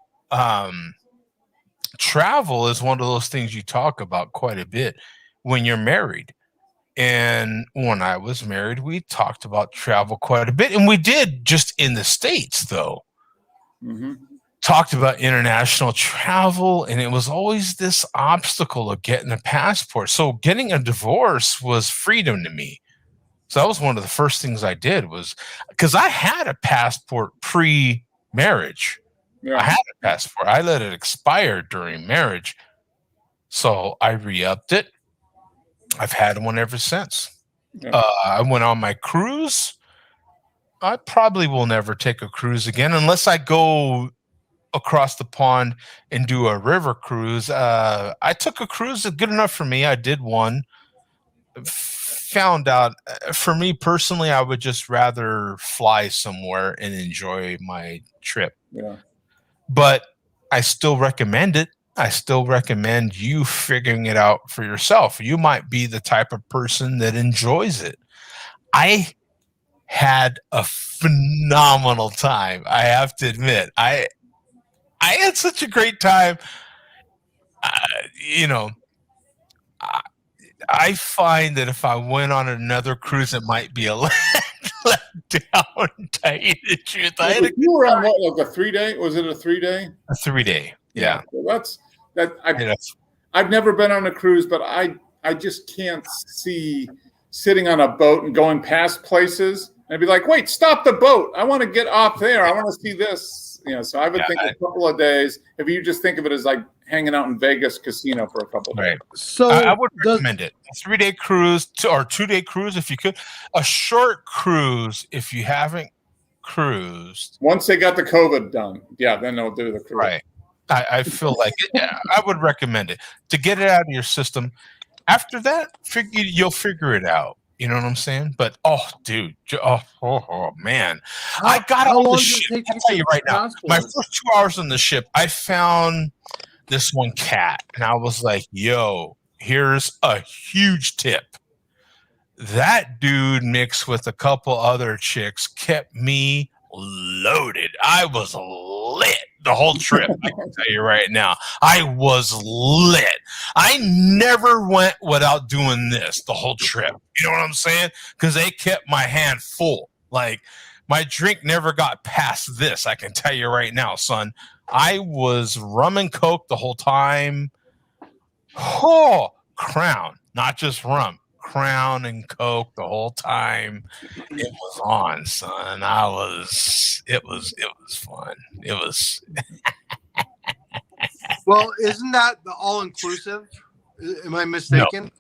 travel is one of those things you talk about quite a bit when you're married. And when I was married, we talked about travel quite a bit. And we did just in the States, though. Mm-hmm. Talked about international travel, and it was always this obstacle of getting a passport. So getting a divorce was freedom to me. So that was one of the first things I did, was because I had a passport pre-marriage. Yeah. I had a passport. I let it expire during marriage. So I re-upped it. I've had one ever since. Yeah. I went on my cruise. I probably will never take a cruise again unless I go across the pond and do a river cruise. I took a cruise good enough for me. I did one. Found out for me personally, I would just rather fly somewhere and enjoy my trip. Yeah. But I still recommend it. I still recommend you figuring it out for yourself. You might be the type of person that enjoys it. I had a phenomenal time. I have to admit, I had such a great time. I find that if I went on another cruise, it might be a let down. To tell you the truth, You were on what, like a 3-day? Was it a 3-day? A 3-day, yeah. Well, I've never been on a cruise, but I just can't see sitting on a boat and going past places and be like, wait, stop the boat. I want to get off there. I want to see this. So I would think a couple of days, if you just think of it as like hanging out in Vegas casino for a couple of days. So I would recommend it. A 3-day cruise or 2-day cruise if you could. A short cruise if you haven't cruised. Once they got the COVID done, then they'll do the cruise. Right. I feel like I would recommend it to get it out of your system. After that, you'll figure it out. You know what I'm saying? But dude, man, I got on the ship. I'll tell you right now, my first 2 hours on the ship, I found this one cat, and I was like, "Yo, here's a huge tip." That dude mixed with a couple other chicks kept me loaded. I was lit the whole trip. I can tell you right now, I was lit. I never went without doing this the whole trip. You know what I'm saying? Because they kept my hand full. Like my drink never got past this. I can tell you right now, son. I was rum and coke the whole time. Crown, not just rum. Crown and Coke the whole time. It was on, son. It was fun. It was. Well, isn't that the all-inclusive? Am I mistaken?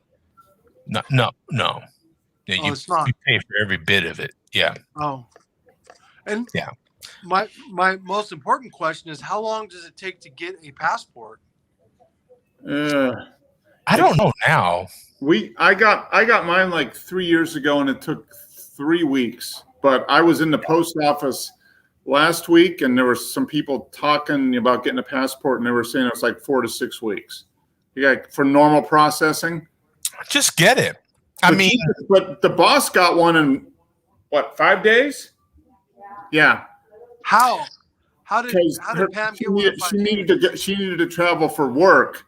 No. Yeah, it's not. You pay for every bit of it. Yeah. Oh. And yeah. My most important question is, how long does it take to get a passport? I don't know now. I got mine like 3 years ago, and it took 3 weeks. But I was in the post office last week, and there were some people talking about getting a passport, and they were saying it was like 4 to 6 weeks. For normal processing. Just get it. But the boss got one in what, 5 days? Yeah. How did Pam get one? She needed to travel for work.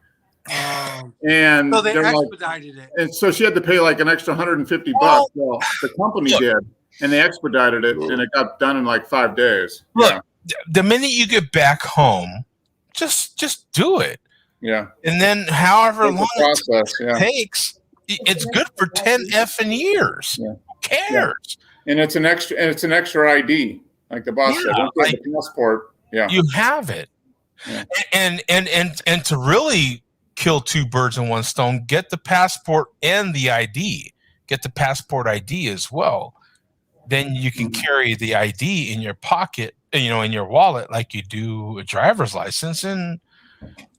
And so they expedited it, and so she had to pay like an extra $150. Well, the company did, and they expedited it, and it got done in like 5 days. Look, the minute you get back home, just do it. Yeah, and then however long it takes, it's good for 10 effing years. Yeah. Who cares? Yeah. And it's an extra ID, like the boss said. Like the passport. Yeah, you have it. Yeah. And to really kill 2 birds in one stone, get the passport and the ID. Get the passport ID as well. Then you can carry the ID in your pocket, in your wallet, like you do a driver's license, and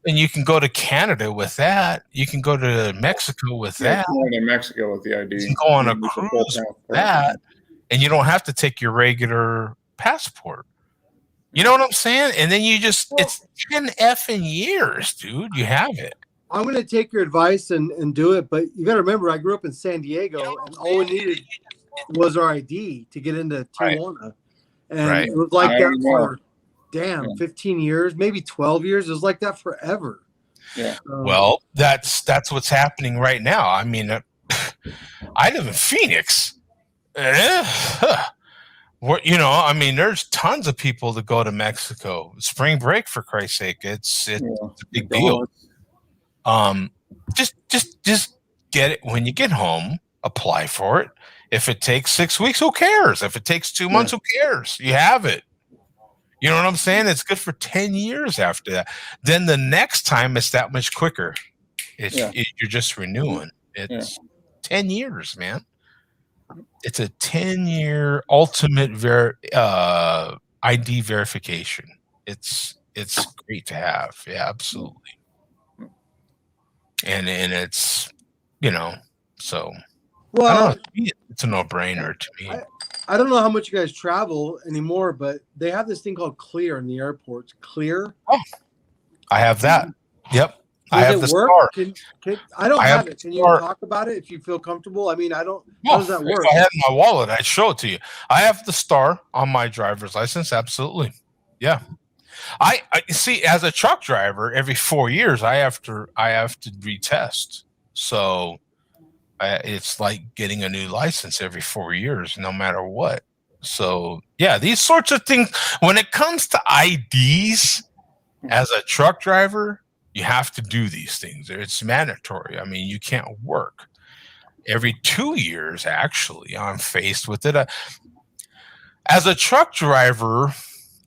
you can go to Canada with that. You can go to Mexico with that. Going to Mexico with the ID. You can go on a cruise with that, and you don't have to take your regular passport. You know what I'm saying? And then it's 10 effing years, dude. You have it. I'm going to take your advice and do it. But you got to remember, I grew up in San Diego, and all we needed was our ID to get into Tijuana. And it was like that for, 15 years, maybe 12 years. It was like that forever. Yeah. Well, that's what's happening right now. I mean, I live in Phoenix. I mean, there's tons of people that go to Mexico. Spring break, for Christ's sake. It's a big deal. Just get it when you get home, apply for it. If it takes 6 weeks, who cares? If it takes 2 months, who cares? You have it. You know what I'm saying? It's good for 10 years after that. Then the next time it's that much quicker. You're just renewing. It's 10 years, man. It's a 10-year ultimate ID verification. It's great to have. Yeah, absolutely. And it's, so. Well, it's a no-brainer to me. I don't know how much you guys travel anymore, but they have this thing called Clear in the airports. Clear. Oh, I have that. Yep. Does I have it the work? star. I don't I have have it. the Can you star. talk about it if you feel comfortable? I mean, how Well, does that work? If I had my wallet, I'd show it to you. I have the star on my driver's license. Absolutely. Yeah. I see, as a truck driver, every 4 years I have to retest. So it's like getting a new license every 4 years, no matter what. So yeah, these sorts of things. When it comes to IDs, as a truck driver, you have to do these things. It's mandatory. I mean, you can't work. Every 2 years, actually, I'm faced with it. As a truck driver,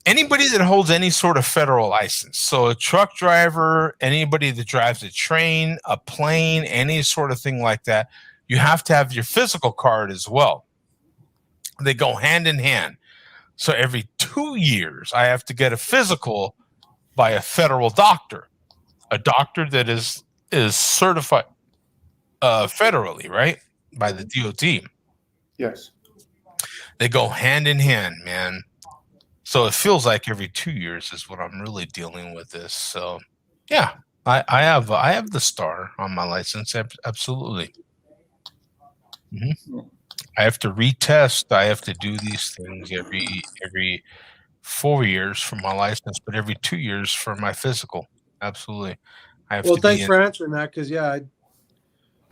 anybody that holds any sort of federal license, so a truck driver, anybody that drives a train, a plane, any sort of thing like that, you have to have your physical card as well. They go hand in hand. So every 2 years, I have to get a physical by a federal doctor, a doctor that is certified federally, right, by the DOT. Yes. They go hand in hand, man. So it feels like every 2 years is what I'm really dealing with this. So yeah, I have the star on my license. Absolutely. Mm-hmm. I have to retest. I have to do these things every 4 years for my license, but every 2 years for my physical. Absolutely. I have Well, to thanks for answering that, because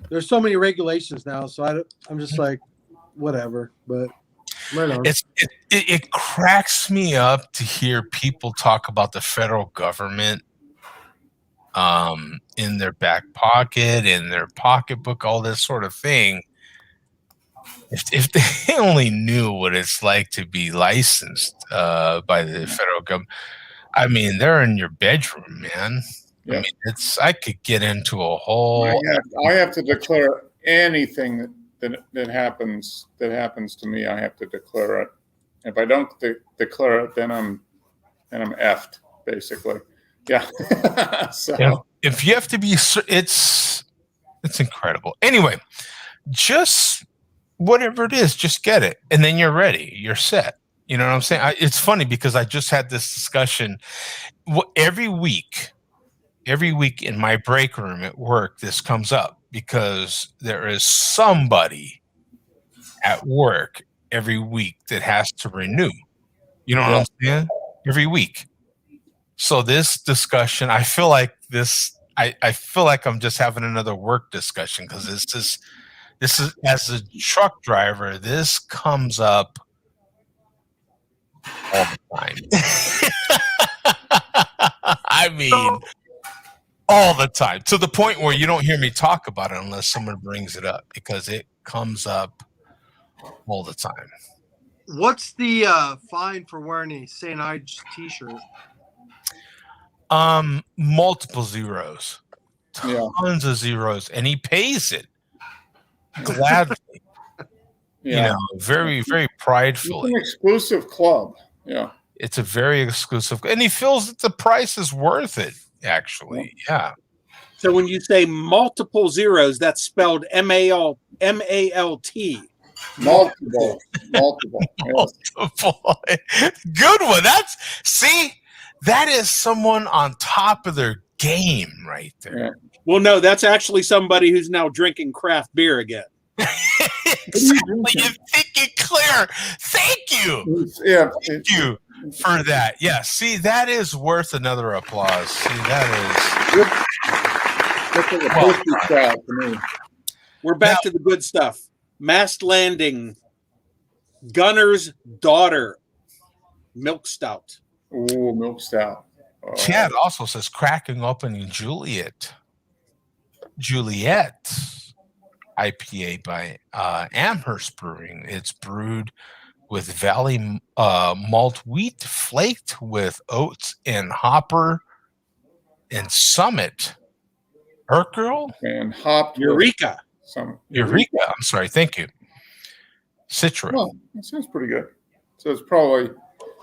there's so many regulations now, so I'm just like, whatever. But right on. It cracks me up to hear people talk about the federal government in their back pocket, in their pocketbook, all this sort of thing. If they only knew what it's like to be licensed by the federal government, I mean, they're in your bedroom, man. Yeah. I mean, I could get into a whole. I have to declare anything that happens to me. I have to declare it. If I don't declare it, then I'm effed, basically. Yeah. So if you have to be, it's incredible. Anyway, just whatever it is, just get it, and then you're ready. You're set. You know what I'm saying? It's funny because I just had this discussion every week in my break room at work. This comes up because there is somebody at work every week that has to renew. You know what I'm saying? Every week. So this discussion, I feel like I feel like I'm just having another work discussion, because this is as a truck driver, this comes up all the time. I mean, all the time, to the point where you don't hear me talk about it unless someone brings it up, because it comes up all the time. What's the fine for wearing a St. Ides t-shirt? Multiple zeros, tons of zeros, and he pays it gladly. You know, very, very pridefully. It's an exclusive club. Yeah, it's a very exclusive, and he feels that the price is worth it. Actually, yeah. So when you say multiple zeros, that's spelled MALT. Multiple. Good one. That is someone on top of their game right there. Yeah. Well, no, that's actually somebody who's now drinking craft beer again. Exactly. You're thinking clear. Thank you. Yeah. Thank you for that. Yeah. See, that is worth another applause. See, that That's like a postage stamp to me. We're back to the good stuff. Mast Landing, Gunner's Daughter, Milk Stout. Ooh, milk stout. Oh. Chad also says cracking open in Juliet IPA by Amherst Brewing. It's brewed with Valley malt wheat, flaked with oats and hopper and Summit. Urquell and hopped Eureka. Eureka. I'm sorry. Thank you. Citra. Well, that sounds pretty good. So it's probably,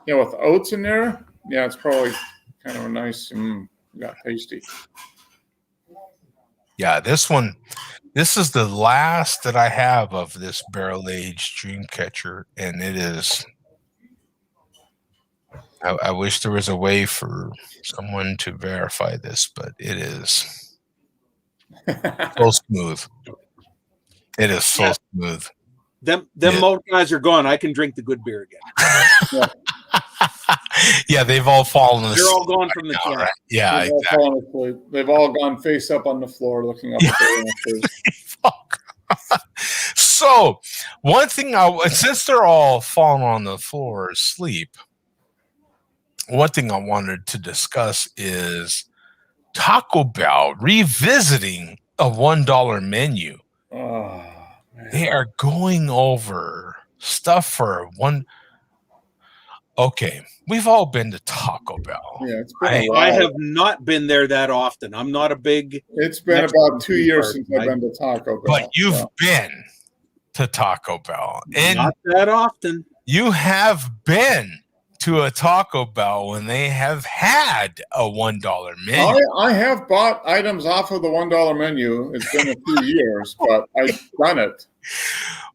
with oats in there. Yeah, it's probably kind of a nice, tasty. Yeah, this is the last that I have of this barrel-aged Dreamcatcher, and it is. I wish there was a way for someone to verify this, but it is so smooth. It is so smooth. Them malt guys are gone. I can drink the good beer again. Yeah, they've all fallen asleep. They're all gone from the can. Right? Yeah, They've all fallen asleep. They've all gone face up on the floor looking up at their answers. So, one thing, since they're all falling on the floor asleep, one thing I wanted to discuss is Taco Bell revisiting a $1 menu. Oh, they are going over stuff for one. Okay, we've all been to Taco Bell. Yeah, it's been I have not been there that often. I'm not a big. It's been about 2 years since I've been to Taco Bell. But you've been to Taco Bell, and not that often. You have been to a Taco Bell when they have had a $1 menu. I have bought items off of the $1 menu. It's been a few years, but I've done it.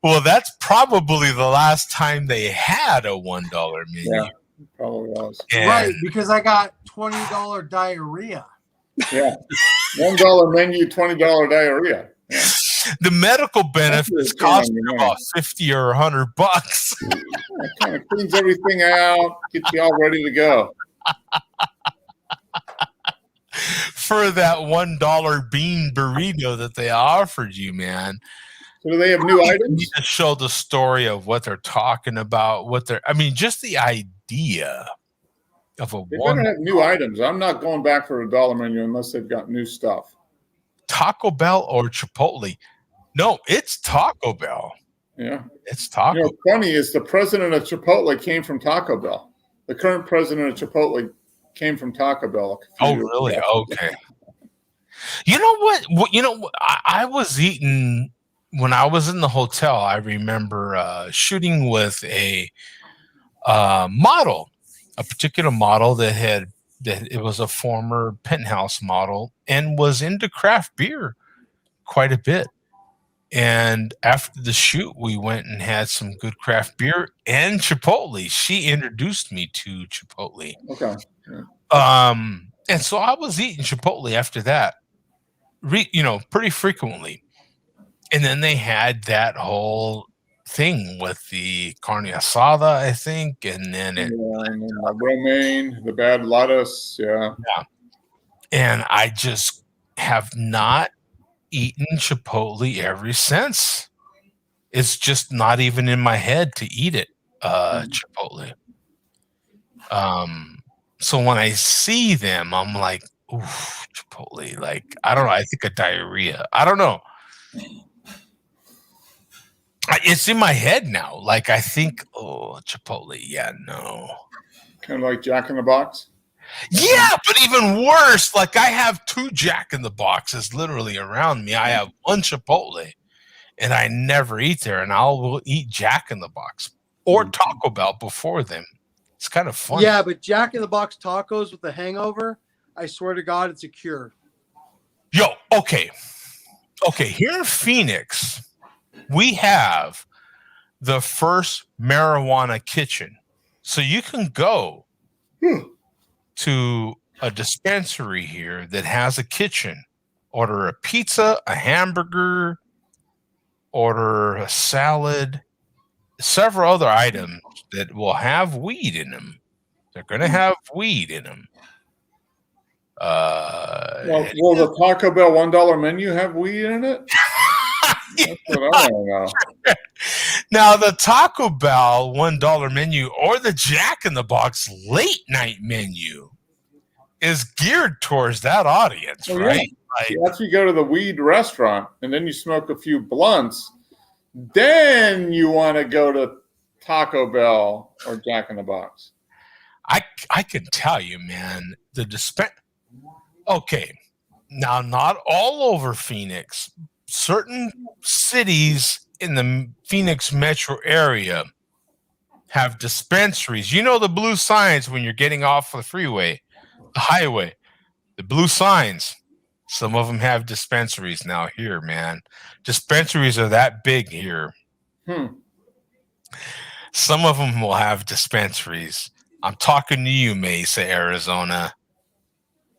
Well, that's probably the last time they had a $1 menu. Yeah, probably was. Right, because I got $20 diarrhea. Yeah, $1 menu, $20 diarrhea. Yeah. The medical benefits cost you about $50 or $100. It kind of cleans everything out, gets you all ready to go. For that $1 bean burrito that they offered you, man. So do they have new items? You need to show the story of what they're talking about. Just the idea of a They better have new items. I'm not going back for a $1 menu unless they've got new stuff. Taco Bell or Chipotle? No, it's Taco Bell. Yeah, it's Taco. What's funny is the president of Chipotle came from Taco Bell. The current president of Chipotle came from Taco Bell. Oh, really? Okay. You know what? I was eating when I was in the hotel. I remember shooting with a model, a particular model that it was a former Penthouse model and was into craft beer quite a bit. And after the shoot, we went and had some good craft beer and Chipotle. She introduced me to Chipotle. Okay. Yeah. And so I was eating Chipotle after that, pretty frequently. And then they had that whole thing with the carne asada, I think, and then the romaine, the bad lettuce, yeah. And I just have not eaten Chipotle ever since. It's just not even in my head to eat it, Chipotle. So when I see them, I'm like, ooh, Chipotle. Like, I don't know. I think of diarrhea. I don't know. It's in my head now. Like, I think, oh, Chipotle. Yeah, no. Kind of like Jack in the Box? Yeah, but even worse. Like, I have 2 Jack in the Boxes literally around me. I have 1 Chipotle, and I never eat there. And will eat Jack in the Box or Taco Bell before them. It's kind of fun. Yeah, but Jack in the Box tacos with the hangover, I swear to God, it's a cure. Yo, okay. Here in Phoenix, we have the first marijuana kitchen. So you can go to a dispensary here that has a kitchen. Order a pizza, a hamburger, order a salad, several other items that will have weed in them. They're going to have weed in them. Well, will the Taco Bell $1 menu have weed in it? That's what I want to know. Now, the Taco Bell $1 menu or the Jack in the Box late night menu is geared towards that audience, Well, right? Yeah. After you go to the weed restaurant and then you smoke a few blunts, then you want to go to Taco Bell or Jack in the Box. I can tell you, man, okay, now not all over Phoenix. Certain cities in the Phoenix metro area have dispensaries. You know the blue signs when you're getting off the freeway, the highway, the blue signs. Some of them have dispensaries now here, man. Dispensaries are that big here. Some of them will have dispensaries. I'm talking to you, Mesa, Arizona.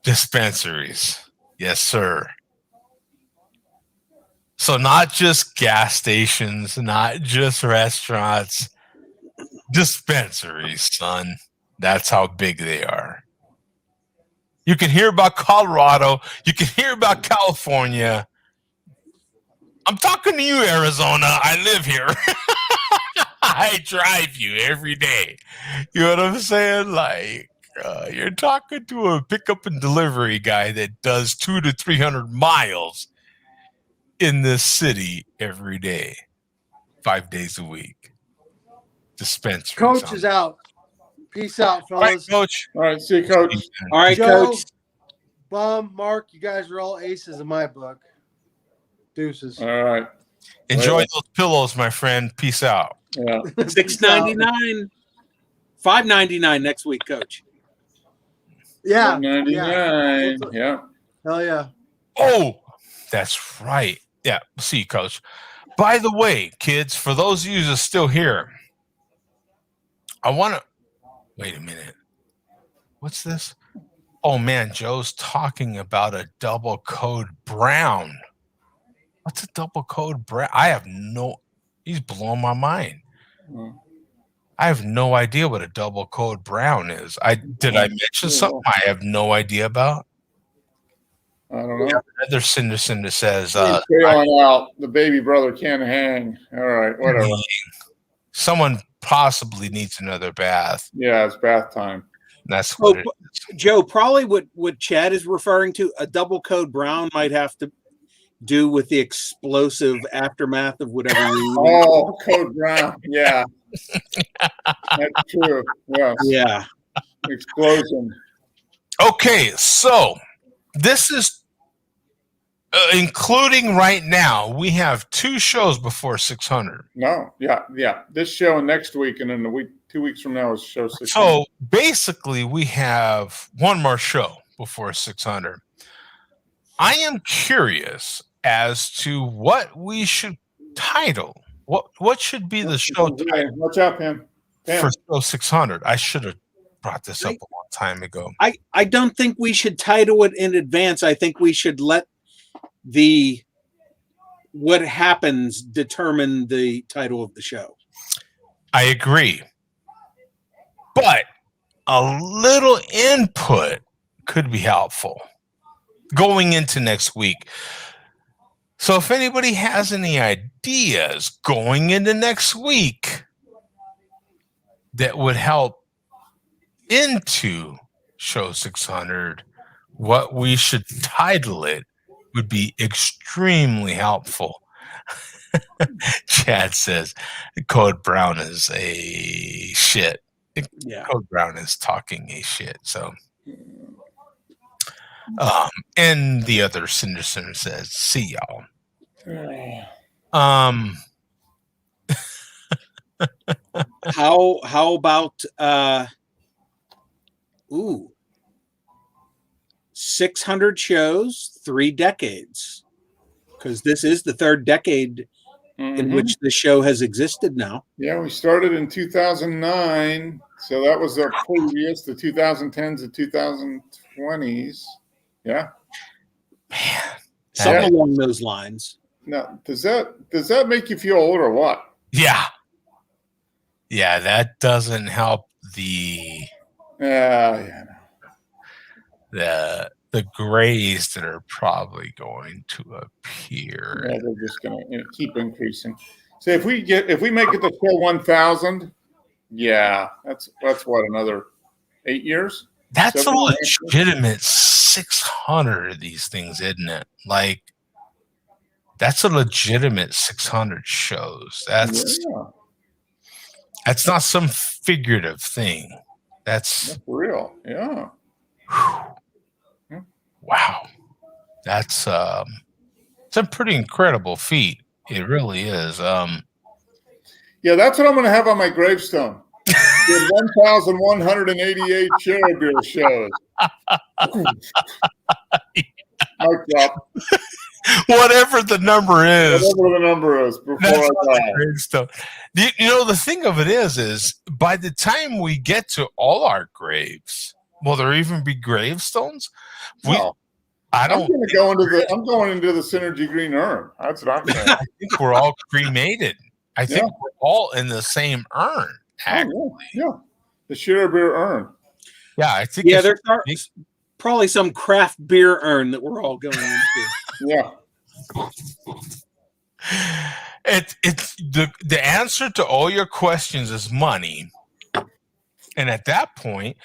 Dispensaries. Yes, sir. So not just gas stations, not just restaurants, dispensaries, son. That's how big they are. You can hear about Colorado. You can hear about California. I'm talking to you, Arizona. I live here. I drive you every day. You know what I'm saying? Like, you're talking to a pickup and delivery guy that does 200 to 300 miles in this city every day, 5 days a week. Dispensary. Coach is out. Peace out, fellas. All right, Coach. All right, see you, Coach. All right, Joe, Coach. Bum, Mark, you guys are all aces in my book. Deuces. All right. Enjoy those pillows, my friend. Peace out. Yeah. $6.99, $5.99 next week, Coach. Yeah. $99. Yeah. Hell yeah. Oh, that's right. Yeah. See you, Coach. By the way, kids, for those of you that are still here, I want to wait a minute. What's this? Oh man, Joe's talking about a double code brown. What's a double code brown? He's blowing my mind. I have no idea what a double code brown is. Did I mention something I have no idea about? I don't know. Another Cinder says, Trailing out. The baby brother can't hang. All right, whatever. Someone possibly needs another bath. Yeah, it's bath time. That's what it is. Joe, probably what Chad is referring to, a double code brown might have to do with the explosive aftermath of whatever you Oh, code brown. Yeah. That's true. Yes. Yeah. Explosion. Okay, so this is including right now, we have 2 shows before 600. No, yeah. This show and next week, and then 2 weeks from now is show 600. So basically, we have one more show before 600. I am curious as to what we should title. What should be the show title? Watch out, Pam. For show 600? I should have brought this up a long time ago. I don't think we should title it in advance. I think we should let what happens determine the title of the show. I agree. But a little input could be helpful going into next week. So if anybody has any ideas going into next week that would help into show 600, what we should title it would be extremely helpful. Chad says Code Brown is a shit. Yeah. Code Brown is talking a shit. So, and the other Cinder says, "See y'all." How about 600 shows, 3 decades, because this is the 3rd decade in which the show has existed now. Yeah, we started in 2009, so that was the previous, the 2010s and 2020s. Yeah, something along those lines. Now, does that make you feel old or what? Yeah, that doesn't help the the grays that are probably going to appear. Yeah, they're just going to keep increasing. So if we make it to full 1,000, that's what, another 8 years? That's a 7 legitimate 600 of these things, isn't it? Like, that's a legitimate 600 shows. That's not some figurative thing. That's real. Yeah. Wow. That's it's a pretty incredible feat. It really is. Yeah, that's what I'm going to have on my gravestone. 1,188 Cherubim shows. Mic drop. Whatever the number is. Whatever the number is before I die. You know, the thing of it is by the time we get to all our graves, will there even be gravestones? I'm going into the Synergy Green Urn. That's what I'm saying. I think we're all cremated. I think we're all in the same urn. Yeah, the share beer urn. Yeah, I think. Yeah, there's probably some craft beer urn that we're all going into. Yeah. It's the answer to all your questions is money, and at that point,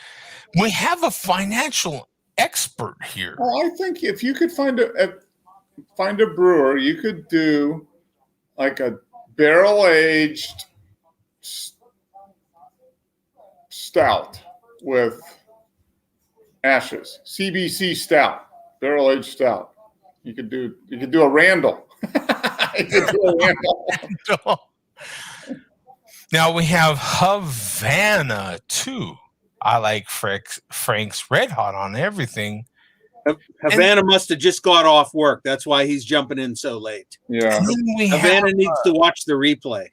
we have a financial expert here. Well, I think if you could find a brewer, you could do like a barrel aged stout with ashes, CBC stout, barrel aged stout. You could do a Randall. Now we have Havana too. I like Frank's Red Hot on everything. Havana must have just got off work. That's why he's jumping in so late. Yeah. Havana needs to watch the replay.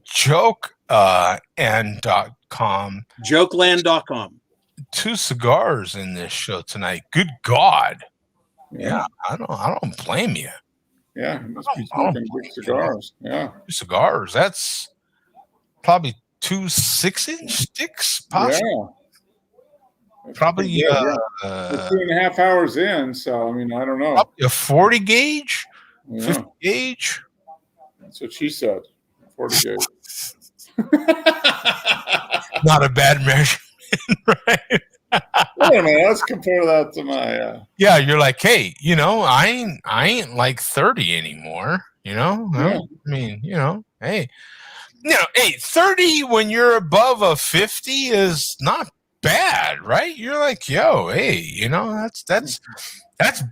Jokeland.com. Jokeland.com. 2 cigars in this show tonight. Good God. Yeah, I don't blame you. Yeah, he must be smoking big cigars. Yeah. 2 cigars. That's probably 2 6-inch sticks, possibly. Yeah. Probably we're 2.5 hours in, so I mean, I don't know. Probably a 40 gauge, Yeah. 50 gauge. That's what she said. 40 gauge. Not a bad measurement, right? Wait a minute, let's compare that to my. Yeah, you're like, hey, I ain't like 30 anymore. Yeah. I mean, hey, 30 when you're above a 50 is not bad, right? You're like, yo, hey, that's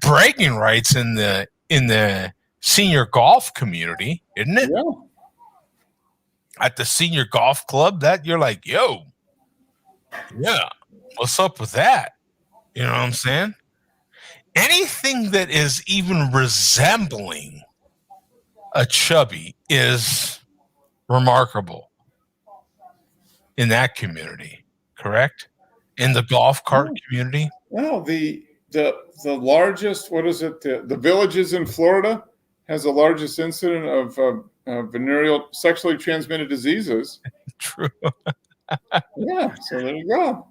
bragging rights in the senior golf community, isn't it? Yeah. At the senior golf club, that you're like, yo, yeah, what's up with that? You know what I'm saying? Anything that is even resembling a chubby is remarkable in that community, correct? In the golf cart community? Well, the largest, what is it? The Villages in Florida has the largest incident of venereal sexually transmitted diseases. True. Yeah, so there you go.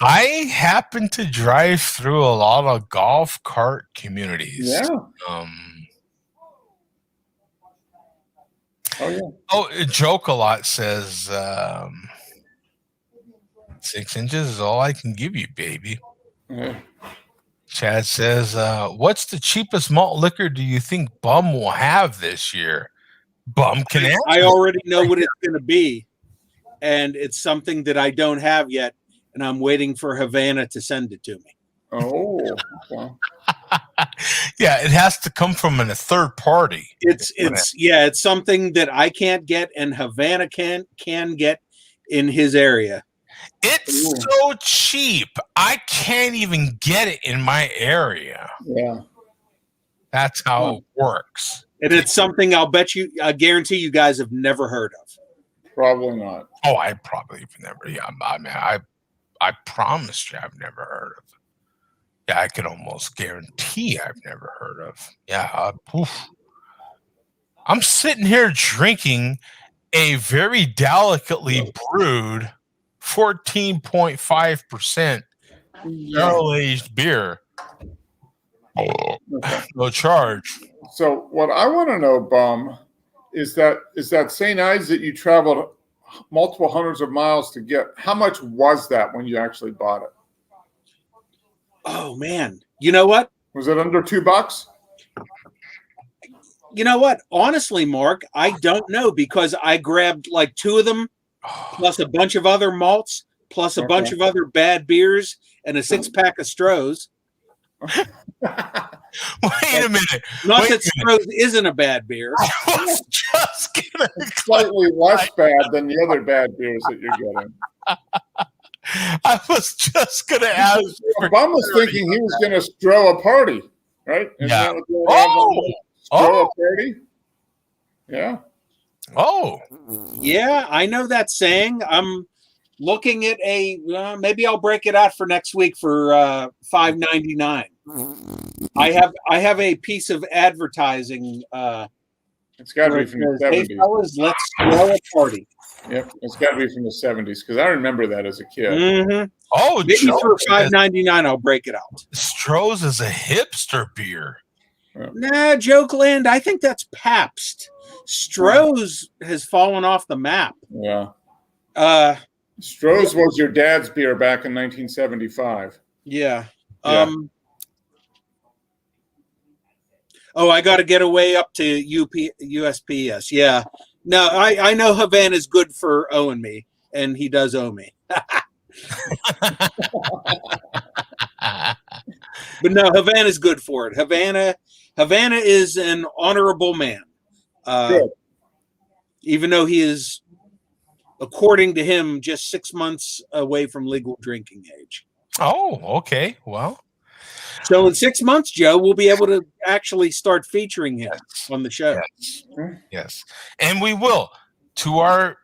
I happen to drive through a lot of golf cart communities. Yeah. Joke a lot says 6 inches is all I can give you, baby. Yeah. Chad says, what's the cheapest malt liquor do you think Bum will have this year? Bum can answer. I already know what it's going to be, and it's something that I don't have yet, and I'm waiting for Havana to send it to me. Oh, okay. Yeah, it has to come from a third party. It's something that I can't get, and Havana can get in his area. It's so cheap. I can't even get it in my area. Yeah. That's how it works. And it's something I guarantee you guys have never heard of. Probably not. Oh, I probably have never. Yeah, I mean, I promised you I've never heard of. Yeah, I could almost guarantee I've never heard of. Yeah, I'm sitting here drinking a very delicately brewed 14.5% barrel-aged beer. No charge. So what I want to know, Bum, is that St. Ides that you traveled multiple hundreds of miles to get, how much was that when you actually bought it? Oh man. You know what? Was it under $2? You know what? Honestly, Mark, I don't know because I grabbed like 2 of them plus a bunch of other malts plus a bunch of other bad beers and a 6-pack of Strohs. Wait a minute. Not that Strohs isn't a bad beer. I was just gonna slightly less bad than the other bad beers that you're getting. I was just gonna ask. Bum was thinking he was gonna throw a party, right? Isn't Yeah. that what they have? Throw a party? Yeah. Oh. Yeah, I know that saying. I'm looking at maybe I'll break it out for next week for $5.99. I have a piece of advertising. It's got to be from the 70s. Hey fellas, let's throw a party. Yep, it's got to be from the 70s because I remember that as a kid. Mm-hmm. Oh, maybe for $5.99 I'll break it out. Stroh's is a hipster beer. Nah, Jokeland. I think that's Pabst. Stroh's has fallen off the map. Yeah. Stroh's was your dad's beer back in 1975. Yeah. Oh, I got to get away up to USPS. Yeah. No, I know Havana's good for owing me, and he does owe me. But no, Havana's good for it. Havana is an honorable man. Even though he is, according to him, just 6 months away from legal drinking age. Oh, okay. Well, so in 6 months, Joe, we'll be able to actually start featuring him on the show. Yes, and we will. To our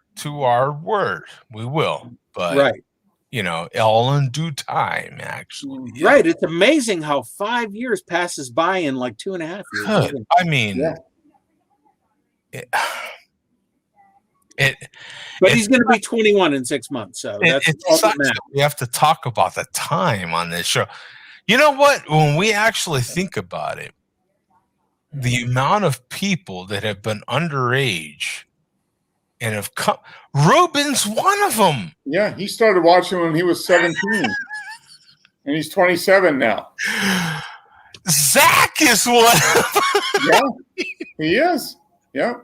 word, we will. But right, all in due time. Actually, right. It's amazing how 5 years passes by in like 2.5 years. Good. I mean, but he's going to be 21 in 6 months, so that's all that matters. We have to talk about the time on this show. You know what? When we actually think about it, the amount of people that have been underage and have come. Ruben's one of them. Yeah, he started watching when he was 17, and he's 27 now. Zach is one of them. Yeah, he is. Yeah.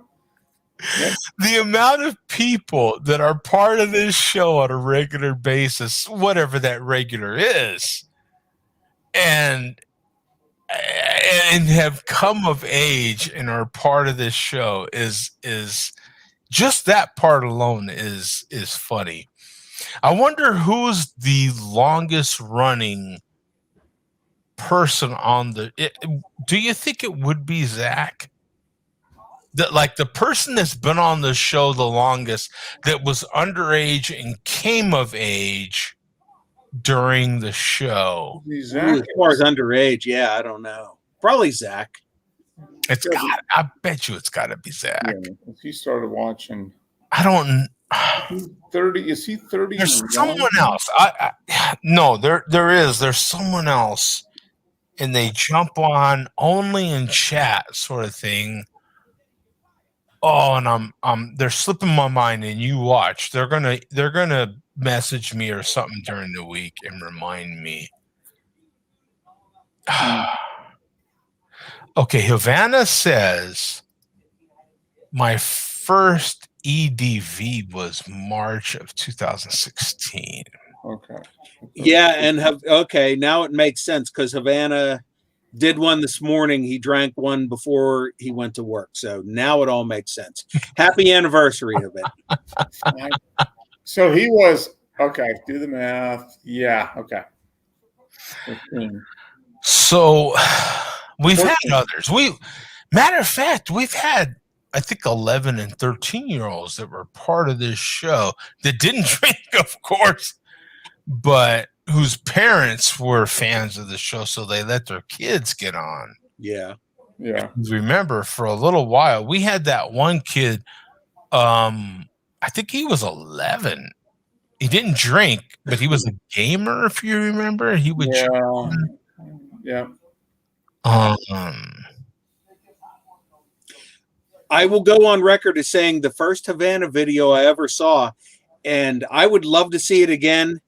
Yep. The amount of people that are part of this show on a regular basis, whatever that regular is, and have come of age and are part of this show is just that part alone is funny. I wonder who's the longest running person on do you think it would be Zach? The person that's been on the show the longest that was underage and came of age during the show. As far as underage, yeah, I don't know. Probably Zach. I bet you it's got to be Zach. Yeah, if he started watching, I don't. 30? Is he 30? There's someone else. No, there is. There's someone else, and they jump on only in chat, sort of thing. Oh, and they're slipping my mind, and you watch. They're gonna message me or something during the week and remind me. Okay, Havana says my first EDV was March of 2016. Okay. Yeah, and okay, now it makes sense because Havana did one this morning. He drank one before he went to work. So now it all makes sense. Happy anniversary of it. So he was, okay, do the math. Yeah, okay. 15. So we've had others. Matter of fact, we've had, I think, 11 and 13-year-olds that were part of this show that didn't drink, of course, but whose parents were fans of the show, so they let their kids get on. Yeah. Yeah. Remember, for a little while, we had that one kid, I think he was 11. He didn't drink, but he was a gamer, if you remember. He would Yeah. I will go on record as saying the first Havana video I ever saw, and I would love to see it again.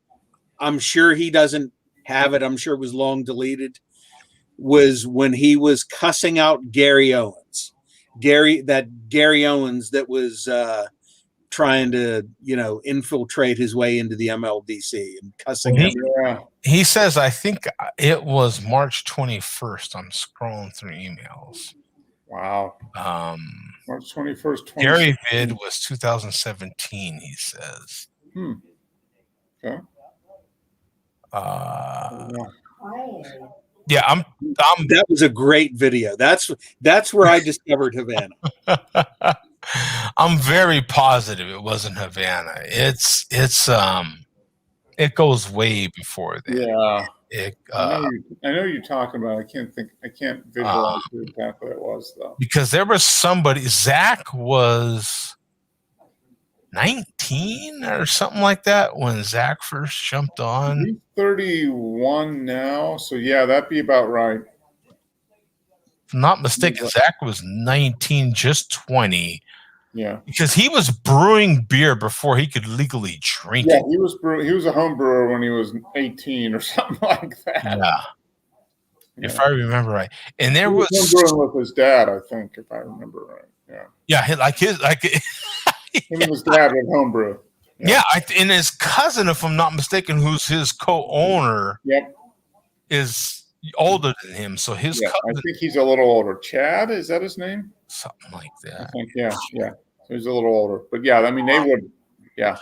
I'm sure he doesn't have it. I'm sure it was long deleted. Was when he was cussing out Gary Owens. Gary Owens that was trying to, infiltrate his way into the MLDC and cussing him. He says, I think it was March 21st. I'm scrolling through emails. Wow. March 21st. Gary vid was 2017, he says. Okay. Yeah, I'm that was a great video. That's where I discovered Havana. I'm very positive it wasn't Havana. It goes way before that. Yeah. I know you're talking about. I can't visualize who exactly it was though. Because there was somebody. Zach was 19 or something like that when Zach first jumped on. He's 31 now, so yeah, that'd be about right. If I'm not mistaken, Zach was 19, just 20. Yeah, because he was brewing beer before he could legally drink it. He was a home brewer when he was 18 or something like that. Yeah, if I remember right. And there was home brewing with his dad, I think, if I remember right. Yeah, him and his dad with homebrew. Yeah, and his cousin, if I'm not mistaken, who's his co-owner, is older than him. So his cousin, I think he's a little older. Chad, is that his name? Something like that. I think, yeah. So he's a little older. But yeah, I mean, they would, yeah.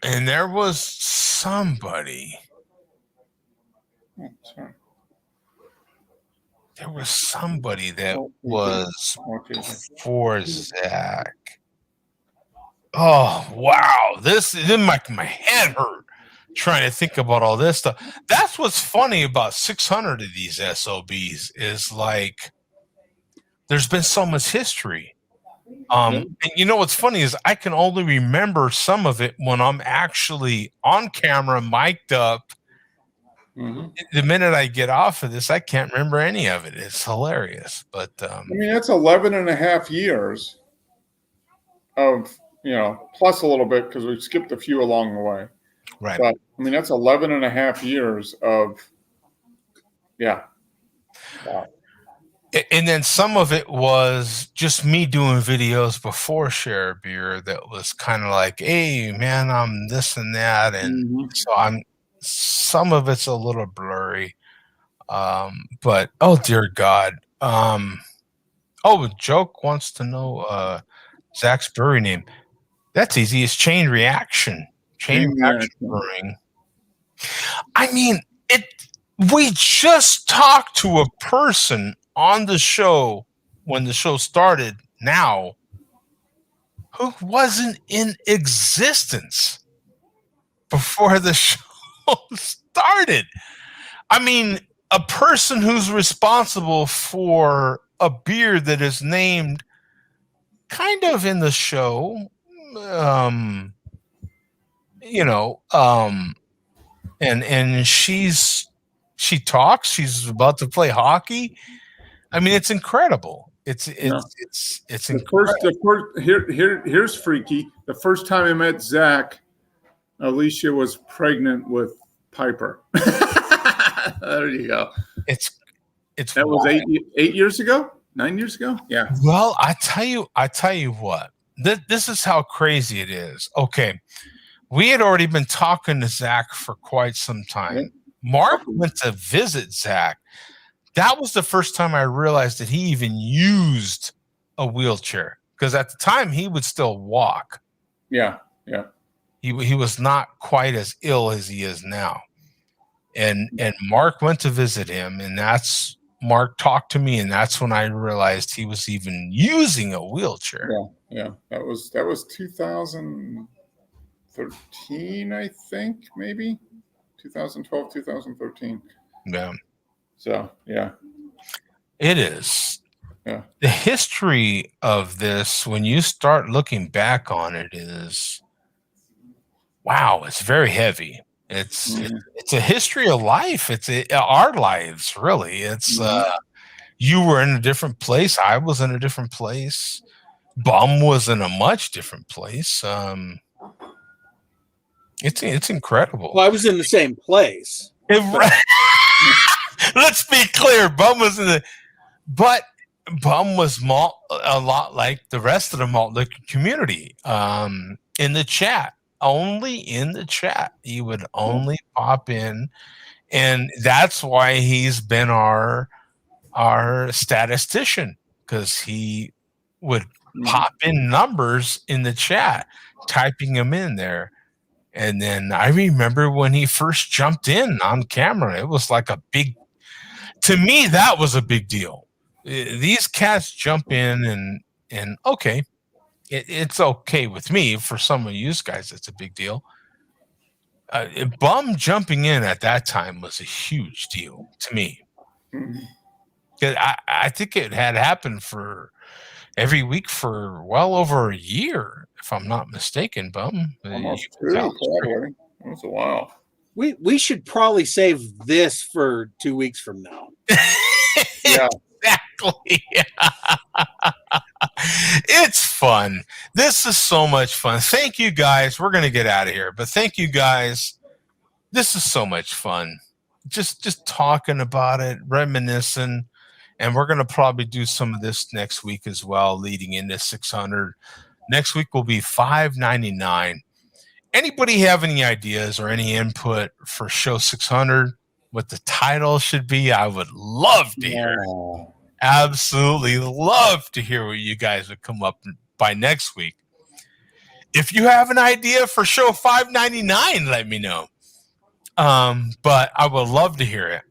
And there was somebody. There was somebody that was before Zach. Oh, wow. This didn't make my head hurt trying to think about all this stuff. That's what's funny about 600 of these SOBs is like there's been so much history. And you know what's funny is I can only remember some of it when I'm actually on camera, mic'd up. The minute I get off of this, I can't remember any of it. It's hilarious. But I mean, that's 11 and a half years of, plus a little bit because we skipped a few along the way. Right. But I mean, that's 11 and a half years of, Wow. And then some of it was just me doing videos before Share Beer that was kind of like, hey, man, I'm this and that. And so some of it's a little blurry. But, oh, dear God. Joke wants to know Zach's brewery name. That's easy. It's Chain Reaction. Chain Reaction Brewing. I mean, we just talked to a person on the show when the show started now who wasn't in existence before the show started. I mean, a person who's responsible for a beer that is named kind of in the show, and she talks, she's about to play hockey. I mean, it's incredible. It's incredible. Here's freaky. The first time I met Zach, Alicia was pregnant with Piper. There you go. That was 8 years ago, 9 years ago. Yeah. Well, I tell you what. This is how crazy it is. Okay, we had already been talking to Zach for quite some time. Mark went to visit Zach. That was the first time I realized that he even used a wheelchair because at the time he would still walk. Yeah. He was not quite as ill as he is now. And Mark went to visit him, and that's Mark talked to me, and that's when I realized he was even using a wheelchair. Yeah. That was 2013, I think, maybe 2012, 2013. Yeah. So yeah, it is. Yeah. The history of this, when you start looking back on it, is wow. It's very heavy. It's a history of life. It's our lives, really. It's you were in a different place. I was in a different place. Bum was in a much different place. It's incredible. Well, I was in the same place. Let's be clear. Bum was in the, but Bum was a lot like the rest of the malt liquor community. In the chat, only in the chat, he would only pop in, and that's why he's been our statistician, because he would pop in numbers in the chat, typing them in there. And then I remember when he first jumped in on camera, it was like to me, that was a big deal. These cats jump in and okay, it's okay with me. For some of you guys, it's a big deal. Bum jumping in at that time was a huge deal to me. I think it had happened for every week for well over a year, if I'm not mistaken. Bum, almost 2, probably. It was a while. We should probably save this for 2 weeks from now. Yeah, exactly. It's fun. This is so much fun. Thank you guys. We're gonna get out of here, but thank you guys. This is so much fun. Just talking about it, reminiscing. And we're going to probably do some of this next week as well, leading into 600. Next week will be $5.99. Anybody have any ideas or any input for show 600? What the title should be? I would love to hear it. Absolutely love to hear what you guys would come up by next week. If you have an idea for show 599, let me know. But I would love to hear it.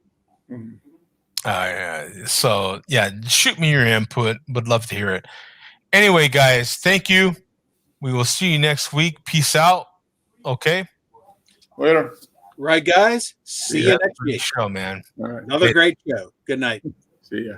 So yeah, shoot me your input. Would love to hear it. Anyway, guys, thank you. We will see you next week. Peace out. Okay. Later. Right, guys. See you next week. Show, man. All right. Another great show. Good night. See ya.